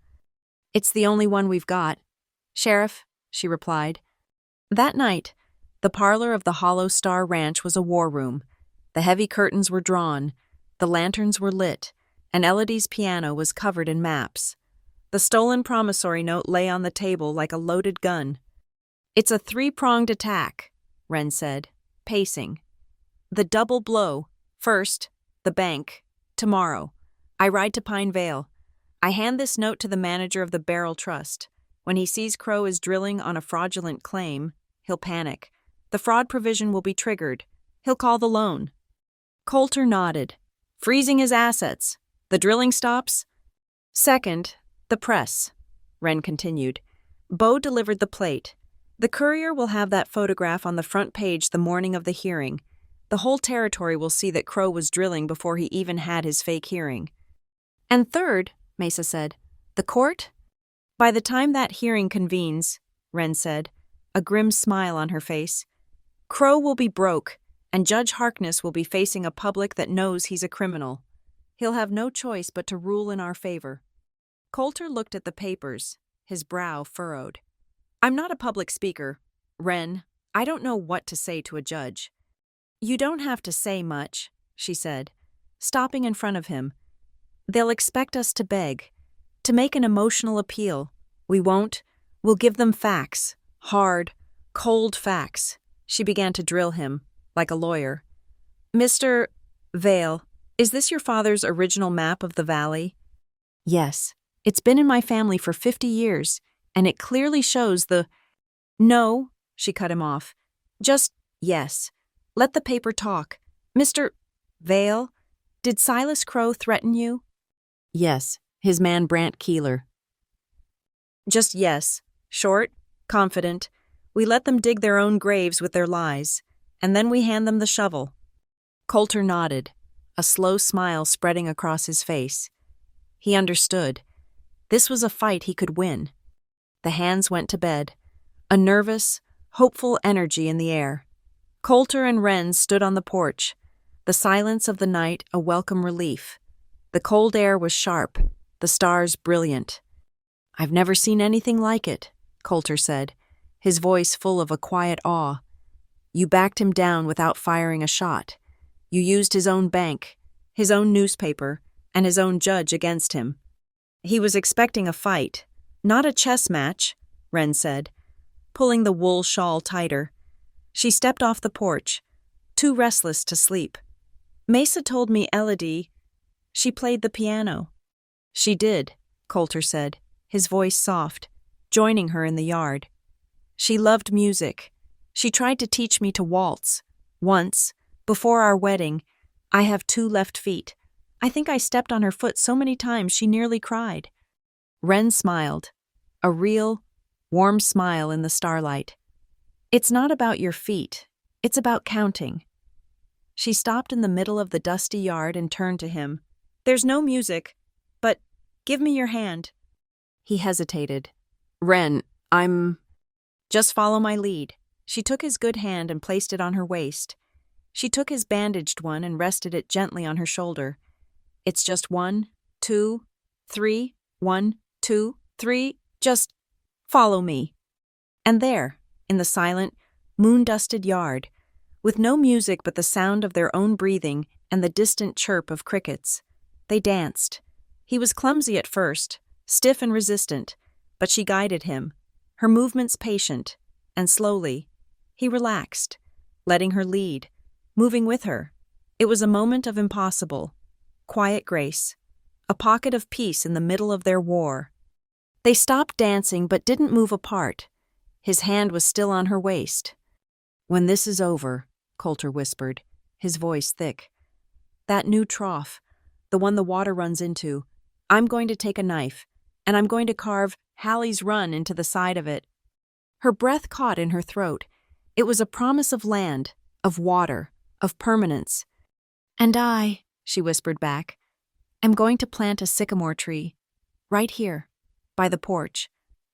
"It's the only one we've got, Sheriff," she replied. That night, the parlor of the Hollow Star Ranch was a war room. The heavy curtains were drawn, the lanterns were lit, and Elodie's piano was covered in maps. The stolen promissory note lay on the table like a loaded gun. "It's a 3-pronged attack," Wren said, pacing. "The double blow. First, the bank. Tomorrow, I ride to Pine Vale. I hand this note to the manager of the Barrel Trust. When he sees Crow is drilling on a fraudulent claim, he'll panic. The fraud provision will be triggered. He'll call the loan." Coulter nodded. "Freezing his assets. The drilling stops." "Second, the press," Wren continued. "Beau delivered the plate. The Courier will have that photograph on the front page the morning of the hearing. The whole territory will see that Crow was drilling before he even had his fake hearing." "And third," Mesa said, "the court?" "By the time that hearing convenes," Wren said, a grim smile on her face, "Crow will be broke, and Judge Harkness will be facing a public that knows he's a criminal. He'll have no choice but to rule in our favor." Coulter looked at the papers, his brow furrowed. "I'm not a public speaker. Wren, I don't know what to say to a judge." "You don't have to say much," she said, stopping in front of him. "They'll expect us to beg, to make an emotional appeal. We won't. We'll give them facts, hard, cold facts." She began to drill him, like a lawyer. "Mr. Vale, is this your father's original map of the valley?" "Yes. It's been in my family for 50 years, and it clearly shows the—" "No," she cut him off. "Just yes. Let the paper talk. Mr. Vale, did Silas Crow threaten you?" "Yes, his man Brant Keeler." "Just yes. Short, confident. We let them dig their own graves with their lies, and then we hand them the shovel." Coulter nodded, a slow smile spreading across his face. He understood. This was a fight he could win. The hands went to bed, a nervous, hopeful energy in the air. Coulter and Wren stood on the porch, the silence of the night a welcome relief. The cold air was sharp, the stars brilliant. "I've never seen anything like it," Coulter said, his voice full of a quiet awe. "You backed him down without firing a shot. You used his own bank, his own newspaper, and his own judge against him." "He was expecting a fight, not a chess match," Wren said, pulling the wool shawl tighter. She stepped off the porch, too restless to sleep. "Mesa told me Elodie, she played the piano." "She did," Coulter said, his voice soft, joining her in the yard. "She loved music. She tried to teach me to waltz. Once, before our wedding, I have 2 left feet. I think I stepped on her foot so many times she nearly cried." Wren smiled, a real, warm smile in the starlight. "It's not about your feet. It's about counting." She stopped in the middle of the dusty yard and turned to him. "There's no music, but give me your hand." He hesitated. "Wren, I'm—" "Just follow my lead." She took his good hand and placed it on her waist. She took his bandaged one and rested it gently on her shoulder. "It's just 1, 2, 3, 1, 2, 3, just follow me." And there, in the silent, moon-dusted yard, with no music but the sound of their own breathing and the distant chirp of crickets, they danced. He was clumsy at first, stiff and resistant, but she guided him, her movements patient, and slowly, He relaxed, letting her lead, moving with her. It was a moment of impossible, quiet grace, a pocket of peace in the middle of their war. They stopped dancing but didn't move apart. His hand was still on her waist. "When this is over," Coulter whispered, his voice thick. "That new trough, the one the water runs into, I'm going to take a knife, and I'm going to carve Hallie's Run into the side of it." Her breath caught in her throat. It was a promise of land, of water, of permanence. "And I," she whispered back, "am going to plant a sycamore tree, right here, by the porch,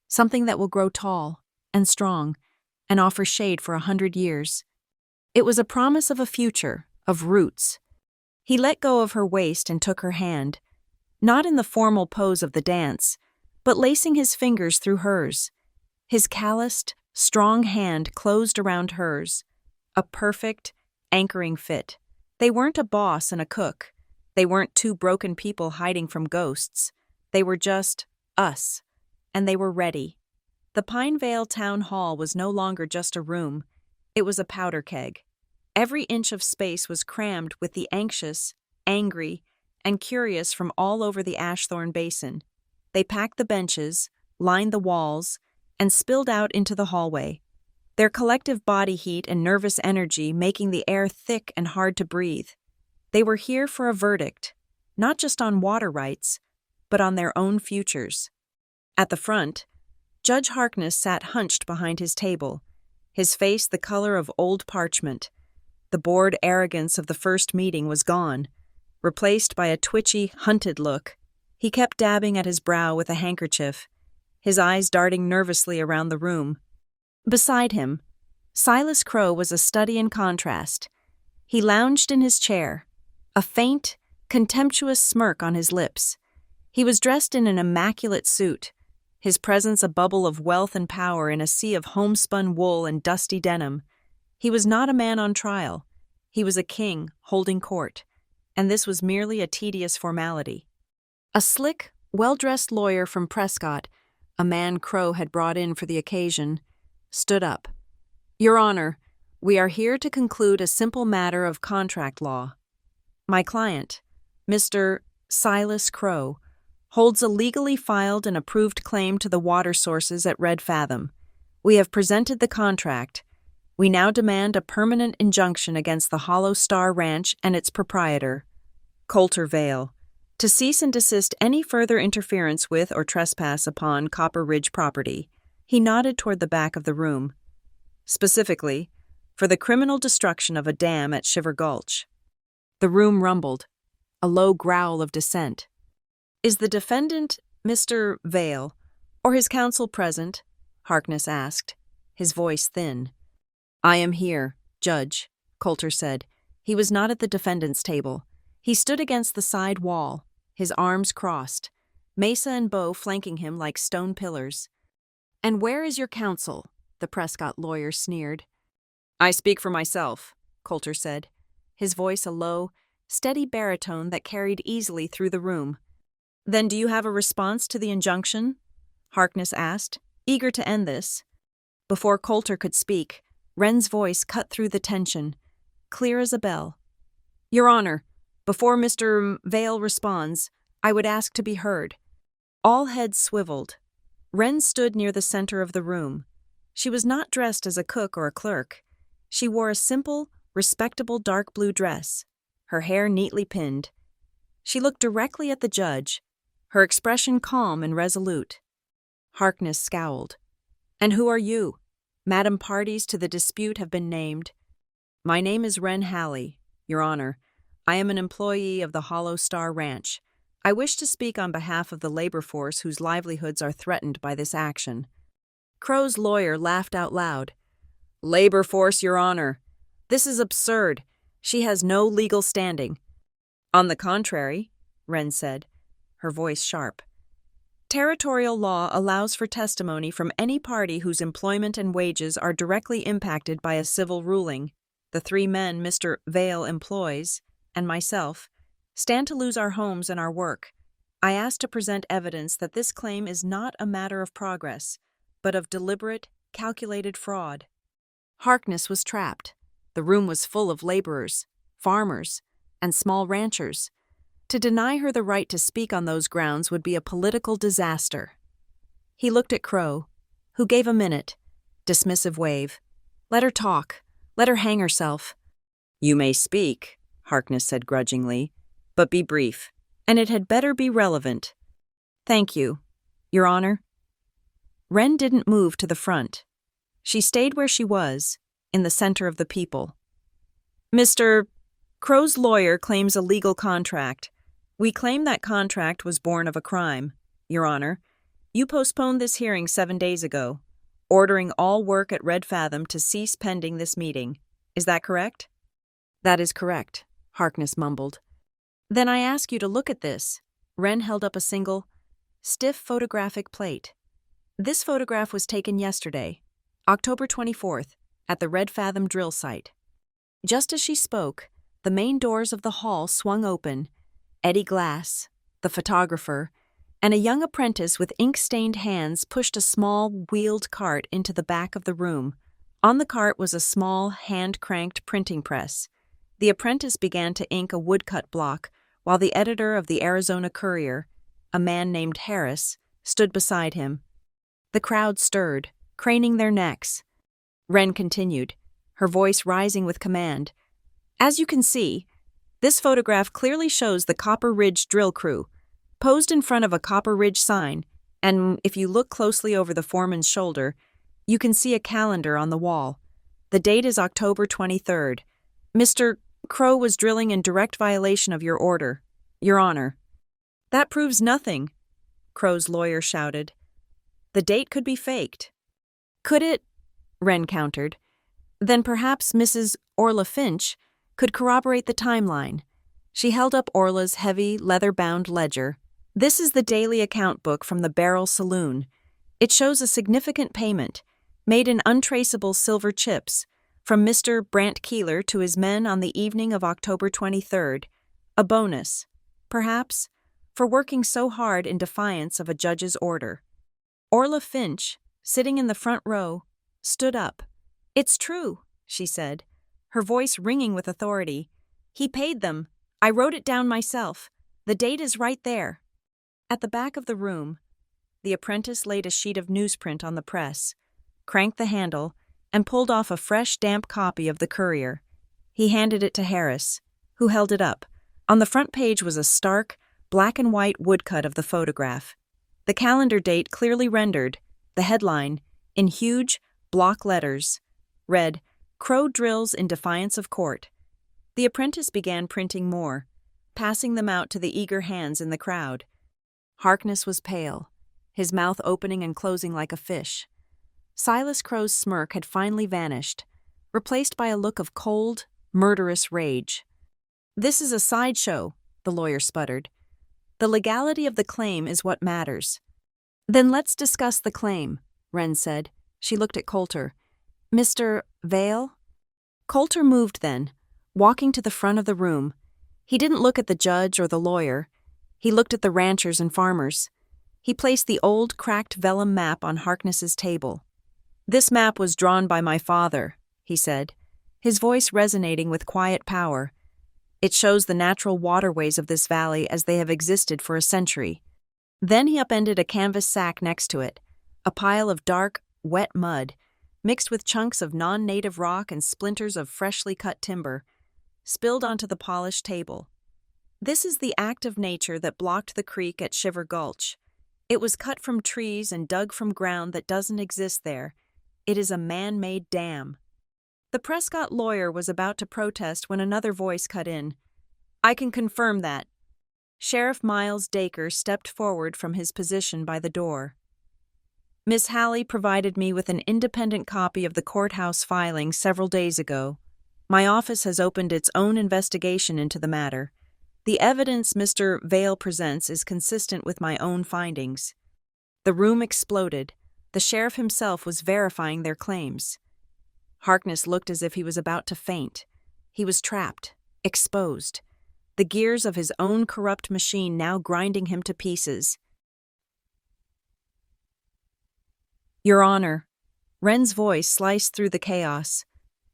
something that will grow tall and strong and offer shade for 100 years. It was a promise of a future, of roots. He let go of her waist and took her hand, not in the formal pose of the dance, but lacing his fingers through hers. His calloused, strong hand closed around hers, a perfect, anchoring fit. They weren't a boss and a cook. They weren't two broken people hiding from ghosts. They were just us, and they were ready. The Pinevale Town Hall was no longer just a room. It was a powder keg. Every inch of space was crammed with the anxious, angry, and curious from all over the Ashthorne Basin. They packed the benches, lined the walls, and spilled out into the hallway, their collective body heat and nervous energy making the air thick and hard to breathe. They were here for a verdict, not just on water rights, but on their own futures. At the front, Judge Harkness sat hunched behind his table, his face the color of old parchment. The bored arrogance of the first meeting was gone, replaced by a twitchy, hunted look. He kept dabbing at his brow with a handkerchief, his eyes darting nervously around the room. Beside him, Silas Crow was a study in contrast. He lounged in his chair, a faint, contemptuous smirk on his lips. He was dressed in an immaculate suit, his presence a bubble of wealth and power in a sea of homespun wool and dusty denim. He was not a man on trial. He was a king holding court, and this was merely a tedious formality. A slick, well-dressed lawyer from Prescott, a man Crow had brought in for the occasion, stood up. "Your Honor, we are here to conclude a simple matter of contract law. My client, Mr. Silas Crow, holds a legally filed and approved claim to the water sources at Red Fathom. We have presented the contract. We now demand a permanent injunction against the Hollow Star Ranch and its proprietor, Coulter Vale, to cease and desist any further interference with or trespass upon Copper Ridge property." He nodded toward the back of the room. "Specifically, for the criminal destruction of a dam at Shiver Gulch." The room rumbled, a low growl of dissent. "Is the defendant, Mr. Vale, or his counsel present?" Harkness asked, his voice thin. "I am here, Judge," Coulter said. He was not at the defendant's table. He stood against the side wall, his arms crossed, Mesa and Bo flanking him like stone pillars. "And where is your counsel?" the Prescott lawyer sneered. "I speak for myself," Coulter said, his voice a low, steady baritone that carried easily through the room. "Then do you have a response to the injunction?" Harkness asked, eager to end this. Before Coulter could speak, Wren's voice cut through the tension, clear as a bell. "Your Honor, before Mr. Vale responds, I would ask to be heard." All heads swiveled. Wren stood near the center of the room. She was not dressed as a cook or a clerk. She wore a simple, respectable dark blue dress, her hair neatly pinned. She looked directly at the judge, her expression calm and resolute. Harkness scowled. "And who are you? Madam, parties to the dispute have been named." "My name is Wren Hallie, Your Honor. I am an employee of the Hollow Star Ranch. I wish to speak on behalf of the labor force whose livelihoods are threatened by this action." Crow's lawyer laughed out loud. "Labor force, Your Honor. This is absurd. She has no legal standing." "On the contrary," Wren said, her voice sharp. "Territorial law allows for testimony from any party whose employment and wages are directly impacted by a civil ruling. The 3 men Mr. Vale employs, and myself, stand to lose our homes and our work. I ask to present evidence that this claim is not a matter of progress, but of deliberate, calculated fraud." Harkness was trapped. The room was full of laborers, farmers, and small ranchers. To deny her the right to speak on those grounds would be a political disaster. He looked at Crow, who gave a minute, dismissive wave. Let her talk. Let her hang herself. You may speak, Harkness said grudgingly, but be brief, and it had better be relevant. Thank you, Your Honor. Wren didn't move to the front. She stayed where she was, in the center of the people. Mr. Crow's lawyer claims a legal contract. We claim that contract was born of a crime, Your Honor. You postponed this hearing 7 days ago, ordering all work at Red Fathom to cease pending this meeting. Is that correct? That is correct, Harkness mumbled. Then I ask you to look at this. Wren held up a single, stiff photographic plate. This photograph was taken yesterday, October 24th, at the Red Fathom drill site. Just as she spoke, the main doors of the hall swung open. Eddie Glass, the photographer, and a young apprentice with ink-stained hands pushed a small, wheeled cart into the back of the room. On the cart was a small, hand-cranked printing press. The apprentice began to ink a woodcut block, while the editor of the Arizona Courier, a man named Harris, stood beside him. The crowd stirred, craning their necks. Wren continued, her voice rising with command. As you can see, this photograph clearly shows the Copper Ridge drill crew, posed in front of a Copper Ridge sign, and if you look closely over the foreman's shoulder, you can see a calendar on the wall. The date is October 23rd. Mr. Crow was drilling in direct violation of your order, Your Honor. That proves nothing, Crow's lawyer shouted. The date could be faked. Could it? Wren countered. Then perhaps Mrs. Orla Finch could corroborate the timeline. She held up Orla's heavy, leather-bound ledger. This is the daily account book from the Barrel Saloon. It shows a significant payment, made in untraceable silver chips, from Mr. Brant Keeler to his men on the evening of October 23rd. A bonus, perhaps, for working so hard in defiance of a judge's order. Orla Finch, sitting in the front row, stood up. It's true, she said, her voice ringing with authority. He paid them. I wrote it down myself. The date is right there. At the back of the room, the apprentice laid a sheet of newsprint on the press, cranked the handle, and pulled off a fresh, damp copy of the Courier. He handed it to Harris, who held it up. On the front page was a stark, black-and-white woodcut of the photograph. The calendar date clearly rendered, the headline, in huge, block letters, read, Crow drills in defiance of court. The apprentice began printing more, passing them out to the eager hands in the crowd. Harkness was pale, his mouth opening and closing like a fish. Silas Crow's smirk had finally vanished, replaced by a look of cold, murderous rage. This is a sideshow, the lawyer sputtered. The legality of the claim is what matters. Then let's discuss the claim, Wren said. She looked at Coulter. Mr. Vale? Coulter moved then, walking to the front of the room. He didn't look at the judge or the lawyer. He looked at the ranchers and farmers. He placed the old, cracked vellum map on Harkness's table. This map was drawn by my father, he said, his voice resonating with quiet power. It shows the natural waterways of this valley as they have existed for a century. Then he upended a canvas sack next to it, a pile of dark, wet mud, mixed with chunks of non-native rock and splinters of freshly cut timber, spilled onto the polished table. This is the act of nature that blocked the creek at Shiver Gulch. It was cut from trees and dug from ground that doesn't exist there. It is a man-made dam. The Prescott lawyer was about to protest when another voice cut in. I can confirm that. Sheriff Miles Dacre stepped forward from his position by the door. Miss Halley provided me with an independent copy of the courthouse filing several days ago. My office has opened its own investigation into the matter. The evidence Mr. Vale presents is consistent with my own findings. The room exploded. The sheriff himself was verifying their claims. Harkness looked as if he was about to faint. He was trapped, exposed, the gears of his own corrupt machine now grinding him to pieces. Your Honor, Wren's voice sliced through the chaos.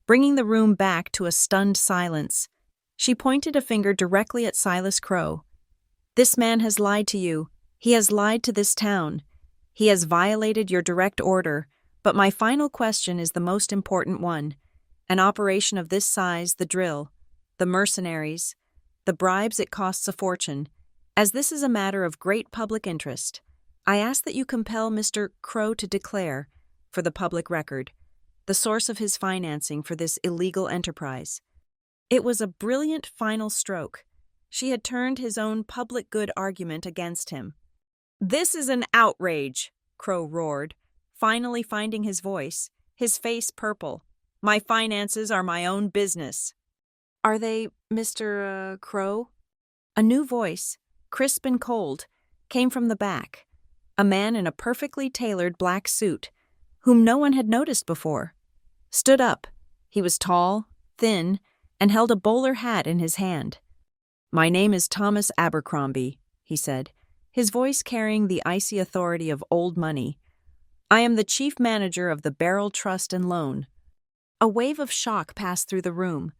bringing the room back to a stunned silence. She pointed a finger directly at Silas Crow. "This man has lied to you. He has lied to this town. He has violated your direct order, but my final question is the most important one. An operation of this size, the drill, the mercenaries, the bribes it costs a fortune. As this is a matter of great public interest, I ask that you compel Mr. Crow to declare, for the public record, the source of his financing for this illegal enterprise." It was a brilliant final stroke. She had turned his own public good argument against him. "This is an outrage," Crow roared, finally finding his voice, his face purple. "My finances are my own business." "Are they, Mr. Crow?" A new voice, crisp and cold, came from the back. A man in a perfectly tailored black suit, whom no one had noticed before, stood up. He was tall, thin, and held a bowler hat in his hand. "My name is Thomas Abercrombie," he said, his voice carrying the icy authority of old money. "I am the chief manager of the Barrel Trust and Loan." A wave of shock passed through the room.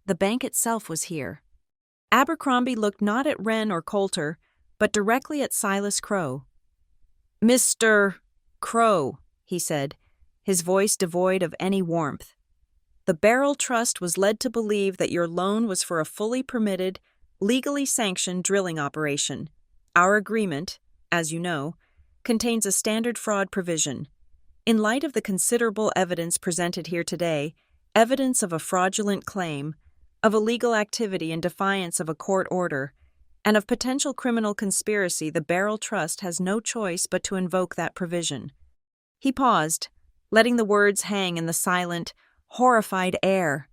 The bank itself was here. Abercrombie looked not at Wren or Coulter, but directly at Silas Crow. "Mr. Crow," he said, his voice devoid of any warmth, "the Barrel Trust was led to believe that your loan was for a fully permitted, legally sanctioned drilling operation. Our agreement, as you know, contains a standard fraud provision. In light of the considerable evidence presented here today, evidence of a fraudulent claim, of illegal activity in defiance of a court order, and of potential criminal conspiracy, the Barrel Trust has no choice but to invoke that provision." He paused, letting the words hang in the silent, horrified air.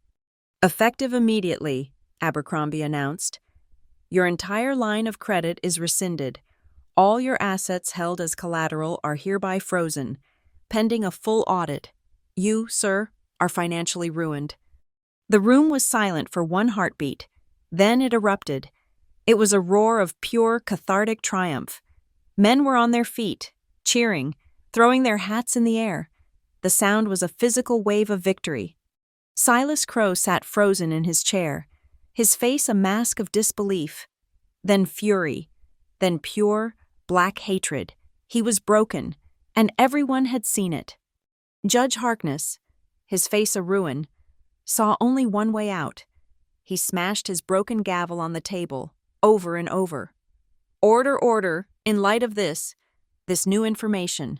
"Effective immediately," Abercrombie announced. "Your entire line of credit is rescinded. All your assets held as collateral are hereby frozen, pending a full audit. You, sir, are financially ruined." The room was silent for one heartbeat. Then it erupted. It was a roar of pure, cathartic triumph. Men were on their feet, cheering, throwing their hats in the air. The sound was a physical wave of victory. Silas Crow sat frozen in his chair, his face a mask of disbelief. Then fury, then pure, black hatred. He was broken, and everyone had seen it. Judge Harkness, his face a ruin, saw only one way out. He smashed his broken gavel on the table, over and over. "Order, order, in light of this new information.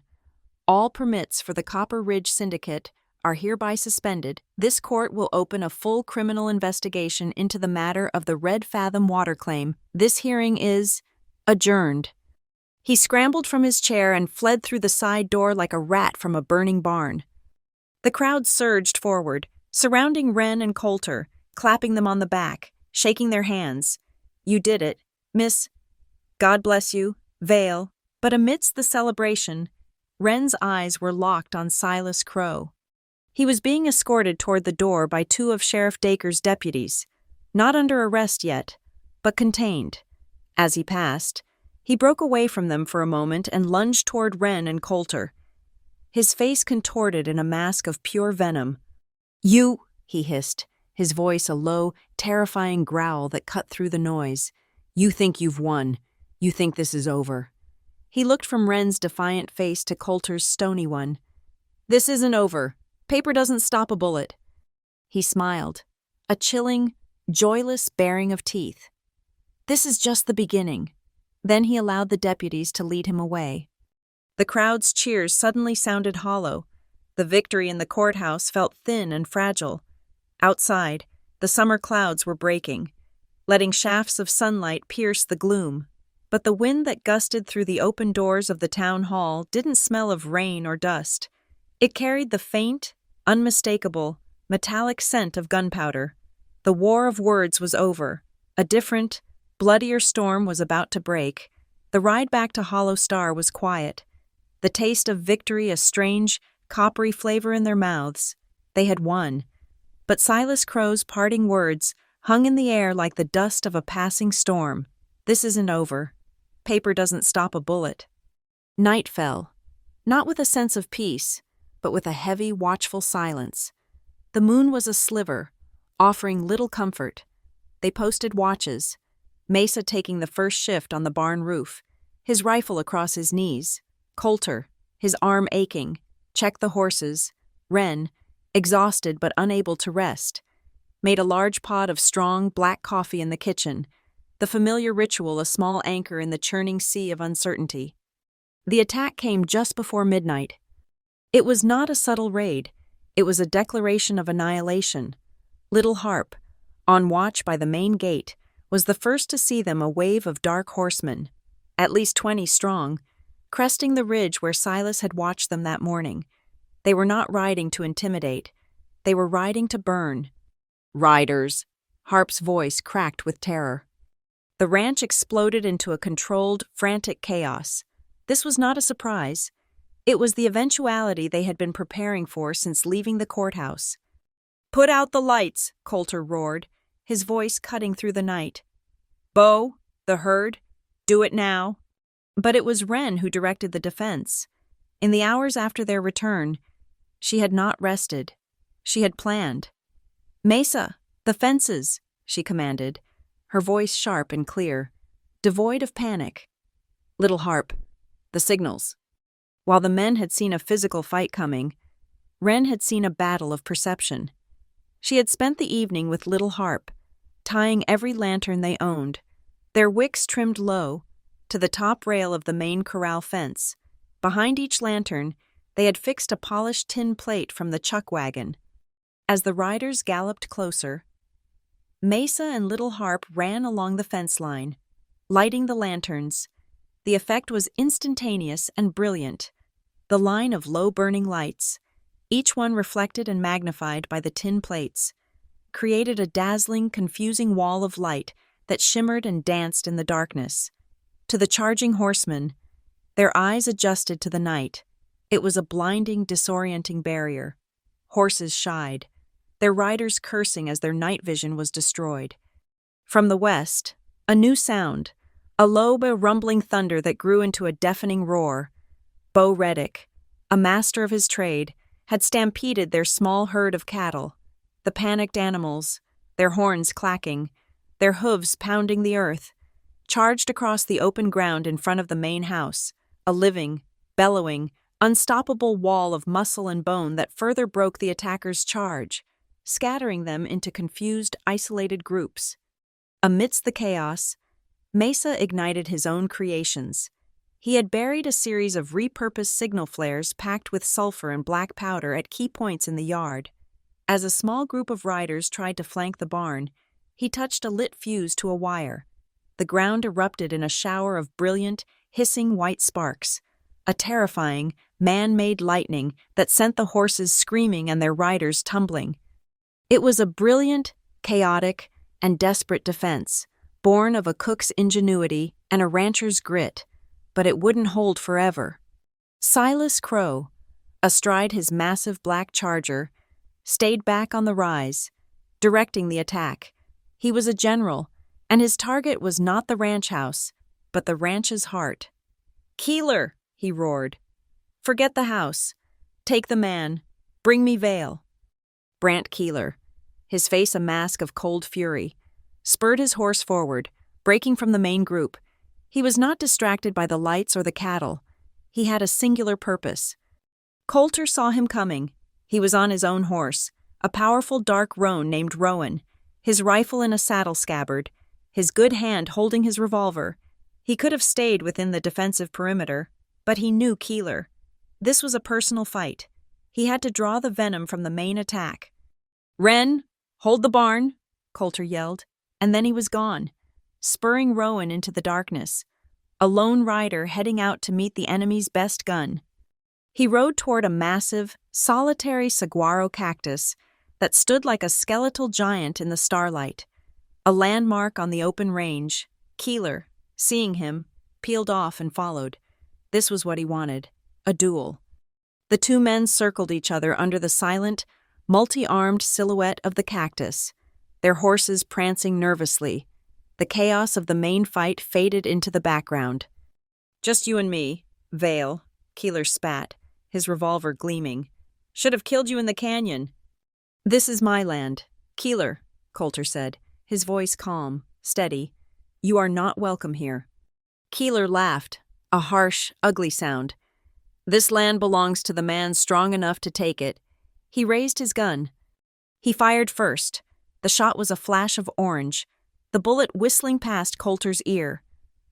All permits for the Copper Ridge Syndicate are hereby suspended. This court will open a full criminal investigation into the matter of the Red Fathom water claim. This hearing is adjourned." He scrambled from his chair and fled through the side door like a rat from a burning barn. The crowd surged forward, surrounding Wren and Coulter, clapping them on the back, shaking their hands. "You did it, Miss. God bless you, Vale." But amidst the celebration, Wren's eyes were locked on Silas Crow. He was being escorted toward the door by two of Sheriff Dacre's deputies, not under arrest yet, but contained. As he passed, he broke away from them for a moment and lunged toward Wren and Coulter. His face contorted in a mask of pure venom. "You," he hissed, his voice a low, terrifying growl that cut through the noise. "You think you've won. You think this is over." He looked from Wren's defiant face to Coulter's stony one. "This isn't over. Paper doesn't stop a bullet." He smiled, a chilling, joyless baring of teeth. "This is just the beginning." Then he allowed the deputies to lead him away. The crowd's cheers suddenly sounded hollow. The victory in the courthouse felt thin and fragile. Outside, the summer clouds were breaking, letting shafts of sunlight pierce the gloom. But the wind that gusted through the open doors of the town hall didn't smell of rain or dust. It carried the faint, unmistakable, metallic scent of gunpowder. The war of words was over. A different, bloodier storm was about to break. The ride back to Hollow Star was quiet. The taste of victory a strange, coppery flavor in their mouths. They had won. But Silas Crow's parting words hung in the air like the dust of a passing storm. "This isn't over. Paper doesn't stop a bullet." Night fell, not with a sense of peace, but with a heavy, watchful silence. The moon was a sliver, offering little comfort. They posted watches, Mesa taking the first shift on the barn roof, his rifle across his knees. Coulter, his arm aching, checked the horses. Wren, exhausted but unable to rest, made a large pot of strong, black coffee in the kitchen, the familiar ritual a small anchor in the churning sea of uncertainty. The attack came just before midnight. It was not a subtle raid. It was a declaration of annihilation. Little Harp, on watch by the main gate, was the first to see them, a wave of dark horsemen, at least 20 strong, cresting the ridge where Silas had watched them that morning. They were not riding to intimidate. They were riding to burn. "Riders!" Harp's voice cracked with terror. The ranch exploded into a controlled, frantic chaos. This was not a surprise. It was the eventuality they had been preparing for since leaving the courthouse. "Put out the lights," Coulter roared, his voice cutting through the night. "Bo, the herd, do it now." But it was Wren who directed the defense. In the hours after their return, she had not rested. She had planned. "Mesa, the fences," she commanded, her voice sharp and clear, devoid of panic. Little Harp, the signals. While the men had seen a physical fight coming, Wren had seen a battle of perception. She had spent the evening with Little Harp, tying every lantern they owned, their wicks trimmed low, to the top rail of the main corral fence. Behind each lantern, they had fixed a polished tin plate from the chuck wagon. As the riders galloped closer, Mesa and Little Harp ran along the fence line, lighting the lanterns. The effect was instantaneous and brilliant. The line of low-burning lights, each one reflected and magnified by the tin plates, created a dazzling, confusing wall of light that shimmered and danced in the darkness. To the charging horsemen, their eyes adjusted to the night. It was a blinding, disorienting barrier. Horses shied, their riders cursing as their night vision was destroyed. From the west, a new sound, a low but rumbling thunder that grew into a deafening roar. Bo Reddick, a master of his trade, had stampeded their small herd of cattle, the panicked animals, their horns clacking, their hooves pounding the earth, charged across the open ground in front of the main house, a living, bellowing, unstoppable wall of muscle and bone that further broke the attackers' charge, scattering them into confused, isolated groups. Amidst the chaos, Mesa ignited his own creations. He had buried a series of repurposed signal flares packed with sulfur and black powder at key points in the yard. As a small group of riders tried to flank the barn, he touched a lit fuse to a wire. The ground erupted in a shower of brilliant, hissing white sparks, a terrifying, man-made lightning that sent the horses screaming and their riders tumbling. It was a brilliant, chaotic, and desperate defense, born of a cook's ingenuity and a rancher's grit, but it wouldn't hold forever. Silas Crow, astride his massive black charger, stayed back on the rise, directing the attack. He was a general, and his target was not the ranch house, but the ranch's heart. "Keeler," he roared. "Forget the house. Take the man. Bring me Vale." Brant Keeler, his face a mask of cold fury, spurred his horse forward, breaking from the main group. He was not distracted by the lights or the cattle. He had a singular purpose. Coulter saw him coming. He was on his own horse, a powerful dark roan named Rowan, his rifle in a saddle scabbard, his good hand holding his revolver. He could have stayed within the defensive perimeter, but he knew Keeler. This was a personal fight. He had to draw the venom from the main attack. "Wren, hold the barn," Coulter yelled, and then he was gone, spurring Rowan into the darkness, a lone rider heading out to meet the enemy's best gun. He rode toward a massive, solitary saguaro cactus that stood like a skeletal giant in the starlight, a landmark on the open range. Keeler, seeing him, peeled off and followed. This was what he wanted, a duel. The two men circled each other under the silent, multi-armed silhouette of the cactus, their horses prancing nervously. The chaos of the main fight faded into the background. "Just you and me, Vale," Keeler spat, his revolver gleaming. "Should have killed you in the canyon." "This is my land. Keeler," Coulter said, his voice calm, steady. "You are not welcome here." Keeler laughed, a harsh, ugly sound. "This land belongs to the man strong enough to take it." He raised his gun. He fired first. The shot was a flash of orange, the bullet whistling past Coulter's ear.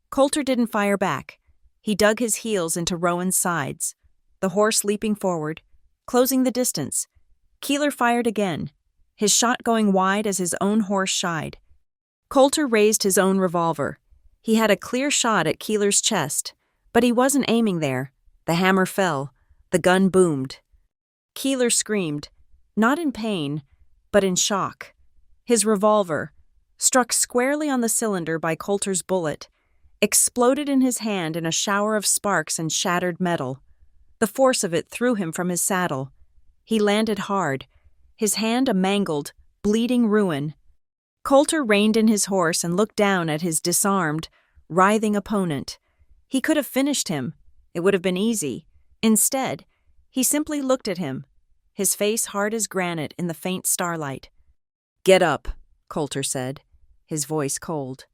Coulter didn't fire back. He dug his heels into Rowan's sides, the horse leaping forward, closing the distance. Keeler fired again, his shot going wide as his own horse shied. Coulter raised his own revolver. He had a clear shot at Keeler's chest, but he wasn't aiming there. The hammer fell. The gun boomed. Keeler screamed, not in pain, but in shock. His revolver, struck squarely on the cylinder by Coulter's bullet, exploded in his hand in a shower of sparks and shattered metal. The force of it threw him from his saddle. He landed hard, his hand a mangled, bleeding ruin. Coulter reined in his horse and looked down at his disarmed, writhing opponent. He could have finished him. It would have been easy. Instead, he simply looked at him, his face hard as granite in the faint starlight. "Get up," Coulter said, his voice cold.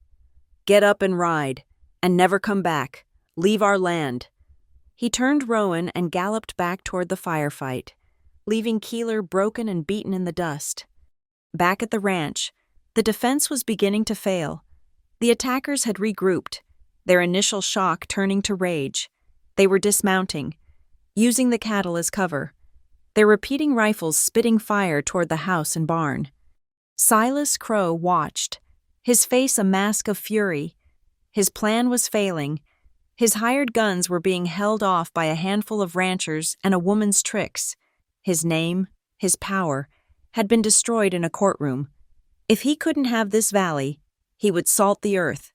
"Get up and ride, and never come back. Leave our land." He turned Rowan and galloped back toward the firefight, leaving Keeler broken and beaten in the dust. Back at the ranch, the defense was beginning to fail. The attackers had regrouped, their initial shock turning to rage. They were dismounting, using the cattle as cover, their repeating rifles spitting fire toward the house and barn. Silas Crow watched, his face a mask of fury. His plan was failing. His hired guns were being held off by a handful of ranchers and a woman's tricks. His name, his power, had been destroyed in a courtroom. If he couldn't have this valley, he would salt the earth.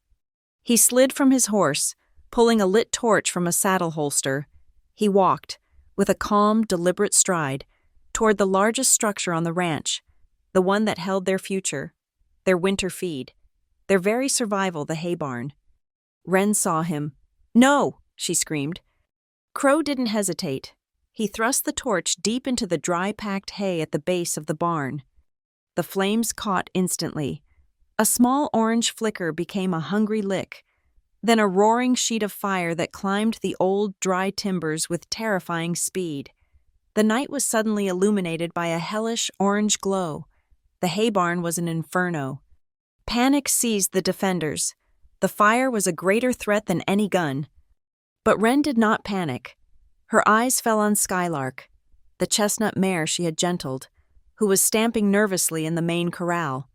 He slid from his horse, pulling a lit torch from a saddle holster. He walked, with a calm, deliberate stride, toward the largest structure on the ranch, the one that held their future, their winter feed, their very survival, the hay barn. Wren saw him. "No!" she screamed. Crow didn't hesitate. He thrust the torch deep into the dry packed hay at the base of the barn. The flames caught instantly. A small orange flicker became a hungry lick, then a roaring sheet of fire that climbed the old, dry timbers with terrifying speed. The night was suddenly illuminated by a hellish orange glow. The hay barn was an inferno. Panic seized the defenders. The fire was a greater threat than any gun. But Wren did not panic. Her eyes fell on Skylark, the chestnut mare she had gentled, who was stamping nervously in the main corral.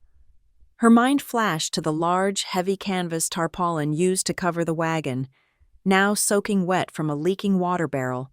Her mind flashed to the large, heavy canvas tarpaulin used to cover the wagon, now soaking wet from a leaking water barrel.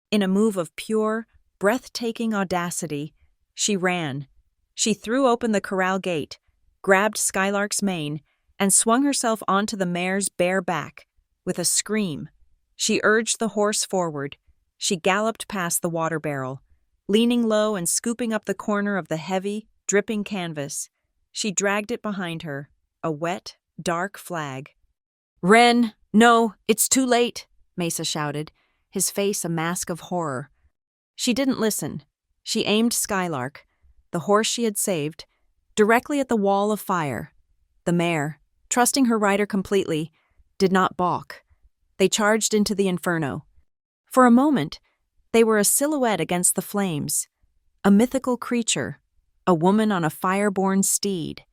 In a move of pure, breathtaking audacity, she ran. She threw open the corral gate, grabbed Skylark's mane, and swung herself onto the mare's bare back. With a scream, she urged the horse forward. She galloped past the water barrel, leaning low and scooping up the corner of the heavy, dripping canvas. She dragged it behind her, a wet, dark flag. "Wren, no, it's too late," Mesa shouted, his face a mask of horror. She didn't listen. She aimed Skylark, the horse she had saved, directly at the wall of fire. The mare, trusting her rider completely, did not balk. They charged into the inferno. For a moment, they were a silhouette against the flames, a mythical creature, a woman on a fire-born steed.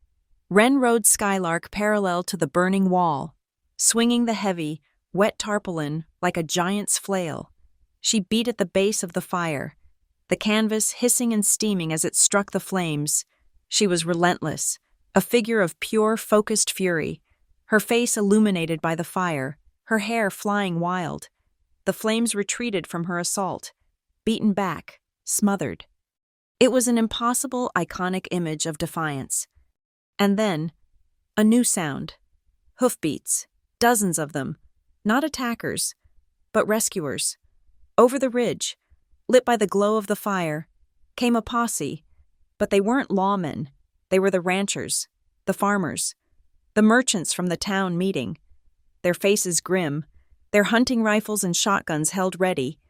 Wren rode Skylark parallel to the burning wall, swinging the heavy, wet tarpaulin like a giant's flail. She beat at the base of the fire, the canvas hissing and steaming as it struck the flames. She was relentless, a figure of pure, focused fury, her face illuminated by the fire, her hair flying wild. The flames retreated from her assault, beaten back, smothered. It was an impossible, iconic image of defiance. And then, a new sound. Hoofbeats, dozens of them, not attackers, but rescuers. Over the ridge, lit by the glow of the fire, came a posse, but they weren't lawmen. They were the ranchers, the farmers, the merchants from the town meeting. Their faces grim, their hunting rifles and shotguns held ready.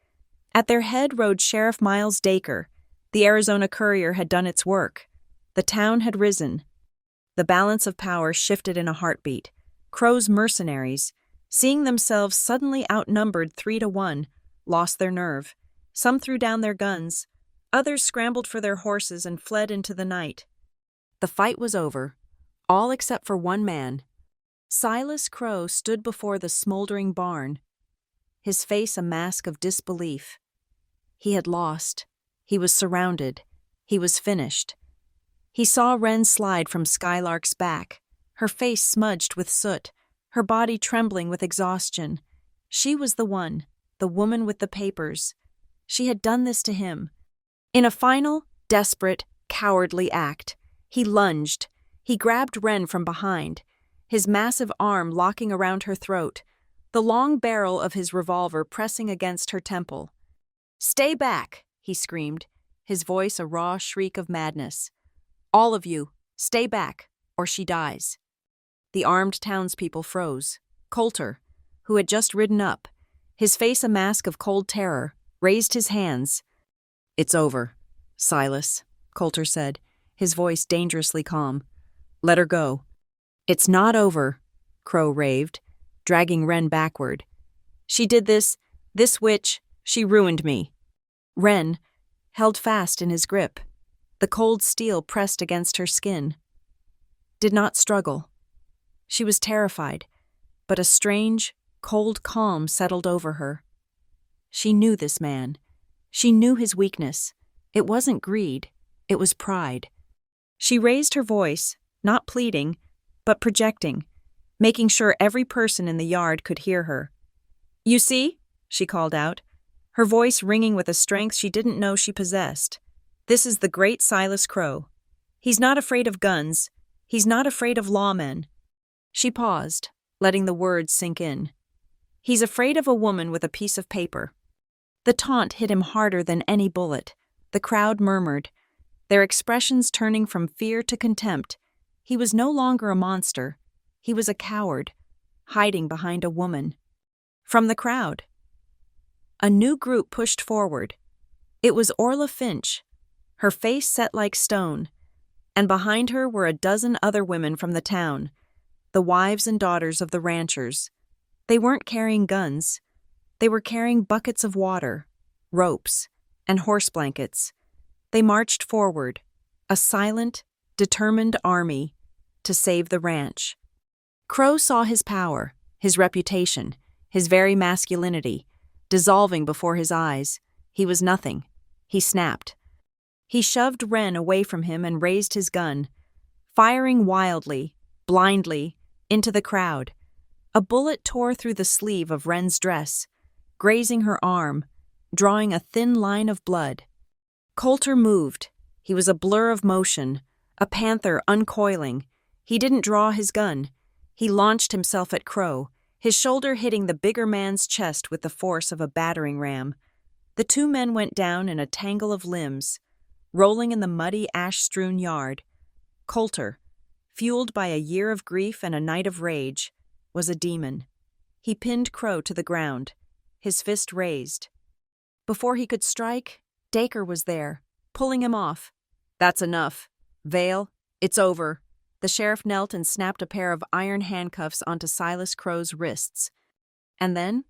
At their head rode Sheriff Miles Dacre, The Arizona Courier had done its work. The town had risen. The balance of power shifted in a heartbeat. Crow's mercenaries, seeing themselves suddenly outnumbered 3-1, lost their nerve. Some threw down their guns. Others scrambled for their horses and fled into the night. The fight was over, all except for one man. Silas Crow stood before the smoldering barn, his face a mask of disbelief. He had lost. He was surrounded. He was finished. He saw Wren slide from Skylark's back, her face smudged with soot, her body trembling with exhaustion. She was the one, the woman with the papers. She had done this to him. In a final, desperate, cowardly act, he lunged. He grabbed Wren from behind, his massive arm locking around her throat, the long barrel of his revolver pressing against her temple. "Stay back," he screamed, his voice a raw shriek of madness. "All of you, stay back, or she dies." The armed townspeople froze. Coulter, who had just ridden up, his face a mask of cold terror, raised his hands. "It's over, Silas," Coulter said, his voice dangerously calm. "Let her go." "It's not over," Crow raved, dragging Wren backward. "She did this witch, she ruined me." Wren held fast in his grip. The cold steel pressed against her skin. Did not struggle. She was terrified, but a strange, cold calm settled over her. She knew this man. She knew his weakness. It wasn't greed, it was pride. She raised her voice, not pleading, but projecting, making sure every person in the yard could hear her. "You see?" she called out, her voice ringing with a strength she didn't know she possessed. "This is the great Silas Crow. He's not afraid of guns. He's not afraid of lawmen." She paused, letting the words sink in. "He's afraid of a woman with a piece of paper." The taunt hit him harder than any bullet. The crowd murmured, their expressions turning from fear to contempt. He was no longer a monster. He was a coward, hiding behind a woman. From the crowd, a new group pushed forward. It was Orla Finch, her face set like stone, and behind her were a dozen other women from the town, the wives and daughters of the ranchers. They weren't carrying guns. They were carrying buckets of water, ropes, and horse blankets. They marched forward, a silent, determined army, to save the ranch. Crow saw his power, his reputation, his very masculinity, dissolving before his eyes. He was nothing. He snapped. He shoved Wren away from him and raised his gun, firing wildly, blindly, into the crowd. A bullet tore through the sleeve of Wren's dress, grazing her arm, drawing a thin line of blood. Coulter moved. He was a blur of motion, a panther uncoiling. He didn't draw his gun. He launched himself at Crow, his shoulder hitting the bigger man's chest with the force of a battering ram. The two men went down in a tangle of limbs, rolling in the muddy, ash-strewn yard. Coulter, fueled by a year of grief and a night of rage, was a demon. He pinned Crow to the ground, his fist raised. Before he could strike, Dacre was there, pulling him off. "That's enough. Vale, it's over." The sheriff knelt and snapped a pair of iron handcuffs onto Silas Crow's wrists. And then,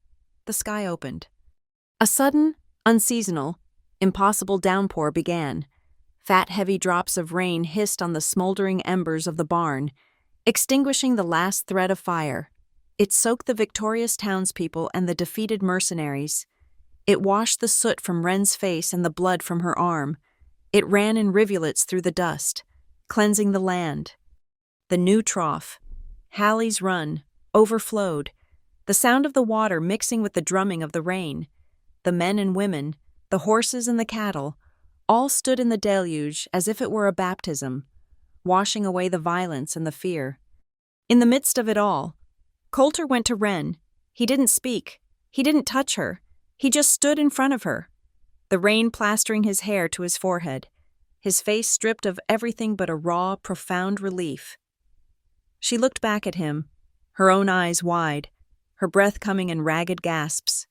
the sky opened. A sudden, unseasonal, impossible downpour began. Fat, heavy drops of rain hissed on the smoldering embers of the barn, extinguishing the last thread of fire. It soaked the victorious townspeople and the defeated mercenaries. It washed the soot from Wren's face and the blood from her arm. It ran in rivulets through the dust, cleansing the land. The new trough, Hallie's Run, overflowed, the sound of the water mixing with the drumming of the rain. The men and women, the horses and the cattle, all stood in the deluge as if it were a baptism, washing away the violence and the fear. In the midst of it all, Coulter went to Wren. He didn't speak. He didn't touch her. He just stood in front of her, the rain plastering his hair to his forehead, his face stripped of everything but a raw, profound relief. She looked back at him, her own eyes wide, her breath coming in ragged gasps.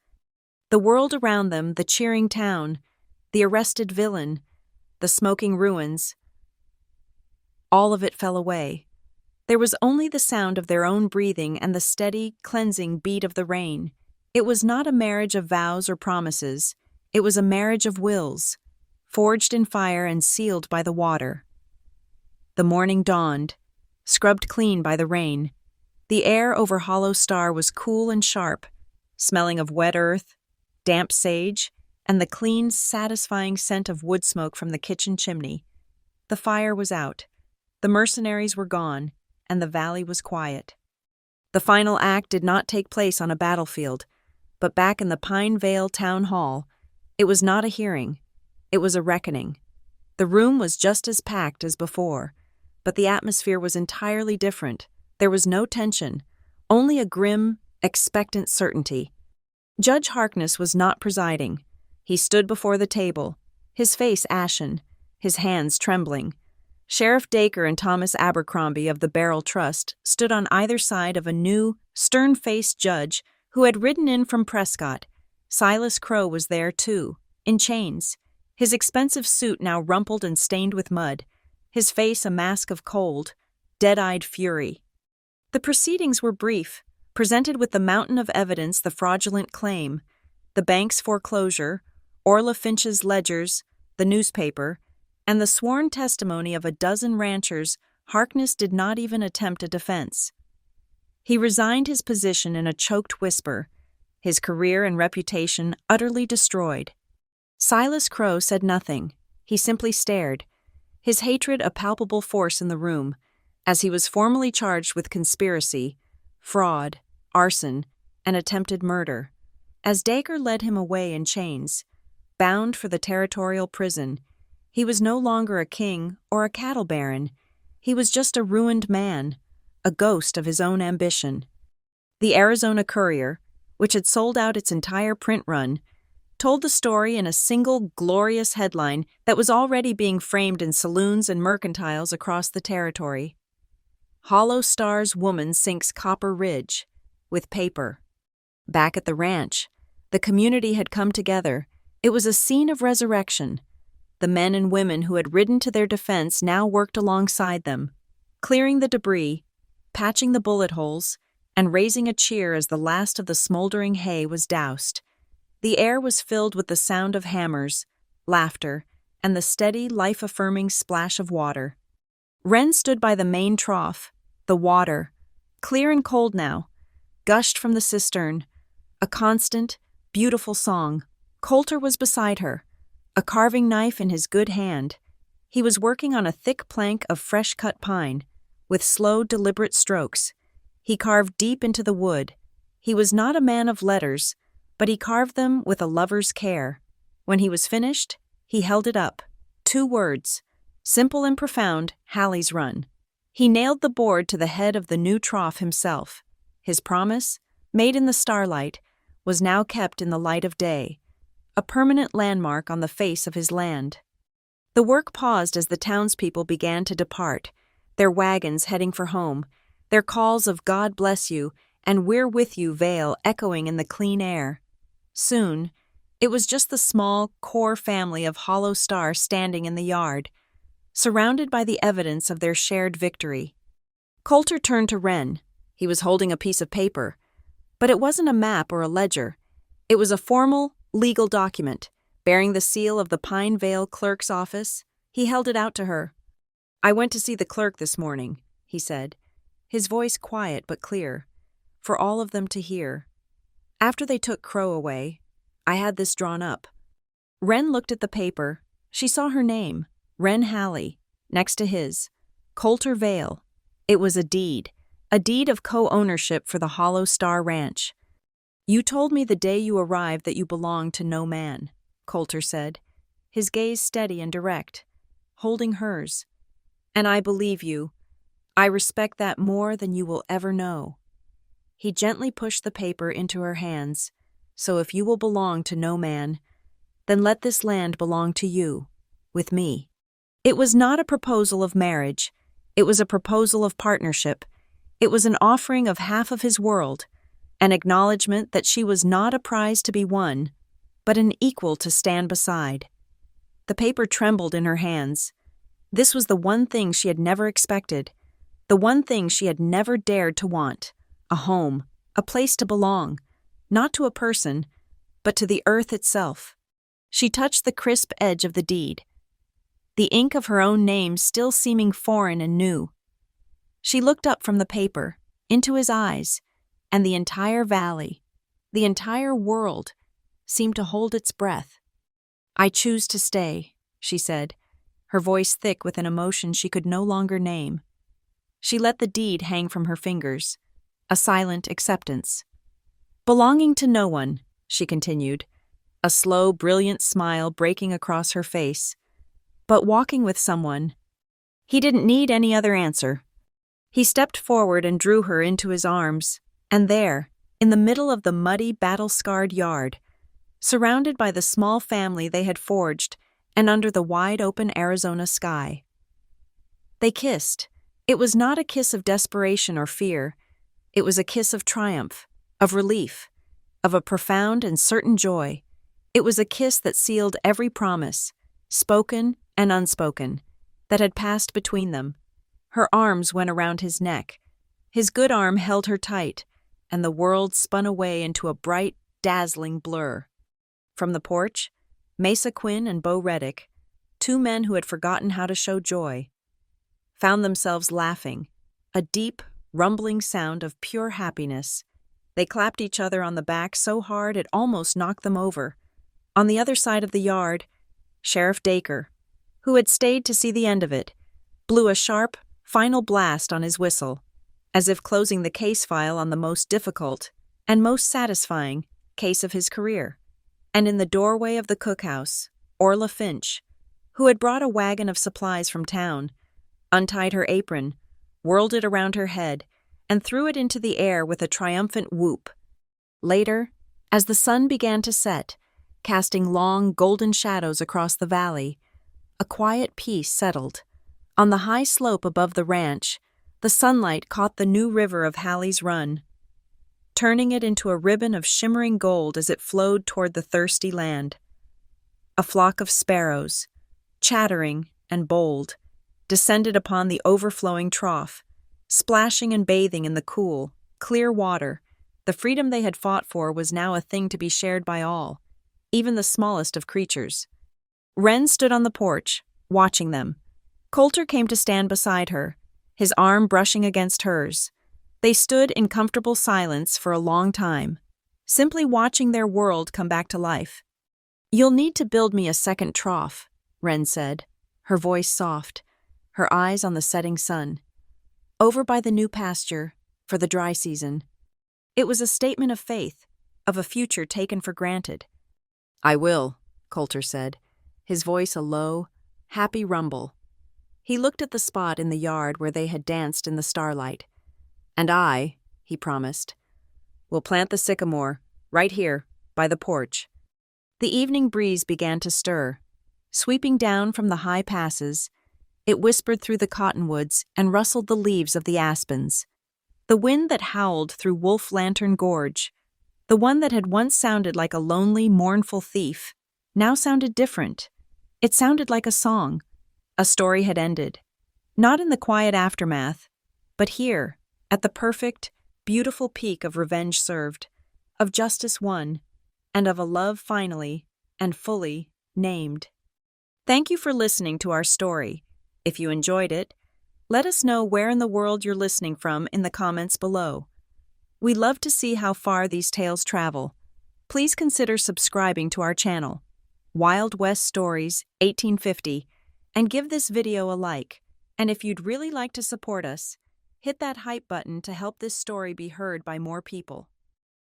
The world around them, the cheering town, the arrested villain, the smoking ruins, all of it fell away. There was only the sound of their own breathing and the steady, cleansing beat of the rain. It was not a marriage of vows or promises. It was a marriage of wills, forged in fire and sealed by the water. The morning dawned, scrubbed clean by the rain. The air over Hollow Star was cool and sharp, smelling of wet earth, damp sage, and the clean, satisfying scent of wood smoke from the kitchen chimney. The fire was out. The mercenaries were gone, and the valley was quiet. The final act did not take place on a battlefield, but back in the Pine Vale Town Hall. It was not a hearing. It was a reckoning. The room was just as packed as before, but the atmosphere was entirely different. There was no tension, only a grim, expectant certainty. Judge Harkness was not presiding. He stood before the table, his face ashen, his hands trembling. Sheriff Dacre and Thomas Abercrombie of the Barrel Trust stood on either side of a new, stern-faced judge who had ridden in from Prescott. Silas Crow was there, too, in chains, his expensive suit now rumpled and stained with mud, his face a mask of cold, dead-eyed fury. The proceedings were brief, presented with the mountain of evidence: the fraudulent claim, the bank's foreclosure, Orla Finch's ledgers, the newspaper, and the sworn testimony of a dozen ranchers. Harkness did not even attempt a defense. He resigned his position in a choked whisper, his career and reputation utterly destroyed. Silas Crow said nothing. He simply stared, his hatred a palpable force in the room, as he was formally charged with conspiracy, fraud, arson, and attempted murder. As Dacre led him away in chains, bound for the territorial prison, he was no longer a king or a cattle baron. He was just a ruined man, a ghost of his own ambition. The Arizona Courier, which had sold out its entire print run, told the story in a single glorious headline that was already being framed in saloons and mercantiles across the territory. Hollow Star's woman sinks Copper Ridge, with paper. Back at the ranch, the community had come together. It was a scene of resurrection. The men and women who had ridden to their defense now worked alongside them, clearing the debris, patching the bullet holes, and raising a cheer as the last of the smoldering hay was doused. The air was filled with the sound of hammers, laughter, and the steady, life-affirming splash of water. Wren stood by the main trough. The water, clear and cold now, gushed from the cistern, a constant, beautiful song. Coulter was beside her, a carving knife in his good hand. He was working on a thick plank of fresh-cut pine, with slow, deliberate strokes. He carved deep into the wood. He was not a man of letters, but he carved them with a lover's care. When he was finished, he held it up. 2 words, simple and profound: Halley's Run. He nailed the board to the head of the new trough himself. His promise, made in the starlight, was now kept in the light of day, a permanent landmark on the face of his land. The work paused as the townspeople began to depart, their wagons heading for home, their calls of "God bless you" and "We're with you" Vale echoing in the clean air. Soon, it was just the small, core family of Hollow Star standing in the yard, surrounded by the evidence of their shared victory. Coulter turned to Wren. He was holding a piece of paper, but it wasn't a map or a ledger. It was a formal, legal document, bearing the seal of the Pine Vale clerk's office. He held it out to her. "I went to see the clerk this morning," he said, his voice quiet but clear, for all of them to hear. "After they took Crow away, I had this drawn up." Wren looked at the paper. She saw her name, Wren Halley, next to his, Coulter Vale. It was a deed of co-ownership for the Hollow Star Ranch. "You told me the day you arrived that you belonged to no man," Coulter said, his gaze steady and direct, holding hers. "And I believe you. I respect that more than you will ever know." He gently pushed the paper into her hands. "So if you will belong to no man, then let this land belong to you, with me." It was not a proposal of marriage. It was a proposal of partnership. It was an offering of half of his world, an acknowledgement that she was not a prize to be won, but an equal to stand beside. The paper trembled in her hands. This was the one thing she had never expected, the one thing she had never dared to want: a home, a place to belong, not to a person, but to the earth itself. She touched the crisp edge of the deed, the ink of her own name still seeming foreign and new. She looked up from the paper, into his eyes, and the entire valley, the entire world, seemed to hold its breath. "I choose to stay," she said, her voice thick with an emotion she could no longer name. She let the deed hang from her fingers, a silent acceptance. "Belonging to no one," she continued, a slow, brilliant smile breaking across her face, "but walking with someone." He didn't need any other answer. He stepped forward and drew her into his arms, and there, in the middle of the muddy, battle-scarred yard, surrounded by the small family they had forged and under the wide-open Arizona sky, they kissed. It was not a kiss of desperation or fear. It was a kiss of triumph, of relief, of a profound and certain joy. It was a kiss that sealed every promise, spoken and unspoken, that had passed between them. Her arms went around his neck. His good arm held her tight, and the world spun away into a bright, dazzling blur. From the porch, Mesa Quinn and Bo Reddick, two men who had forgotten how to show joy, found themselves laughing, a deep, rumbling sound of pure happiness. They clapped each other on the back so hard it almost knocked them over. On the other side of the yard, Sheriff Dacre, who had stayed to see the end of it, blew a sharp, final blast on his whistle, as if closing the case file on the most difficult and most satisfying case of his career. And in the doorway of the cookhouse, Orla Finch, who had brought a wagon of supplies from town, untied her apron, whirled it around her head, and threw it into the air with a triumphant whoop. Later, as the sun began to set, casting long, golden shadows across the valley, a quiet peace settled. On the high slope above the ranch, the sunlight caught the new river of Hallie's Run, turning it into a ribbon of shimmering gold as it flowed toward the thirsty land. A flock of sparrows, chattering and bold, descended upon the overflowing trough, splashing and bathing in the cool, clear water. The freedom they had fought for was now a thing to be shared by all, even the smallest of creatures. Wren stood on the porch, watching them. Coulter came to stand beside her, his arm brushing against hers. They stood in comfortable silence for a long time, simply watching their world come back to life. "You'll need to build me a second trough," Wren said, her voice soft, her eyes on the setting sun. "Over by the new pasture, for the dry season." It was a statement of faith, of a future taken for granted. "I will," Coulter said, his voice a low, happy rumble. He looked at the spot in the yard where they had danced in the starlight. "And I," he promised, "will plant the sycamore, right here, by the porch." The evening breeze began to stir. Sweeping down from the high passes, it whispered through the cottonwoods and rustled the leaves of the aspens. The wind that howled through Wolf Lantern Gorge, the one that had once sounded like a lonely, mournful thief, now sounded different. It sounded like a song. A story had ended. Not in the quiet aftermath, but here, at the perfect, beautiful peak of revenge served, of justice won, and of a love finally and fully named. Thank you for listening to our story. If you enjoyed it, let us know where in the world you're listening from in the comments below. We love to see how far these tales travel. Please consider subscribing to our channel, Wild West Stories 1850, and give this video a like. And if you'd really like to support us, hit that hype button to help this story be heard by more people.